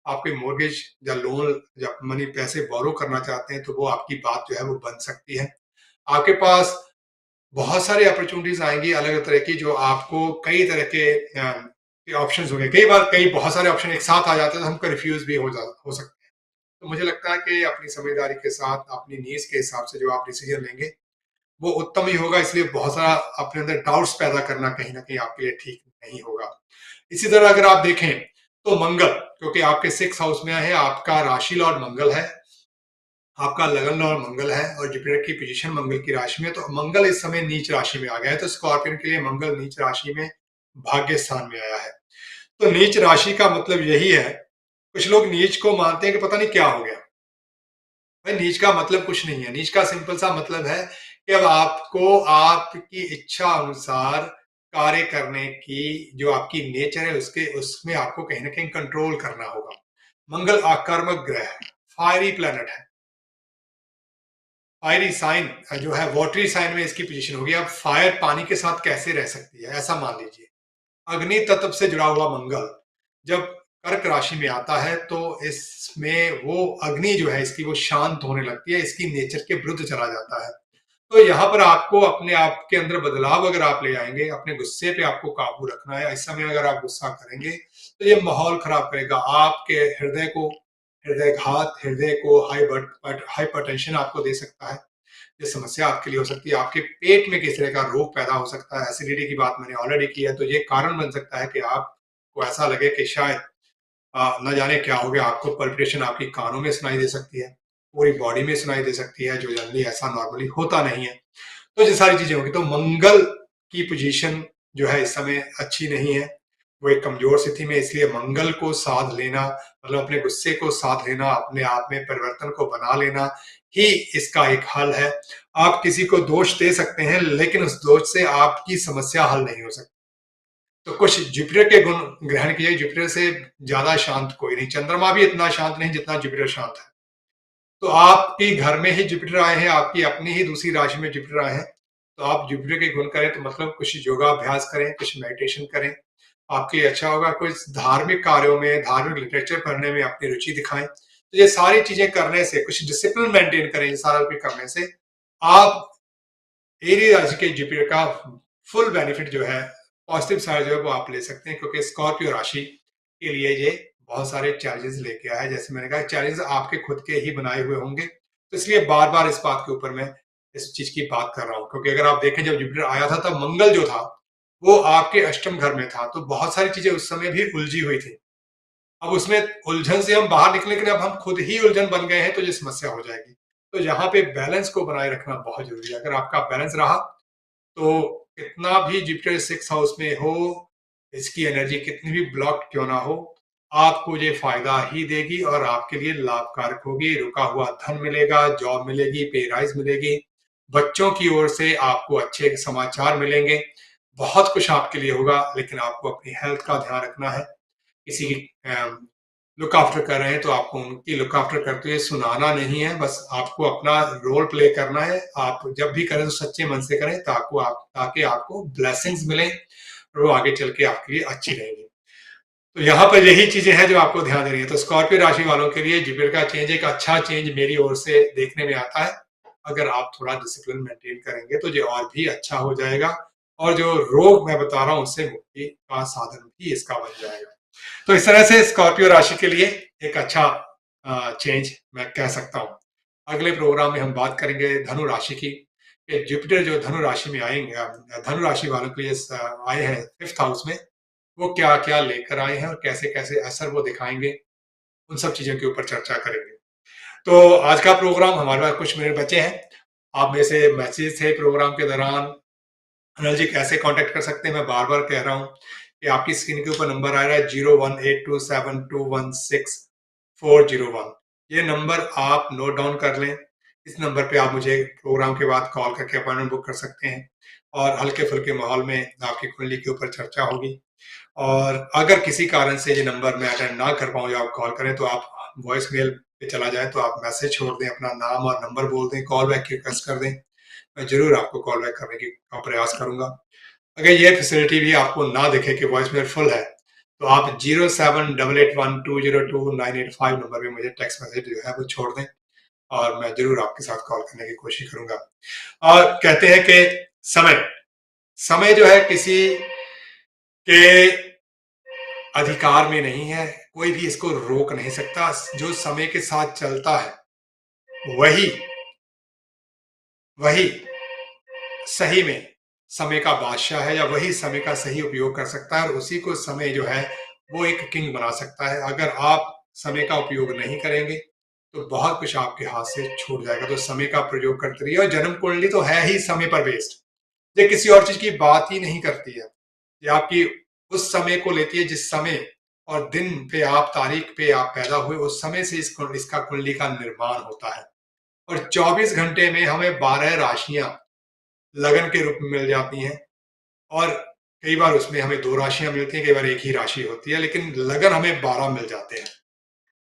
आप कोई मोर्गेज या लोन या मनी पैसे बोरो करना चाहते हैं तो वो आपकी बात जो है वो बन सकती है। आपके पास बहुत सारी अपॉर्चुनिटीज आएंगी अलग अलग तरह की, जो आपको कई तरह के ऑप्शन होंगे। कई बार बहुत सारे ऑप्शन एक साथ आ जाते हैं तो हमको रिफ्यूज भी हो सकते हैं। तो मुझे लगता है कि अपनी समझदारी के साथ, अपनी नीड्स के हिसाब से जो आप डिसीजन लेंगे वो उत्तम ही होगा। इसलिए बहुत सारा अपने अंदर डाउट्स पैदा करना कहीं ना कहीं आपके लिए ठीक नहीं होगा। इसी तरह अगर आप देखें तो मंगल, क्योंकि आपके 6 हाउस में है, आपका राशि लॉर्ड मंगल है, आपका लगन लॉर्ड मंगल है, और जुपिटर की पोजीशन मंगल की राशि में, तो मंगल इस समय नीच राशि में आ गया है। तो स्कॉर्पियन के लिए मंगल नीच राशि में भाग्य स्थान में आया है। तो नीच राशि का मतलब यही है, कुछ लोग नीच को मानते हैं कि पता नहीं क्या हो गया। भाई नीच का मतलब कुछ नहीं है। नीच का सिंपल सा मतलब है कि अब आपको आपकी इच्छा अनुसार कार्य करने की जो आपकी नेचर है उसमें आपको कहीं ना कहीं कंट्रोल करना होगा। मंगल आक्रामक ग्रह है, फायरी प्लैनेट है, फायरी साइन जो है, वाटरी साइन में इसकी पोजीशन होगी। अब फायर पानी के साथ कैसे रह सकती है, ऐसा मान लीजिए अग्नि तत्व से जुड़ा हुआ मंगल जब कर्क राशि में आता है तो इसमें वो अग्नि जो है इसकी वो शांत होने लगती है, इसकी नेचर के विरुद्ध चला जाता है। तो यहाँ पर आपको अपने आप के अंदर बदलाव अगर आप ले आएंगे, अपने गुस्से पे आपको काबू रखना है। इस समय अगर आप गुस्सा करेंगे तो ये माहौल खराब करेगा, आपके हृदयघात, हृदय को हाइपरटेंशन आपको दे सकता है। ये समस्या आपके लिए हो सकती है। आपके पेट में किस तरह का रोग पैदा हो सकता है, एसिडिटी की बात मैंने ऑलरेडी की है। तो ये कारण बन सकता है कि आपको ऐसा लगे कि शायद न जाने क्या हो गया। आपको पल्पिटेशन आपकी कानों में सुनाई दे सकती है, पूरी बॉडी में सुनाई दे सकती है, जो जनरली ऐसा नॉर्मली होता नहीं है। तो ये सारी चीजें होगी। तो मंगल की पोजीशन जो है इस समय अच्छी नहीं है, वो एक कमजोर स्थिति में। इसलिए मंगल को साथ लेना, मतलब अपने गुस्से को साथ लेना, अपने आप में परिवर्तन को बना लेना ही इसका एक हल है। आप किसी को दोष दे सकते हैं, लेकिन उस दोष से आपकी समस्या हल नहीं हो सकती। तो कुछ जुपिटर के गुण ग्रहण कीजिए। जुपिटर से ज्यादा शांत कोई नहीं, चंद्रमा भी इतना शांत नहीं जितना जुपिटर शांत है। तो आपके घर में ही जुपिटर आए हैं, आपकी अपनी ही दूसरी राशि में जुपिटर आए हैं, तो आप जुपिटर के गुण करें तो मतलब कुछ योगाभ्यास करें, कुछ मेडिटेशन करें, आपके लिए अच्छा होगा। कुछ धार्मिक कार्यों में, धार्मिक लिटरेचर पढ़ने में अपनी रुचि दिखाएं। तो ये सारी चीजें करने से, कुछ डिसिप्लिन मेंटेन करें, ये सारा कुछ करने से आप एरिया राशि के जुपिटर का फुल बेनिफिट जो है, पॉजिटिव साइड जो है वो आप ले सकते हैं। क्योंकि स्कॉर्पियो राशि के लिए ये बहुत सारे चैलेंजेस लेके आया है। जैसे मैंने कहा, चैलेंजेस आपके खुद के ही बनाए हुए होंगे, तो इसलिए बार बार इस बात के ऊपर मैं इस चीज की बात कर रहा हूँ। क्योंकि अगर आप देखें, जब जुपिटर आया था तब मंगल जो था वो आपके अष्टम घर में था, तो बहुत सारी चीजें उस समय भी उलझी हुई थी। अब उसमें उलझन से हम बाहर निकले, लेकिन अब हम खुद ही उलझन बन गए हैं, तो ये समस्या हो जाएगी। तो यहाँ पे बैलेंस को बनाए रखना बहुत जरूरी है। अगर आपका बैलेंस रहा तो कितना भी जुपिटर 6 हाउस में हो, इसकी एनर्जी कितनी भी ब्लॉक क्यों ना हो, आपको ये फायदा ही देगी और आपके लिए लाभकारक होगी। रुका हुआ धन मिलेगा, जॉब मिलेगी, पे राइज मिलेगी, बच्चों की ओर से आपको अच्छे समाचार मिलेंगे, बहुत कुछ आपके लिए होगा। लेकिन आपको अपनी हेल्थ का ध्यान रखना है। किसी की लुक आफ्टर कर रहे हैं तो आपको उनकी लुक आफ्टर करते हुए सुनाना नहीं है, बस आपको अपना रोल प्ले करना है। आप जब भी करें तो सच्चे मन से करें ताकि आपको ब्लेसिंग्स मिले और वो आगे चल के आपके लिए अच्छी रहेगी। तो यहाँ पर यही चीजें हैं जो आपको ध्यान देनी है। तो स्कॉर्पियो राशि वालों के लिए जुपिटर का चेंज एक अच्छा चेंज मेरी ओर से देखने में आता है। अगर आप थोड़ा डिसिप्लिन मेंटेन करेंगे तो ये और भी अच्छा हो जाएगा और जो रोग मैं बता रहा हूँ उससे मुक्ति का साधन भी इसका बन जाएगा। तो इस तरह से स्कॉर्पियो राशि के लिए एक अच्छा चेंज मैं कह सकता हूँ। अगले प्रोग्राम में हम बात करेंगे धनु राशि की। जुपिटर जो धनु राशि में आएंगे, धनु राशि वालों के लिए आए हैं 5th हाउस में, वो क्या क्या लेकर आए हैं और कैसे कैसे असर वो दिखाएंगे, उन सब चीजों के ऊपर चर्चा करेंगे। तो आज का प्रोग्राम हमारे पास कुछ मिनट बचे हैं। आप में से मैसेज थे प्रोग्राम के दौरान, अनिल जी कैसे कांटेक्ट कर सकते हैं, मैं बार बार कह रहा हूँ कि आपकी स्क्रीन के ऊपर नंबर आ रहा है 0182721641। ये नंबर आप नोट डाउन कर लें। इस नंबर पे आप मुझे प्रोग्राम के बाद कॉल करके अपॉइंटमेंट बुक कर सकते हैं और हल्के फुल्के माहौल में आपकी कुंडली के ऊपर चर्चा होगी। और अगर किसी कारण से ये नंबर मैं अटेंड ना कर पाऊँ या आप कॉल करें तो आप वॉइस मेल पे चला जाए तो आप मैसेज छोड़ दें, अपना नाम और नंबर बोल दें, कॉल बैक की रिक्वेस्ट कर दें, मैं जरूर आपको कॉल बैक करने की प्रयास करूंगा। अगर ये फैसिलिटी भी आपको ना दिखे कि वॉइस मेल फुल है तो आप 0788120298 नंबर पे मुझे टेक्स्ट मैसेज जो है वो छोड़ दें और मैं जरूर आपके साथ कॉल करने की कोशिश करूंगा। और कहते हैं कि समय जो है किसी के अधिकार में नहीं है, कोई भी इसको रोक नहीं सकता। जो समय के साथ चलता है वही सही में समय का बादशाह है या वही समय का सही उपयोग कर सकता है और उसी को समय जो है वो एक किंग बना सकता है। अगर आप समय का उपयोग नहीं करेंगे तो बहुत कुछ आपके हाथ से छूट जाएगा। तो समय का प्रयोग करते रहिए। और जन्म कुंडली तो है ही समय पर बेस्ड, ये किसी और चीज की बात ही नहीं करती है। ये आपकी उस समय को लेती है जिस समय और दिन पे आप तारीख पे आप पैदा हुए, उस समय से इसका कुंडली का निर्माण होता है। और 24 घंटे में हमें 12 राशियां लगन के रूप में मिल जाती हैं और कई बार उसमें हमें 2 राशियां मिलती हैं, कई बार एक ही राशि होती है, लेकिन लगन हमें 12 मिल जाते हैं।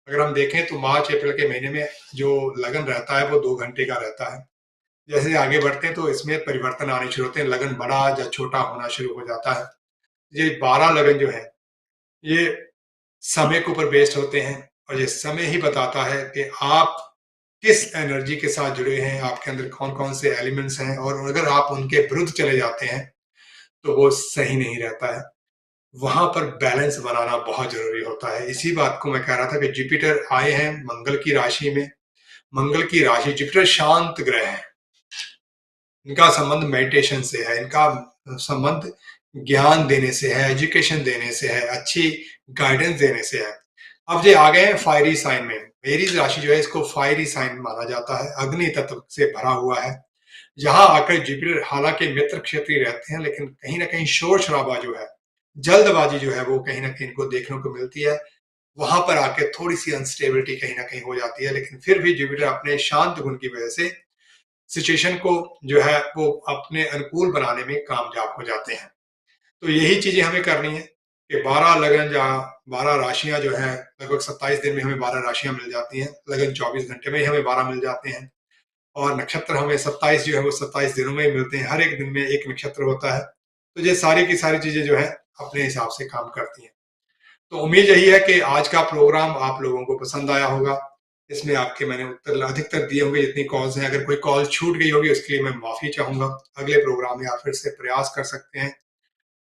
अगर हम देखें तो मार्च अप्रैल के महीने में जो लगन रहता है वो 2 घंटे का रहता है। जैसे आगे बढ़ते हैं तो इसमें परिवर्तन आने शुरू होते हैं, लगन बड़ा या छोटा होना शुरू हो जाता है। ये 12 लगन जो है ये समय के ऊपर बेस्ड होते हैं और ये समय ही बताता है कि आप किस एनर्जी के साथ जुड़े हैं, आपके अंदर कौन कौन से एलिमेंट्स हैं और अगर आप उनके विरुद्ध चले जाते हैं तो वो सही नहीं रहता है। वहां पर बैलेंस बनाना बहुत जरूरी होता है। इसी बात को मैं कह रहा था कि जुपिटर आए हैं मंगल की राशि में। मंगल की राशि, जुपिटर शांत ग्रह है, इनका संबंध मेडिटेशन से है, इनका संबंध ज्ञान देने से है, एजुकेशन देने से है, अच्छी गाइडेंस देने से है। अब ये आ गए हैं फायरी साइन में। मेरी राशि जो है इसको फायरी साइन माना जाता है, अग्नि तत्व से भरा हुआ है। यहाँ आकर जुपिटर हालांकि मित्र क्षेत्रीय रहते हैं लेकिन कहीं ना कहीं शोर शराबा जो है, जल्दबाजी जो है वो कहीं ना कहीं इनको देखने को मिलती है। वहां पर आके थोड़ी सी अनस्टेबिलिटी कहीं ना कहीं हो जाती है, लेकिन फिर भी जुपिटर अपने शांत गुण की वजह से सिचुएशन को जो है वो अपने अनुकूल बनाने में कामयाब हो जाते हैं। तो यही चीजें हमें करनी है कि 12 लगन या 12 राशियां जो है लगभग 27 दिन में हमें 12 राशियां मिल जाती हैं, लगन 24 घंटे में ही हमें 12 मिल जाते हैं और नक्षत्र हमें 27 जो है वो 27 दिनों में ही मिलते हैं। हर एक दिन में एक नक्षत्र होता है। तो ये सारी की सारी चीजें जो है अपने हिसाब से काम करती हैं। तो उम्मीद यही है कि आज का प्रोग्राम आप लोगों को पसंद आया होगा। इसमें आपके मैंने उत्तर अधिकतर दिए होंगे जितनी कॉल्स हैं। अगर कोई कॉल छूट गई होगी उसके लिए मैं माफी चाहूंगा। अगले प्रोग्राम में आप फिर से प्रयास कर सकते हैं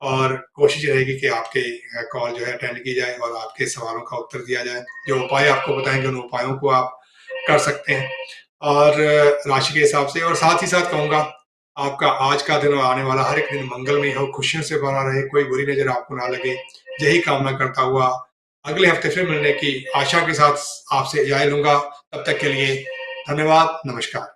और कोशिश रहेगी कि आपके कॉल जो है अटेंड की जाए और आपके सवालों का उत्तर दिया जाए। जो उपाय आपको बताएंगे उन उपायों को आप कर सकते हैं और राशि के हिसाब से। और साथ ही साथ कहूंगा आपका आज का दिन और आने वाला हर एक दिन मंगलमय हो, खुशियों से भरा रहे, कोई बुरी नजर आपको ना लगे, यही कामना करता हुआ अगले हफ्ते फिर मिलने की आशा के साथ आपसे इजाज़त लूंगा। तब तक के लिए धन्यवाद, नमस्कार।